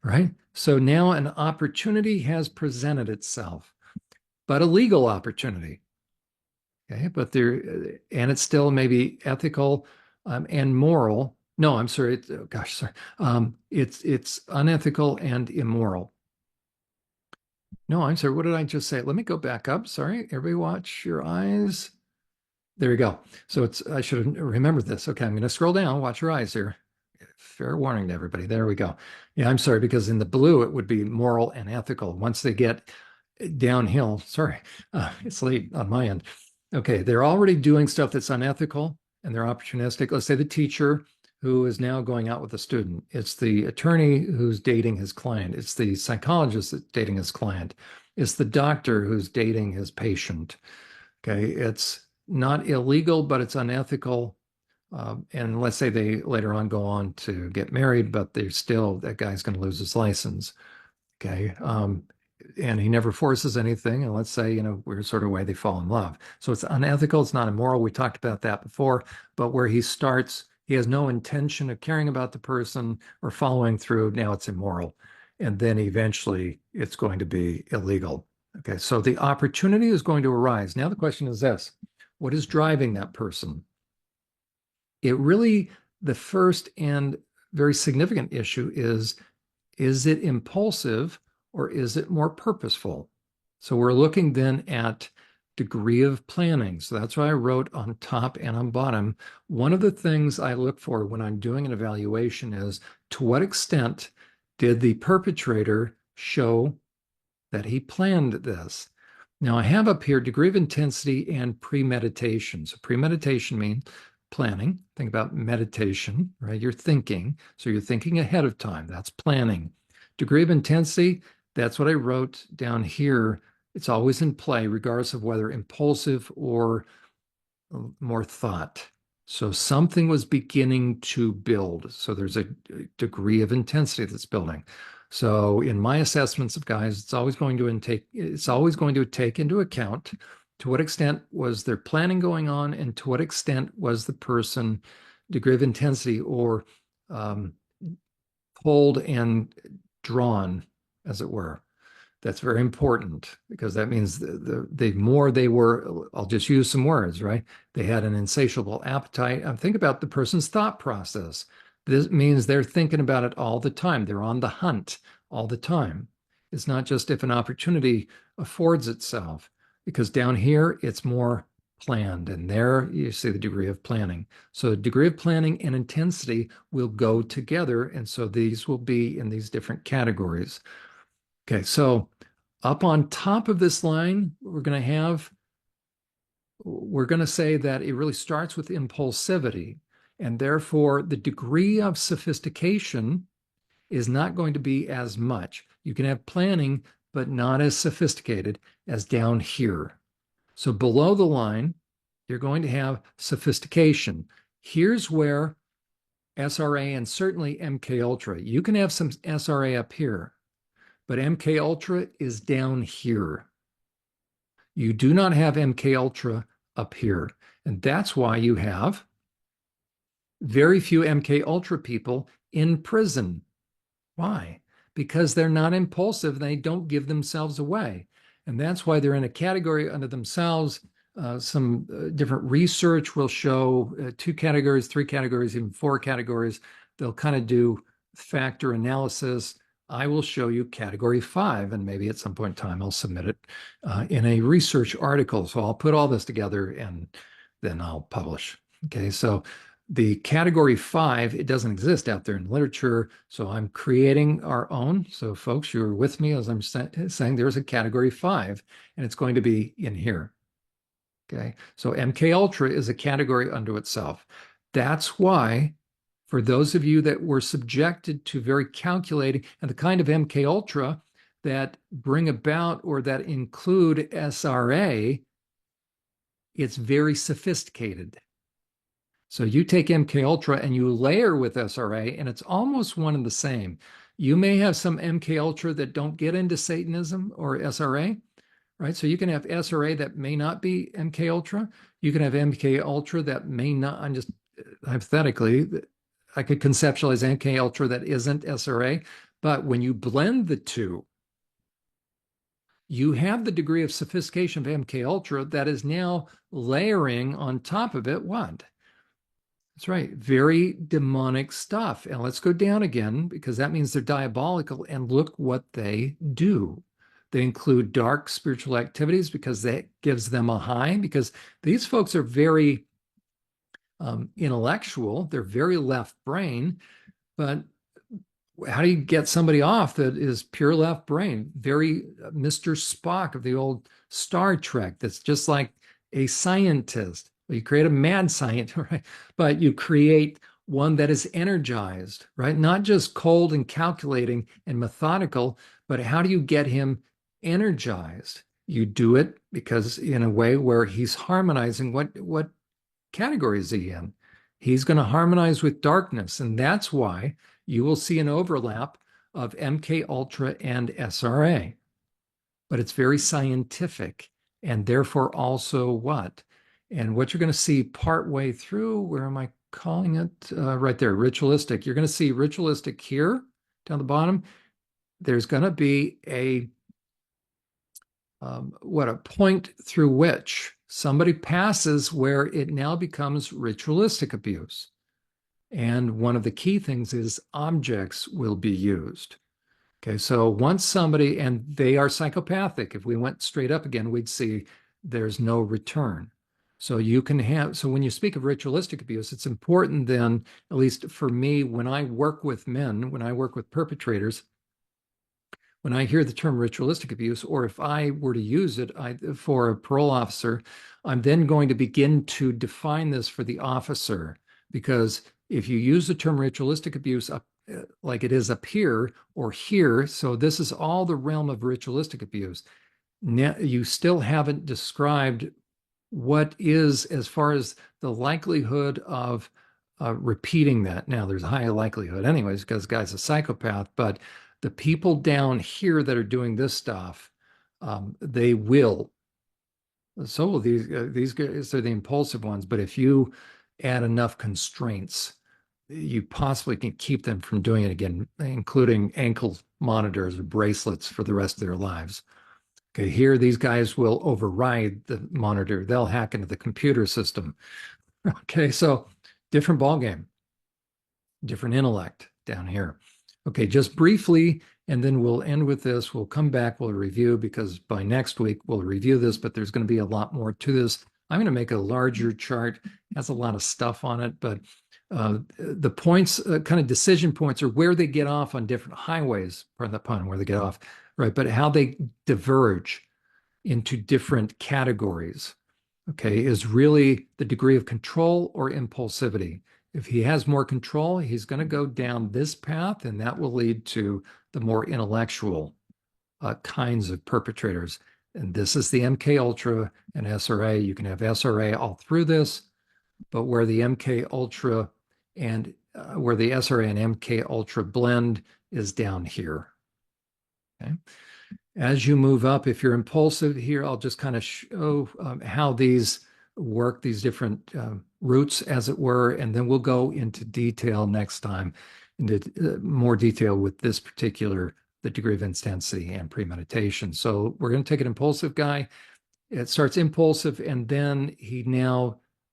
right? So now an opportunity has presented itself, but a legal opportunity. Okay, but there, and it's still maybe ethical and moral. No, I'm sorry. Oh, gosh, sorry. It's unethical and immoral. No, I'm sorry. What did I just say? Let me go back up. Sorry, everybody, watch your eyes. There we go. So it's I should have remembered this. Okay, I'm going to scroll down. Watch your eyes here. Fair warning to everybody. There we go. Yeah, I'm sorry because in the blue it would be moral and ethical. Once they get downhill, sorry, it's late on my end. Okay, they're already doing stuff that's unethical and they're opportunistic. Let's say the teacher who is now going out with a student. It's the attorney who's dating his client. It's the psychologist that's dating his client. It's the doctor who's dating his patient. Okay, it's not illegal, but it's unethical. And let's say they later on go on to get married, but they're still, that guy's going to lose his license. Okay. And he never forces anything. And let's say, we're sort of way they fall in love. So it's unethical. It's not immoral. We talked about that before, but where he starts, he has no intention of caring about the person or following through. Now it's immoral. And then eventually it's going to be illegal. Okay. So the opportunity is going to arise. Now the question is this, what is driving that person? It really, the first and very significant issue is it impulsive or is it more purposeful? So we're looking then at degree of planning. So that's why I wrote on top and on bottom. One of the things I look for when I'm doing an evaluation is to what extent did the perpetrator show that he planned this? Now I have up here degree of intensity and premeditation. So premeditation means planning. Think about meditation, right? You're thinking. So you're thinking ahead of time. That's planning. Degree of intensity, that's what I wrote down here. It's always in play, regardless of whether impulsive or more thought. So something was beginning to build. So there's a degree of intensity that's building. So in my assessments of guys, it's always going to take into account to what extent was there planning going on and to what extent was the person degree of intensity or pulled and drawn, as it were. That's very important because that means the more they were, I'll just use some words, right? They had an insatiable appetite. Think about the person's thought process. This means they're thinking about it all the time. They're on the hunt all the time. It's not just if an opportunity affords itself, because down here it's more planned, and there you see the degree of planning. So the degree of planning and intensity will go together, and so these will be in these different categories. Okay, so up on top of this line, we're going to say that it really starts with impulsivity, and therefore the degree of sophistication is not going to be as much. You can have planning, but not as sophisticated as down here. So below the line, you're going to have sophistication. Here's where SRA and certainly MK Ultra, you can have some SRA up here, but MK Ultra is down here. You do not have MK Ultra up here. And that's why you have very few MK Ultra people in prison. Why? because they're not impulsive and they don't give themselves away. And that's why they're in a category unto themselves. Some different research will show 2 categories, 3 categories, even 4 categories. They'll kind of do factor analysis. I will show you category 5, and maybe at some point in time I'll submit it in a research article. So I'll put all this together and then I'll publish. Okay, so the category 5, it doesn't exist out there in literature. So I'm creating our own. So folks, you're with me as I'm saying there's a category 5, and it's going to be in here. Okay, so MK Ultra is a category unto itself. That's why, for those of you that were subjected to very calculating and the kind of MK Ultra that bring about or that include SRA, it's very sophisticated. So you take MK Ultra and you layer with SRA, and it's almost one and the same. You may have some MK Ultra that don't get into Satanism or SRA, right? So you can have SRA that may not be MK Ultra. You can have MK Ultra that may not. I'm just hypothetically, I could conceptualize MK Ultra that isn't SRA, but when you blend the two, you have the degree of sophistication of MK Ultra that is now layering on top of it what? That's right. Very demonic stuff. And let's go down again because that means they're diabolical. And look what they do. They include dark spiritual activities because that gives them a high, because these folks are very intellectual. They're very left brain. But how do you get somebody off that is pure left brain? Very Mr. Spock of the old Star Trek, that's just like a scientist. You create a mad scientist, right? But you create one that is energized, right? Not just cold and calculating and methodical, but how do you get him energized? You do it because in a way where he's harmonizing. What category is he in? He's going to harmonize with darkness. And that's why you will see an overlap of MK Ultra and SRA. But it's very scientific, and therefore also what? And what you're going to see partway through, where am I calling it? Right there, ritualistic. You're going to see ritualistic here down the bottom. There's going to be a point through which somebody passes where it now becomes ritualistic abuse. And one of the key things is objects will be used. Okay, so once somebody, and they are psychopathic, if we went straight up again, we'd see there's no return. So you can have, so when you speak of ritualistic abuse, it's important then, at least for me, when I work with men, when I work with perpetrators, when I hear the term ritualistic abuse, or if I were to use it for a parole officer, I'm then going to begin to define this for the officer. Because if you use the term ritualistic abuse up, like it is up here or here, so this is all the realm of ritualistic abuse. Now, you still haven't described what is, as far as the likelihood of repeating that. Now, there's a high likelihood anyways, because the guy's a psychopath, but the people down here that are doing this stuff, they will. So these guys are the impulsive ones, but if you add enough constraints, you possibly can keep them from doing it again, including ankle monitors or bracelets for the rest of their lives. Okay, here these guys will override the monitor. They'll hack into the computer system. Okay, so different ballgame, different intellect down here. Okay, just briefly, and then we'll end with this. We'll come back, we'll review, because by next week we'll review this, but there's going to be a lot more to this. I'm going to make a larger chart. It has a lot of stuff on it, but the points, kind of decision points, are where they get off on different highways, pardon the pun, where they get off, right? But how they diverge into different categories, okay, is really the degree of control or impulsivity. If he has more control, he's going to go down this path, and that will lead to the more intellectual kinds of perpetrators. And this is the MK Ultra and SRA. You can have SRA all through this, but where the MK Ultra and where the SRA and MK Ultra blend is down here. Okay. As you move up, if you're impulsive here, I'll just kind of show how these work, these different routes, as it were, and then we'll go into detail next time, into more detail with this particular the degree of intensity and premeditation. So we're going to take an impulsive guy. It starts impulsive, and then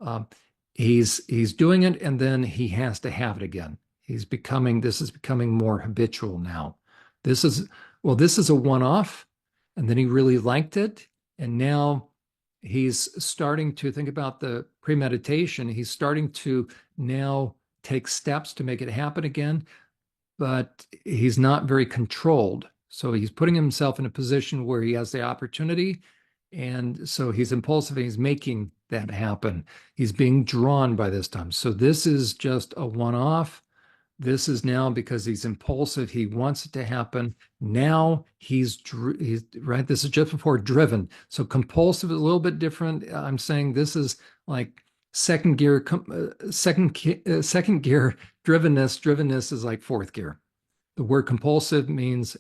um, he's doing it, and then he has to have it again. This is becoming more habitual now. This is this is a one-off, and then he really liked it, and now he's starting to think about the premeditation. He's starting to now take steps to make it happen again, but he's not very controlled. So he's putting himself in a position where he has the opportunity. And so he's impulsive and he's making that happen. He's being drawn by this time. So this is just a one off. This is now because he's impulsive. He wants it to happen. Now he's right. This is just before driven. So compulsive is a little bit different. I'm saying this is like second gear, second gear drivenness. Drivenness is like fourth gear. The word compulsive means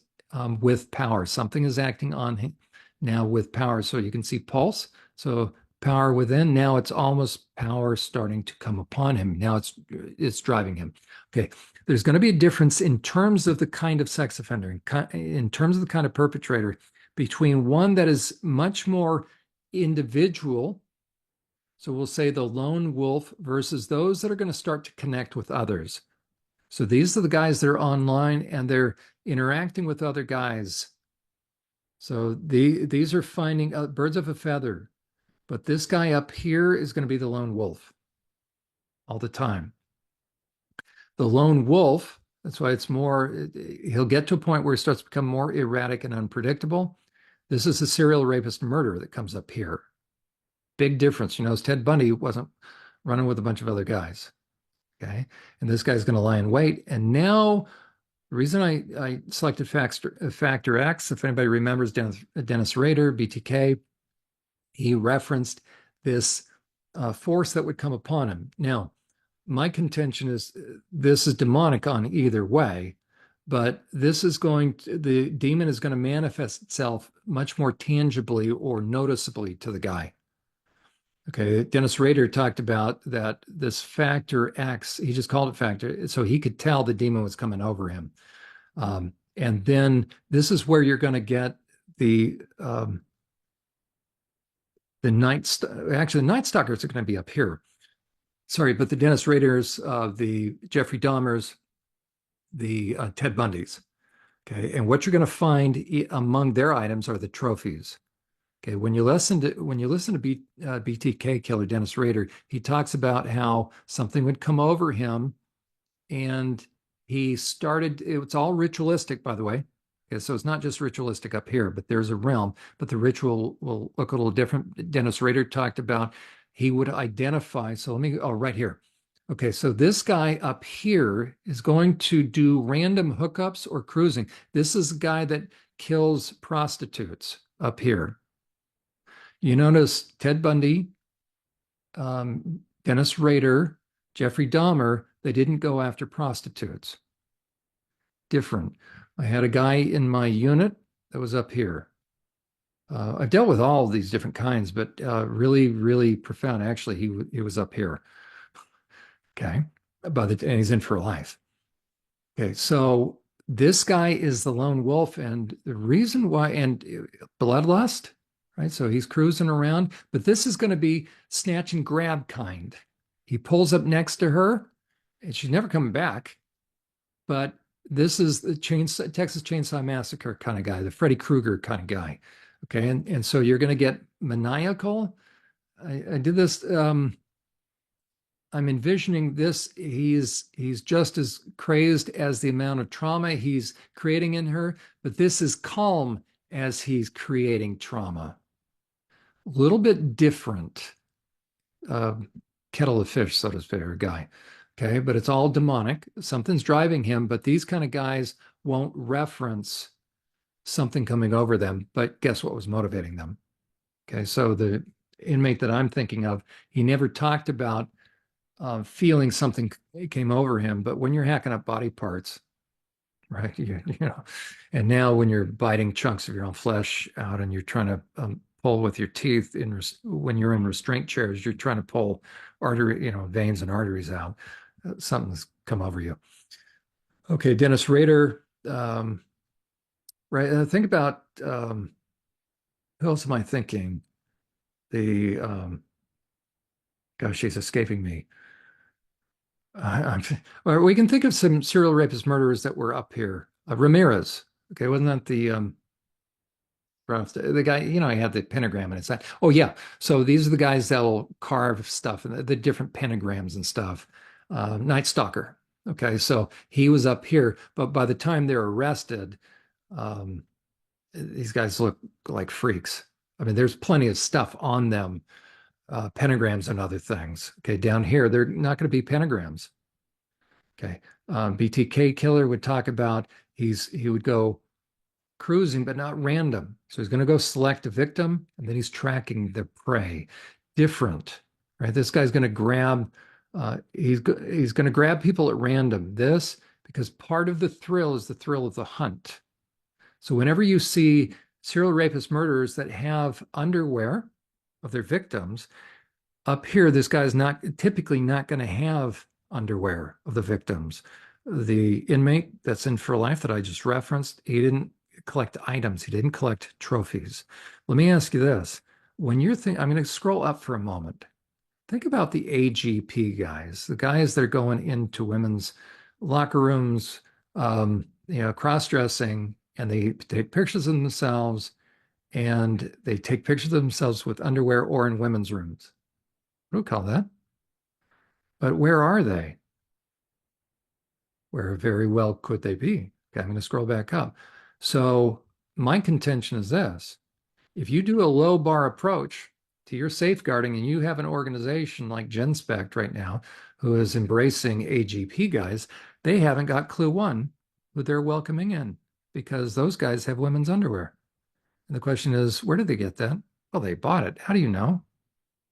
with power. Something is acting on him now with power. So you can see pulse. So power within. Now it's almost power starting to come upon him. Now it's driving him. Okay. There's going to be a difference in terms of the kind of sex offender, in terms of the kind of perpetrator, between one that is much more individual. So we'll say the lone wolf versus those that are going to start to connect with others. So these are the guys that are online and they're interacting with other guys. So these are finding birds of a feather. But this guy up here is going to be the lone wolf all the time. The lone wolf, that's why he'll get to a point where he starts to become more erratic and unpredictable. This is the serial rapist murderer that comes up here. Big difference. Ted Bundy wasn't running with a bunch of other guys. Okay. And this guy's going to lie in wait. And now the reason I selected factor X, if anybody remembers Dennis Rader, BTK, he referenced this force that would come upon him. Now, my contention is this is demonic on either way, but the demon is going to manifest itself much more tangibly or noticeably to the guy. Okay, Dennis Rader talked about that this factor X, he just called it factor, so he could tell the demon was coming over him. And then this is where you're going to get the Night Stalkers are going to be up here. Sorry, but the Dennis Raders, the Jeffrey Dahmers, the Ted Bundys. Okay, and what you're going to find among their items are the trophies. Okay, when you listen to BTK killer Dennis Rader, he talks about how something would come over him, and it's all ritualistic, by the way. Okay, so it's not just ritualistic up here, but there's a realm, but the ritual will look a little different. Dennis Rader talked about he would identify. So right here. Okay, so this guy up here is going to do random hookups or cruising. This is a guy that kills prostitutes up here. You notice Ted Bundy, Dennis Rader, Jeffrey Dahmer, they didn't go after prostitutes. Different. I had a guy in my unit that was up here. I've dealt with all of these different kinds, but really, really profound. Actually, he was up here. Okay. And he's in for life. Okay. So this guy is the lone wolf, and the reason why, and bloodlust, right? So he's cruising around, but this is going to be snatch and grab kind. He pulls up next to her, and she's never coming back. But this is the Texas Chainsaw Massacre kind of guy, the Freddy Krueger kind of guy. Okay, and so you're going to get maniacal. I did this. I'm envisioning this. He's just as crazed as the amount of trauma he's creating in her, but this is calm as he's creating trauma. A little bit different kettle of fish, so to speak, or guy. Okay, but it's all demonic. Something's driving him, but these kind of guys won't reference something coming over them, but guess what was motivating them? Okay, so the inmate that I'm thinking of, he never talked about feeling something came over him, but when you're hacking up body parts, right, and now when you're biting chunks of your own flesh out and you're trying to pull with your teeth, when you're in restraint chairs, you're trying to pull veins and arteries out, something's come over you. Okay, Dennis Rader, right? Think about who else am I thinking? The gosh, she's escaping me. Or we can think of some serial rapist murderers that were up here. Ramirez. Okay, wasn't that the guy? He had the pentagram in his side. Oh yeah. So these are the guys that'll carve stuff and the different pentagrams and stuff. Night Stalker. Okay, so he was up here, but by the time they're arrested, um, these guys look like freaks. I mean, there's plenty of stuff on them, pentagrams and other things. Okay, down here, they're not going to be pentagrams. Okay, BTK killer would talk about he would go cruising, but not random. So he's going to go select a victim, and then he's tracking the prey. Different, right? This guy's going to grab. He's going to grab people at random. This because part of the thrill is the thrill of the hunt. So whenever you see serial rapist murderers that have underwear of their victims, up here, this guy's not typically not going to have underwear of the victims. The inmate that's in for life that I just referenced, he didn't collect items, he didn't collect trophies. Let me ask you this. When you're thinking, I'm going to scroll up for a moment. Think about the AGP guys, the guys that are going into women's locker rooms, cross-dressing, and they take pictures of themselves and they take pictures of themselves with underwear or in women's rooms. What do we call that? But where are they? Where very well could they be? Okay, I'm going to scroll back up. So my contention is this. If you do a low bar approach to your safeguarding and you have an organization like GenSpect right now who is embracing AGP guys, they haven't got clue one who they're welcoming in because those guys have women's underwear. And the question is, where did they get that? Well, they bought it. How do you know?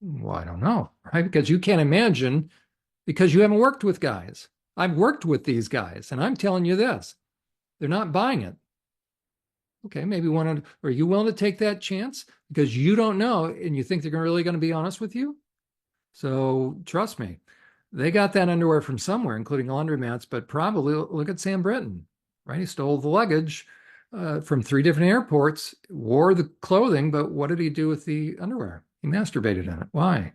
Well, I don't know, right? Because you can't imagine because you haven't worked with guys. I've worked with these guys, and I'm telling you this, they're not buying it. Okay, maybe are you willing to take that chance? Because you don't know, and you think they're really going to be honest with you? So trust me, they got that underwear from somewhere, including laundromats, but probably look at Sam Britton, right? He stole the luggage from 3 different airports, wore the clothing, but what did he do with the underwear? He masturbated in it. Why?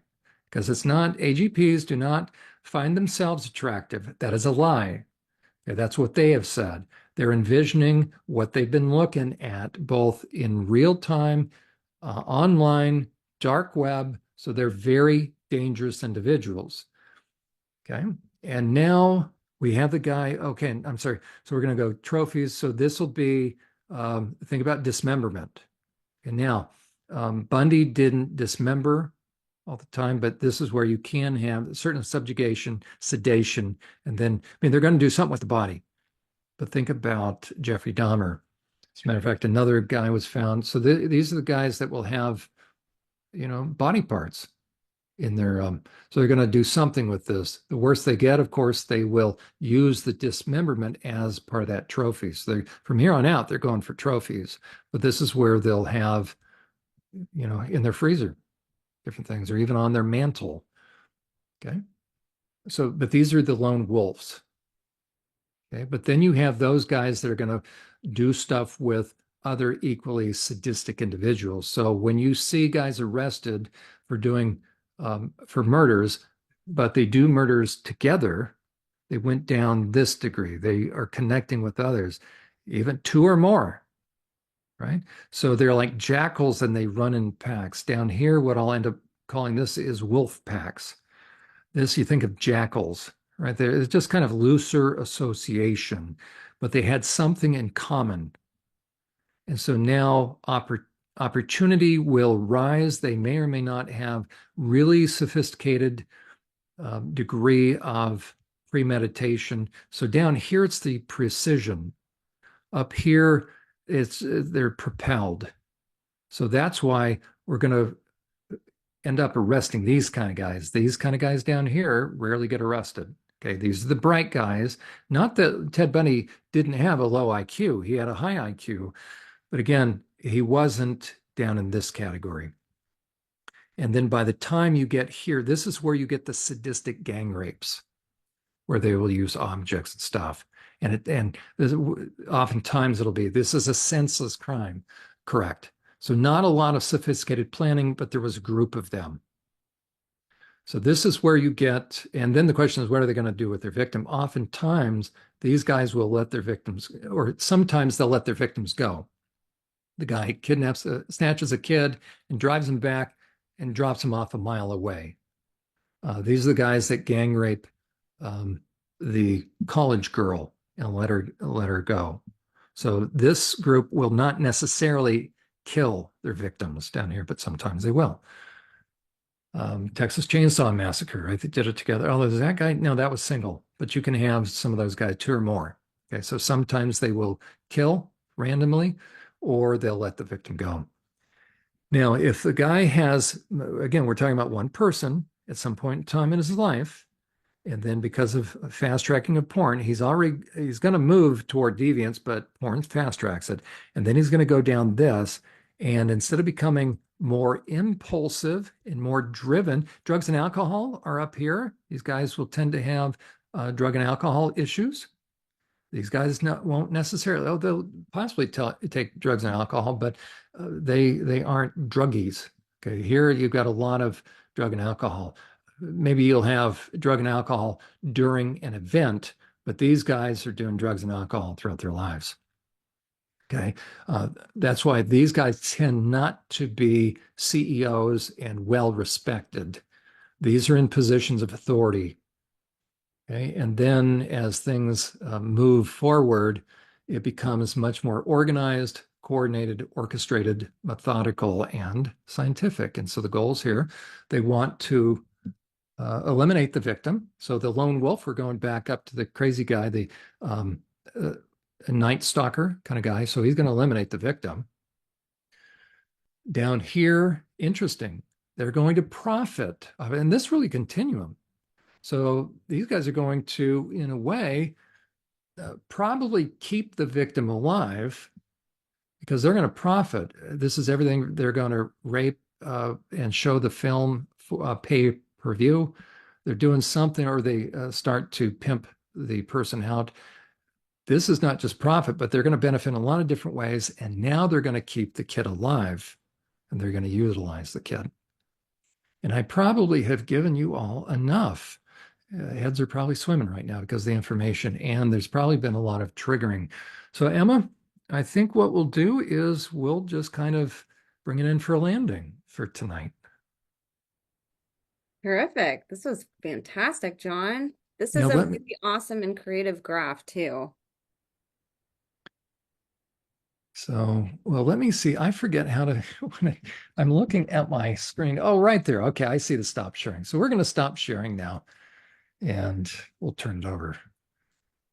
Because it's not, AGPs do not find themselves attractive. That is a lie. Okay, that's what they have said. They're envisioning what they've been looking at both in real time, online, dark web. So they're very dangerous individuals. Okay. And now we have the guy. Okay. I'm sorry. So we're going to go trophies. So this will be, think about dismemberment. And now, Bundy didn't dismember all the time, but this is where you can have certain subjugation, sedation, and then, I mean, they're going to do something with the body. But think about Jeffrey Dahmer. As a matter of fact, another guy was found. So these are the guys that will have, body parts in their. So they're going to do something with this. The worse they get, of course, they will use the dismemberment as part of that trophy. So from here on out, they're going for trophies. But this is where they'll have, in their freezer, different things, or even on their mantle. Okay. So, but these are the lone wolves. Okay. But then you have those guys that are going to do stuff with other equally sadistic individuals. So when you see guys arrested for doing, for murders, but they do murders together, they went down this degree. They are connecting with others, even 2 or more. Right. So they're like jackals and they run in packs. Down here, what I'll end up calling this is wolf packs. This, you think of jackals, right? It's just kind of looser association, but they had something in common. And so now opportunity will rise. They may or may not have really sophisticated degree of premeditation. So down here, it's the precision. Up here, they're propelled. So that's why we're going to end up arresting these kind of guys. These kind of guys down here rarely get arrested. Okay, these are the bright guys. Not that Ted Bundy didn't have a low IQ, he had a high IQ. But again, he wasn't down in this category. And then by the time you get here, this is where you get the sadistic gang rapes. where they will use objects and stuff. And oftentimes it'll be, this is a senseless crime. Correct. So not a lot of sophisticated planning, but there was a group of them. So this is where you get, and then the question is, what are they going to do with their victim? Oftentimes, these guys will let their victims, or sometimes they'll let their victims go. The guy kidnaps, snatches a kid and drives him back and drops him off a mile away. These are the guys that gang rape the college girl and let her go. So this group will not necessarily kill their victims down here, but sometimes they will. Texas Chainsaw Massacre, I think did it together. Oh, there's that guy? No, that was single, but you can have some of those guys, two or more. Okay, so sometimes they will kill randomly or they'll let the victim go. Now, if the guy has, again, we're talking about one person at some point in time in his life, and then because of fast tracking of porn, he's going to move toward deviance, but porn fast tracks it. And then he's going to go down this. And instead of becoming more impulsive and more driven, drugs and alcohol are up here. These guys will tend to have drug and alcohol issues. These guys won't necessarily, they'll possibly take drugs and alcohol, but they aren't druggies. Okay, here you've got a lot of drug and alcohol. Maybe you'll have drug and alcohol during an event, but these guys are doing drugs and alcohol throughout their lives. Okay, that's why these guys tend not to be CEOs and well respected. These are in positions of authority. Okay, and then as things move forward, it becomes much more organized, coordinated, orchestrated, methodical, and scientific. And so the goals here, they want to eliminate the victim. So the lone wolf, we're going back up to the crazy guy, the night stalker kind of guy. So he's going to eliminate the victim. Down here, interesting, they're going to profit of it. And this really continuum. So these guys are going to, in a way, probably keep the victim alive because they're going to profit. This is everything. They're going to rape and show the film, pay per view. They're doing something, or they start to pimp the person out. This is not just profit, but they're going to benefit in a lot of different ways. And now they're going to keep the kid alive and they're going to utilize the kid. And I probably have given you all enough. Heads are probably swimming right now because of the information, and there's probably been a lot of triggering. So, Emma, I think what we'll do is we'll just kind of bring it in for a landing for tonight. Terrific. This was fantastic, John. This is Now, a really awesome and creative graph too. well, let me see. I forget how to, I'm looking at my screen. Oh, right there. Okay, I see the stop sharing. So we're going to stop sharing now, and we'll turn it over to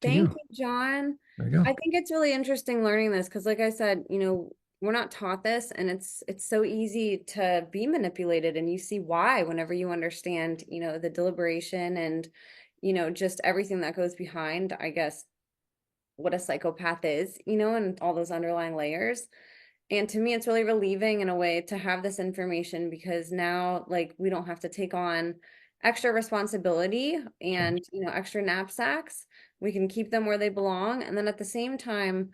Thank you. you, John. There you go. I think it's really interesting learning this because, like I said, we're not taught this, and it's so easy to be manipulated, and you see why whenever you understand, the deliberation and, just everything that goes behind, I guess, what a psychopath is, and all those underlying layers. And to me, it's really relieving in a way to have this information because now, like, we don't have to take on extra responsibility and, extra knapsacks. We can keep them where they belong. And then at the same time,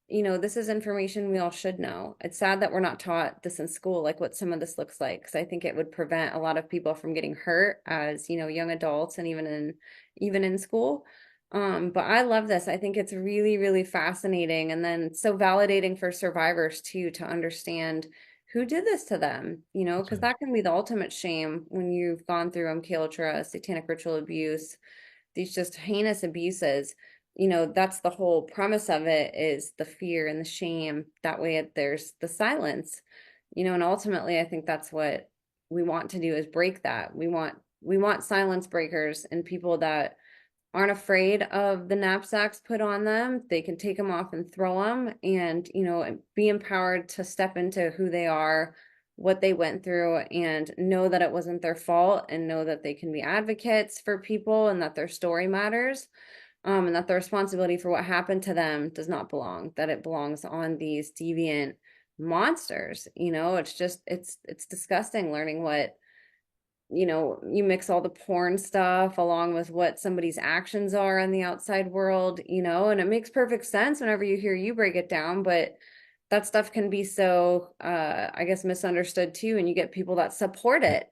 this is information we all should know. It's sad that we're not taught this in school, like what some of this looks like, because I think it would prevent a lot of people from getting hurt as, young adults and even in school. But I love this. I think it's really, really fascinating and then so validating for survivors too to understand who did this to them, because that can be the ultimate shame when you've gone through MKUltra, satanic ritual abuse, these just heinous abuses. That's the whole premise of it is the fear and the shame. That way there's the silence, and ultimately I think that's what we want to do is break that. We want silence breakers and people that aren't afraid of the knapsacks put on them. They can take them off and throw them and, be empowered to step into who they are, what they went through, and know that it wasn't their fault and know that they can be advocates for people and that their story matters. And that the responsibility for what happened to them does not belong, that it belongs on these deviant monsters. It's just, it's disgusting learning what you mix all the porn stuff along with what somebody's actions are in the outside world, and it makes perfect sense whenever you hear you break it down, but that stuff can be so, I guess, misunderstood too, and you get people that support it.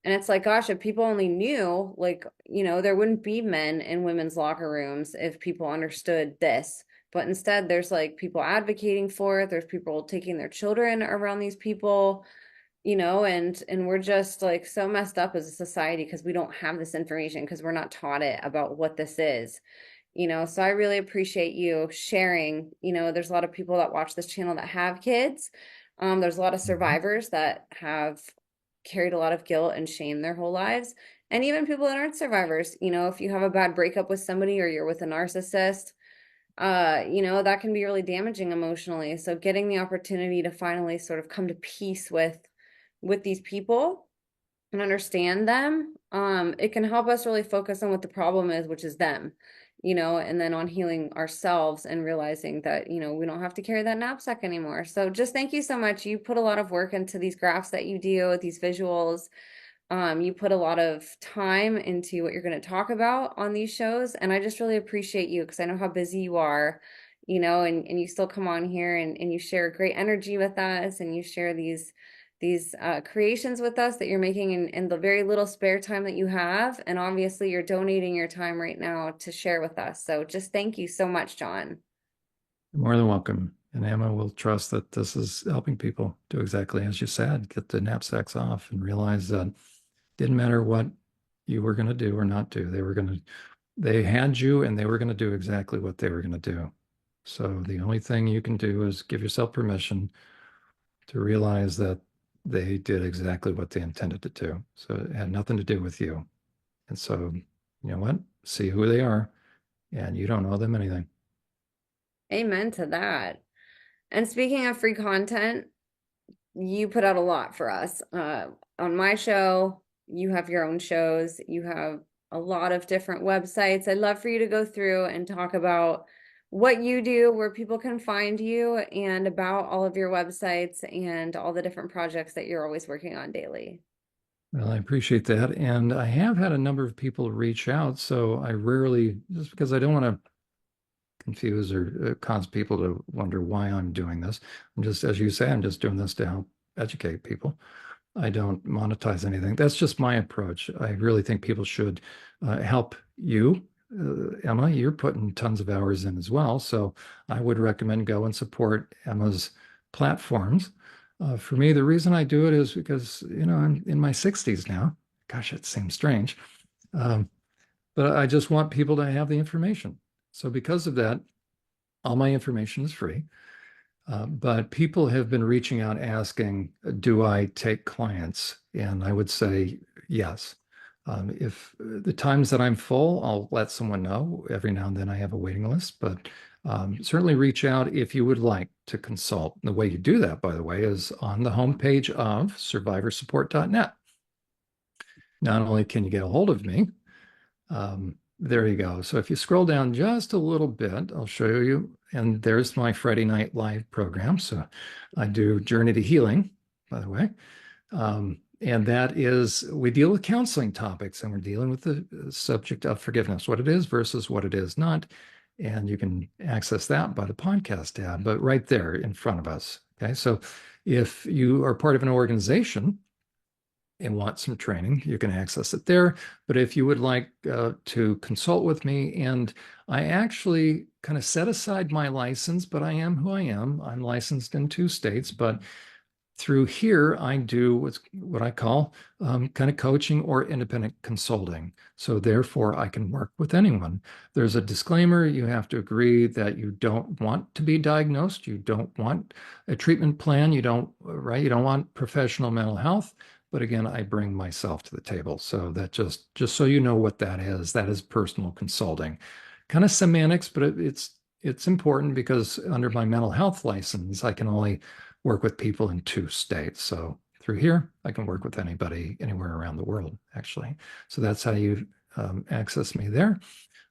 And it's like, gosh, if people only knew, like, there wouldn't be men in women's locker rooms if people understood this. But instead, there's like people advocating for it. There's people taking their children around these people, and we're just like so messed up as a society because we don't have this information because we're not taught it about what this is. So I really appreciate you sharing. There's a lot of people that watch this channel that have kids. There's a lot of Mhm. survivors that have carried a lot of guilt and shame their whole lives. And even people that aren't survivors, if you have a bad breakup with somebody or you're with a narcissist, that can be really damaging emotionally. So getting the opportunity to finally sort of come to peace with these people and understand them, it can help us really focus on what the problem is, which is them, and then on healing ourselves and realizing that, we don't have to carry that knapsack anymore. So just thank you so much. You put a lot of work into these graphs that you do, these visuals. You put a lot of time into what you're going to talk about on these shows. And I just really appreciate you because I know how busy you are, and you still come on here and you share great energy with us and you share these creations with us that you're making in the very little spare time that you have. And obviously you're donating your time right now to share with us. So just thank you so much, John. You're more than welcome. And Emma will trust that this is helping people do exactly as you said, get the knapsacks off and realize that it didn't matter what you were going to do or not do. They had you and they were going to do exactly what they were going to do. So the only thing you can do is give yourself permission to realize that they did exactly what they intended to do. So it had nothing to do with you. And so, you know what? See who they are, and you don't owe them anything. Amen to that. And speaking of free content, you put out a lot for us. On my show, you have your own shows, you have a lot of different websites. I'd love for you to go through and talk about what you do, where people can find you, and about all of your websites and all the different projects that you're always working on daily. Well, I appreciate that. And I have had a number of people reach out. So I rarely, just because I don't want to confuse or cause people to wonder why I'm doing this. I'm just, as you say, I'm just doing this to help educate people. I don't monetize anything. That's just my approach. I really think people should help you. Emma, you're putting tons of hours in as well. So I would recommend go and support Emma's platforms. For me, the reason I do it is because, I'm in my 60s now. Gosh, it seems strange. Um, but I just want people to have the information. So because of that, all my information is free. But people have been reaching out asking, do I take clients? And I would say yes. If the times that I'm full, I'll let someone know. Every now and then I have a waiting list, but certainly reach out if you would like to consult. The way you do that, by the way, is on the homepage of survivorsupport.net. Not only can you get a hold of me, there you go. So if you scroll down just a little bit, I'll show you. And there's my Friday night live program. So I do Journey to Healing, by the way. And that is, we deal with counseling topics and we're dealing with the subject of forgiveness, what it is versus what it is not. And you can access that by the podcast tab, but right there in front of us. Okay. So if you are part of an organization, and want some training, you can access it there. But if you would like to consult with me, and I actually kind of set aside my license, but I am who I am. I'm licensed in 2 states, but through here, I do what I call kind of coaching or independent consulting. So therefore, I can work with anyone. There's a disclaimer. You have to agree that you don't want to be diagnosed. You don't want a treatment plan. You don't, right? You don't want professional mental health. But again, I bring myself to the table. So that just so you know what that is personal consulting. Kind of semantics, but it's important because under my mental health license, I can only work with people in 2 states. So through here, I can work with anybody anywhere around the world, actually. So that's how you access me there.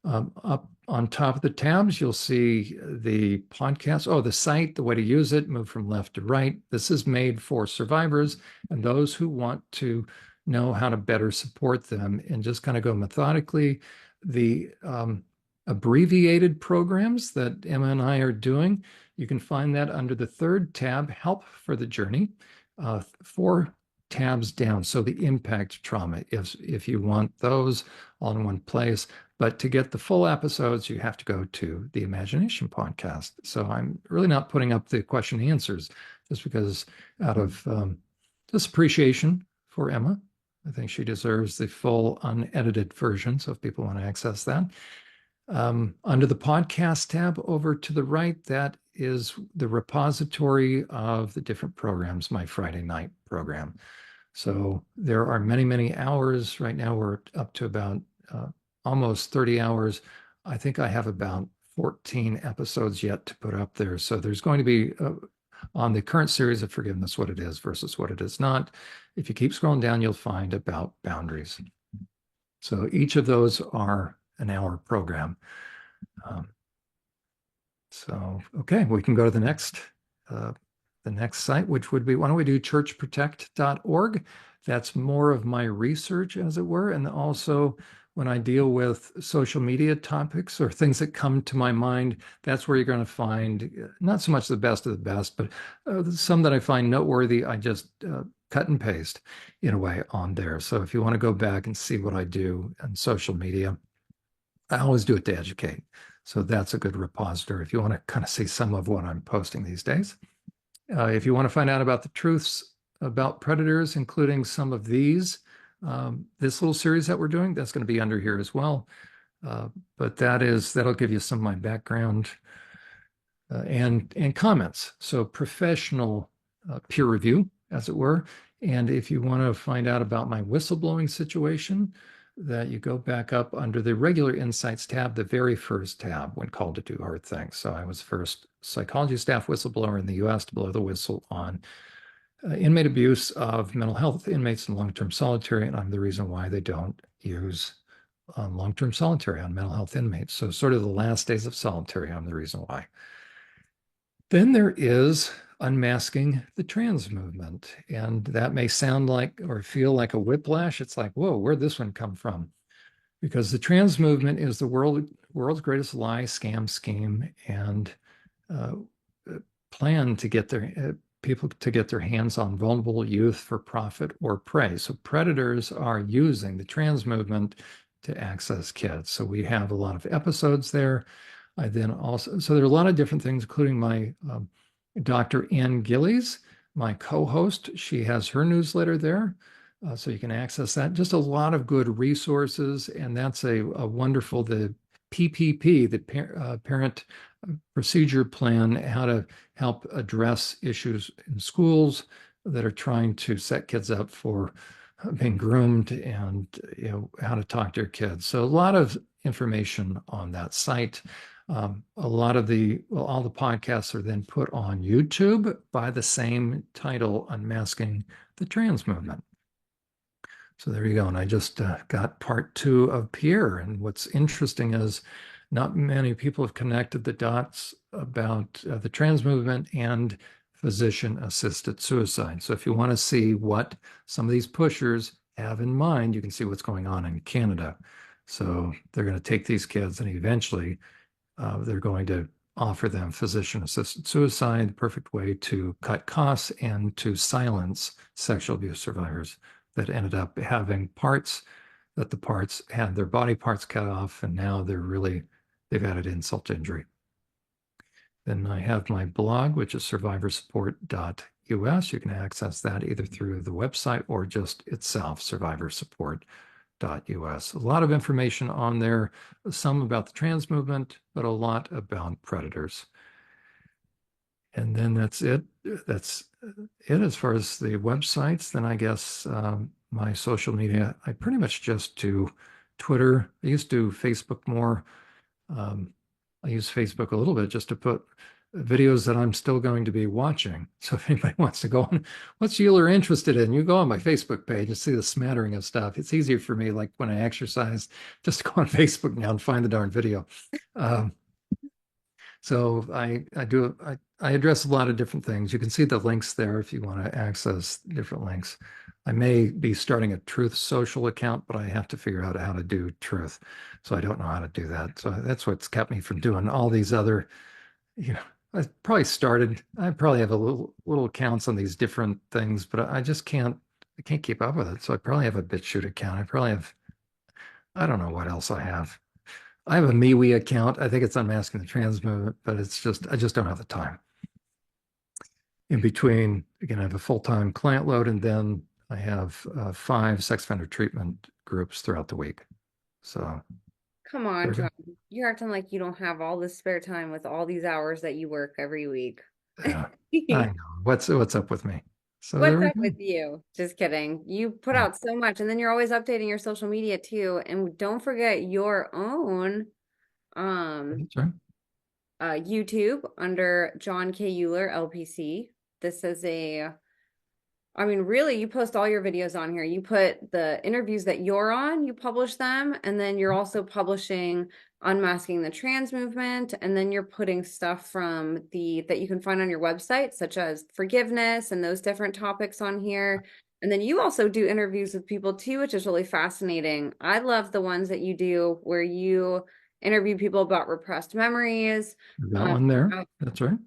Up on top of the tabs, you'll see the podcast. Oh, the site, the way to use it, move from left to right. This is made for survivors and those who want to know how to better support them and just kind of go methodically. The abbreviated programs that Emma and I are doing, you can find that under the third tab, Help for the Journey, 4 tabs down. So the impact trauma, if you want those all in one place. But to get the full episodes, you have to go to the Imagination podcast. So I'm really not putting up the question and answers just because out of just appreciation for Emma. I think she deserves the full unedited version. So if people want to access that, under the podcast tab over to the right, that is the repository of the different programs, my Friday night program. So there are many, many hours. Right now, we're up to about almost 30 hours. I think I have about 14 episodes yet to put up there. So there's going to be on the current series of Forgiveness, what it is versus what it is not. If you keep scrolling down, you'll find about boundaries. So each of those are an hour program. Okay, we can go to the next site, which would be, why don't we do churchprotect.org? That's more of my research, as it were. And also when I deal with social media topics or things that come to my mind, that's where you're going to find not so much the best of the best, but some that I find noteworthy, I just cut and paste in a way on there. So if you want to go back and see what I do on social media, I always do it to educate. So that's a good repository if you want to kind of see some of what I'm posting these days. If you want to find out about the truths about predators, including some of these, this little series that we're doing, that's going to be under here as well. But that'll give you some of my background and comments. So professional peer review, as it were. And if you want to find out about my whistleblowing situation, that you go back up under the regular insights tab, the very first tab when called to do hard things. So I was the first psychology staff whistleblower in the US to blow the whistle on inmate abuse of mental health inmates in long-term solitary. And I'm the reason why they don't use long-term solitary on mental health inmates. So sort of the last days of solitary, I'm the reason why. Then there is unmasking the trans movement. And that may sound like or feel like a whiplash. It's like, whoa, where'd this one come from? Because the trans movement is the world's greatest lie, scam, scheme, and plan to get their people to get their hands on vulnerable youth for profit or prey. So predators are using the trans movement to access kids. So we have a lot of episodes there. I then also, so there are a lot of different things, including my Dr. Ann Gillies, my co-host. She has her newsletter there. So you can access that. Just a lot of good resources. And that's a wonderful, the PPP, the Parent Procedure Plan, how to help address issues in schools that are trying to set kids up for being groomed and how to talk to your kids. So a lot of information on that site. A lot of all the podcasts are then put on YouTube by the same title, Unmasking the Trans Movement. So there you go. And I just got part 2 of Pierre. And what's interesting is not many people have connected the dots about the trans movement and physician-assisted suicide. So if you want to see what some of these pushers have in mind, you can see what's going on in Canada. So they're going to take these kids and eventually they're going to offer them physician-assisted suicide, the perfect way to cut costs and to silence sexual abuse survivors that ended up having parts had their body parts cut off, and now they've added insult to injury. Then I have my blog, which is survivorsupport.us. You can access that either through the website or just itself, survivorsupport.us. A lot of information on there, some about the trans movement, but a lot about predators. And then that's it. That's it as far as the websites. Then I guess my social media, I pretty much just do Twitter. I used to do Facebook more. I use Facebook a little bit just to put videos that I'm still going to be watching. So if anybody wants to go on, what's Euler interested in, you go on my Facebook page and see the smattering of stuff. It's easier for me, like when I exercise, just to go on Facebook now and find the darn video. So I address a lot of different things. You can see the links there if you want to access different links. I may be starting a truth social account, but I have to figure out how to do truth. So I don't know how to do that. So that's what's kept me from doing all these other, you know, I probably have a little accounts on these different things, but I just I can't keep up with it. So I probably have a BitChute account. I don't know what else I have. I have a MeWe account. I think it's Unmasking the Trans Movement, but I just don't have the time. In between, again, I have a full-time client load, and then I have 5 sex offender treatment groups throughout the week. So Come on, there we John. You're acting like you don't have all this spare time with all these hours that you work every week. go. Yeah, I know. What's up with me? So there What's we up go. with you? Just kidding. You put Yeah, out so much, and then you're always updating your social media too. And don't forget your own um that's right. YouTube under John K. Euler LPC. This is a I mean, really, you post all your videos on here. You put the interviews that you're on, you publish them, and then you're also publishing Unmasking the Trans Movement, and then you're putting stuff from the that you can find on your website, such as forgiveness and those different topics on here. And then you also do interviews with people too, which is really fascinating. I love the ones that you do where you interview people about repressed memories. That one there. About, That's right.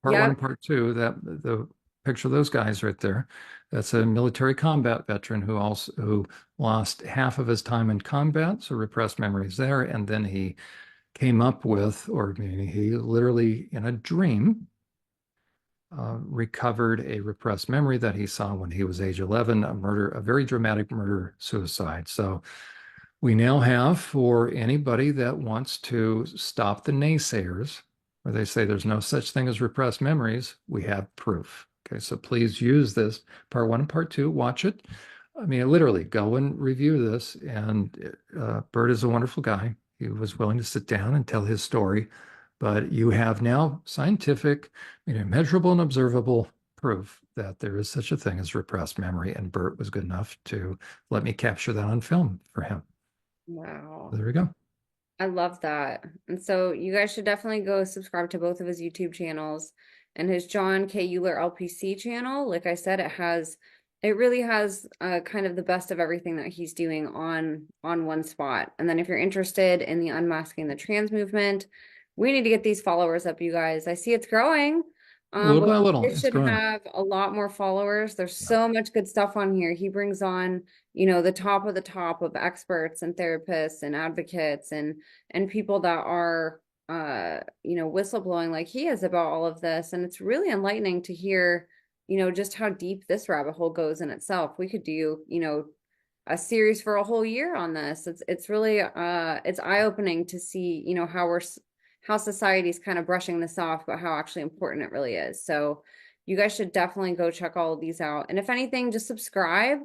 Part one yep, and part two. That the picture of those guys right there. That's a military combat veteran who lost half of his time in combat, so repressed memories there, and then he came up with, or maybe he literally in a dream recovered a repressed memory that he saw when he was age 11, a very dramatic murder suicide. So we now have, for anybody that wants to stop the naysayers, where they say there's no such thing as repressed memories, we have proof. Okay, so please use this part one and part two, watch it. I mean, literally go and review this. And Bert is a wonderful guy. He was willing to sit down and tell his story. But you have now scientific, measurable and observable proof that there is such a thing as repressed memory. And Bert was good enough to let me capture that on film for him. wow. There we go. I love that. And so you guys should definitely go subscribe to both of his YouTube channels and his John K. Euler LPC channel. Like I said, it really has kind of the best of everything that he's doing on one spot. And then if you're interested in the Unmasking the Trans Movement, we need to get these followers up, you guys. I see it's growing. Little But by little, it it's should growing. have a lot more followers. There's Yeah. so much good stuff on here. He brings on, the top of the top of experts and therapists and advocates and people that are whistleblowing like he is about all of this. And it's really enlightening to hear, just how deep this rabbit hole goes in itself. We could do, a series for a whole year on this. It's really it's eye-opening to see, how society's kind of brushing this off, but how actually important it really is. So you guys should definitely go check all of these out. And if anything, just subscribe.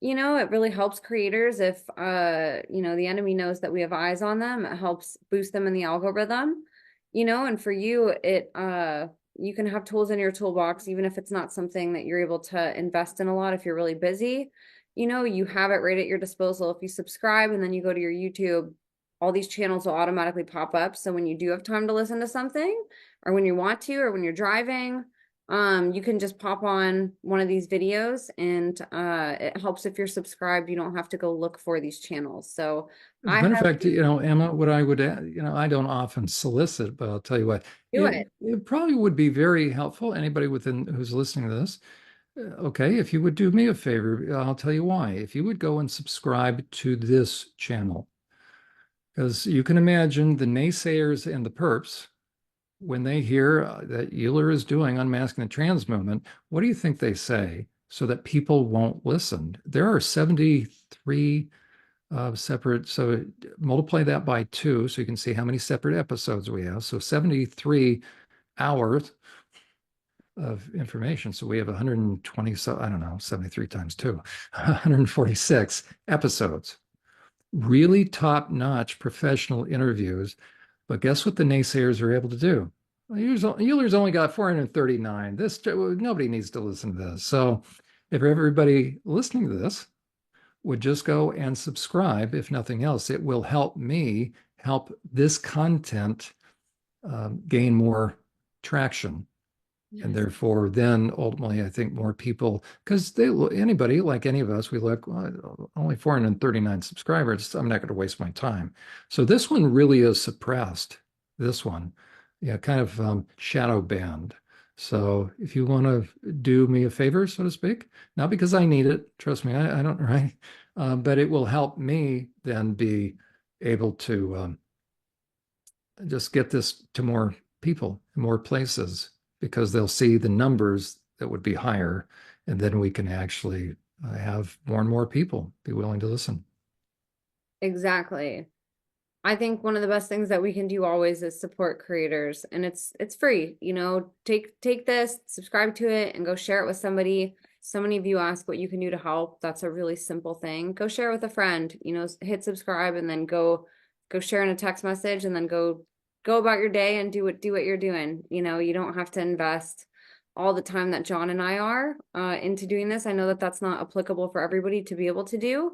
It really helps creators if the enemy knows that we have eyes on them. It helps boost them in the algorithm. And for you, you can have tools in your toolbox, even if it's not something that you're able to invest in a lot if you're really busy. You have it right at your disposal. If you subscribe and then you go to your YouTube, all these channels will automatically pop up. So when you do have time to listen to something, or when you want to, or when you're driving, you can just pop on one of these videos, and it helps if you're subscribed. You don't have to go look for these channels. So As a I matter of have fact, Emma, what I would add, I don't often solicit, but I'll tell you what, do it. it probably would be very helpful. Anybody who's listening to this, okay, if you would do me a favor, I'll tell you why. If you would go and subscribe to this channel, because you can imagine the naysayers and the perps, when they hear that Euler is doing Unmasking the Trans Movement, what do you think they say so that people won't listen? There are 73 separate, so multiply that by 2 so you can see how many separate episodes we have. So 73 hours of information. So we have 120, so I don't know, 73 times 2, 146 episodes. Really top-notch professional interviews. But guess what the naysayers are able to do? Euler's only got 439. Nobody needs to listen to this. So if everybody listening to this would just go and subscribe, if nothing else, it will help me help this content gain more traction And Yes. therefore, then ultimately, I think more people, because anybody like any of us, we look, well, only 439 subscribers. I'm not going to waste my time. So this one really is suppressed. This one, yeah, kind of shadow banned. So if you want to do me a favor, so to speak, not because I need it, trust me, I don't, right? But it will help me then be able to just get this to more people, more places, because they'll see the numbers that would be higher, and then we can actually have more and more people be willing to listen. Exactly. I think one of the best things that we can do always is support creators, and it's free. Take this, subscribe to it, and go share it with somebody. So many of you ask what you can do to help. That's a really simple thing. Go share it with a friend. Hit subscribe and then go share in a text message, and then go about your day and do what you're doing. You don't have to invest all the time that John and I are into doing this. I know that that's not applicable for everybody to be able to do.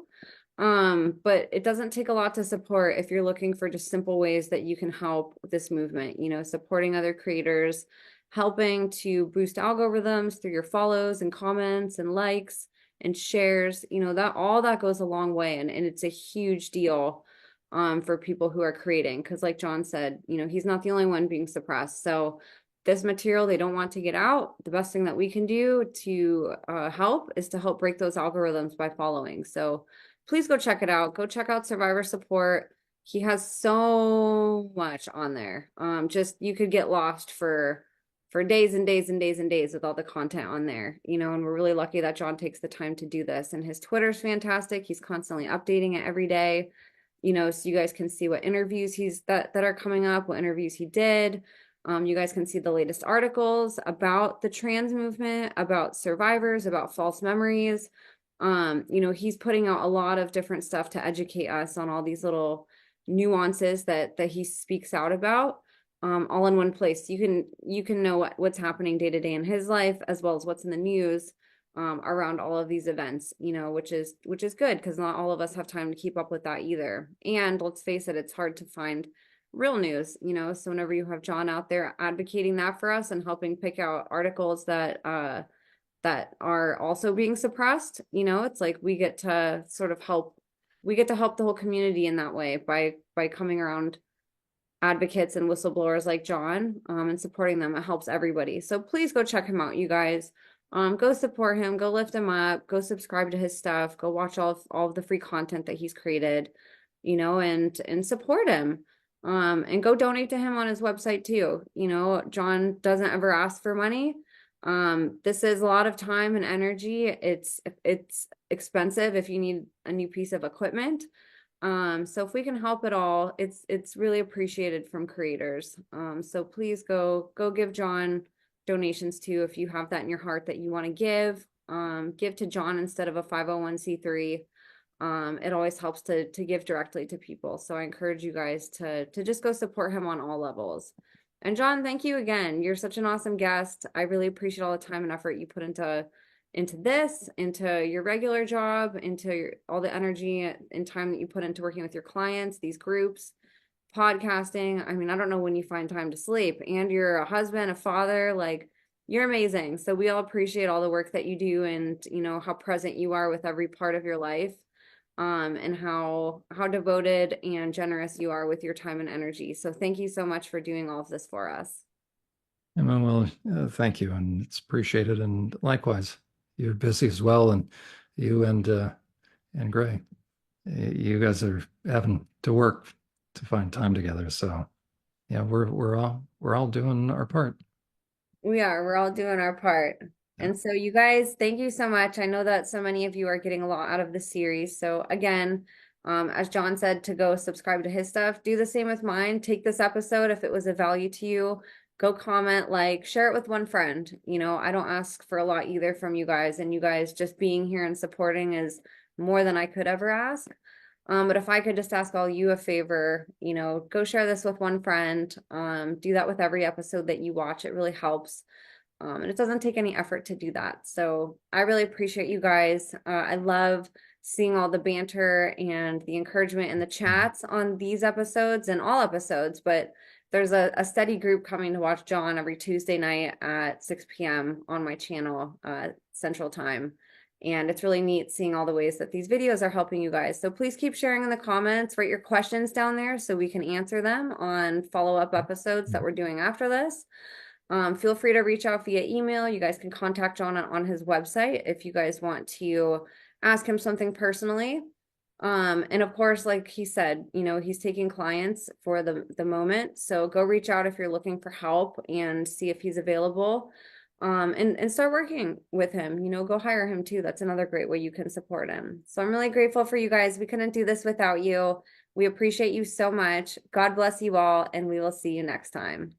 But it doesn't take a lot to support if you're looking for just simple ways that you can help this movement, supporting other creators, helping to boost algorithms through your follows and comments and likes and shares, that all that goes a long way. And it's a huge deal for people who are creating. Because like John said, he's not the only one being suppressed. So this material they don't want to get out. The best thing that we can do to help is to help break those algorithms by following. So please go check it out. Go check out Survivor Support. He has so much on there. Just you could get lost for days and days and days and days with all the content on there. And we're really lucky that John takes the time to do this. And his Twitter's fantastic. He's constantly updating it every day. So you guys can see what interviews that are coming up, what interviews he did. You guys can see the latest articles about the trans movement, about survivors, about false memories. He's putting out a lot of different stuff to educate us on all these little nuances that he speaks out about, all in one place. You can know what's happening day to day in his life, as well as what's in the news, around all of these events, which is good because not all of us have time to keep up with that either. And let's face it, it's hard to find real news, so whenever you have John out there advocating that for us and helping pick out articles that are also being suppressed, it's like we get to help the whole community in that way by coming around advocates and whistleblowers like John, and supporting them. It helps everybody. So please go check him out, you guys. Go support him, go lift him up, go subscribe to his stuff, go watch all of the free content that he's created, and support him. And go donate to him on his website too. John doesn't ever ask for money. This is a lot of time and energy. It's expensive if you need a new piece of equipment. So if we can help at all, it's really appreciated from creators. So please go give John donations too if you have that in your heart that you want to give. Give to John instead of a 501c3. It always helps to give directly to people. So I encourage you guys to just go support him on all levels. And John, thank you again. You're such an awesome guest. I really appreciate all the time and effort you put into this, into your regular job, into all the energy and time that you put into working with your clients, these groups, podcasting. I mean, I don't know when you find time to sleep. And you're a husband, a father, like you're amazing. So we all appreciate all the work that you do and how present you are with every part of your life. And how devoted and generous you are with your time and energy. So thank you so much for doing all of this for us. Well, thank you, and it's appreciated. And likewise, you're busy as well, and you and Gray, you guys are having to work to find time together. So yeah, we're all doing our part. We're all doing our part. Yeah. And so you guys, thank you so much. I know that so many of you are getting a lot out of the series. So again, as John said, to go subscribe to his stuff, do the same with mine. Take this episode if it was of value to you. Go comment, like, share it with one friend. I don't ask for a lot either from you guys, and you guys just being here and supporting is more than I could ever ask. But if I could just ask all you a favor, go share this with one friend. Do that with every episode that you watch. It really helps. And it doesn't take any effort to do that. So I really appreciate you guys. I love seeing all the banter and the encouragement in the chats on these episodes and all episodes, but there's a study group coming to watch John every Tuesday night at 6 p.m. on my channel, Central Time. And it's really neat seeing all the ways that these videos are helping you guys. So please keep sharing in the comments, write your questions down there so we can answer them on follow-up episodes that we're doing after this. Feel free to reach out via email. You guys can contact John on his website if you guys want to ask him something personally. And of course, like he said, he's taking clients for the moment. So go reach out if you're looking for help and see if he's available. And start working with him, go hire him too. That's another great way you can support him. So I'm really grateful for you guys. We couldn't do this without you. We appreciate you so much. God bless you all, and we will see you next time.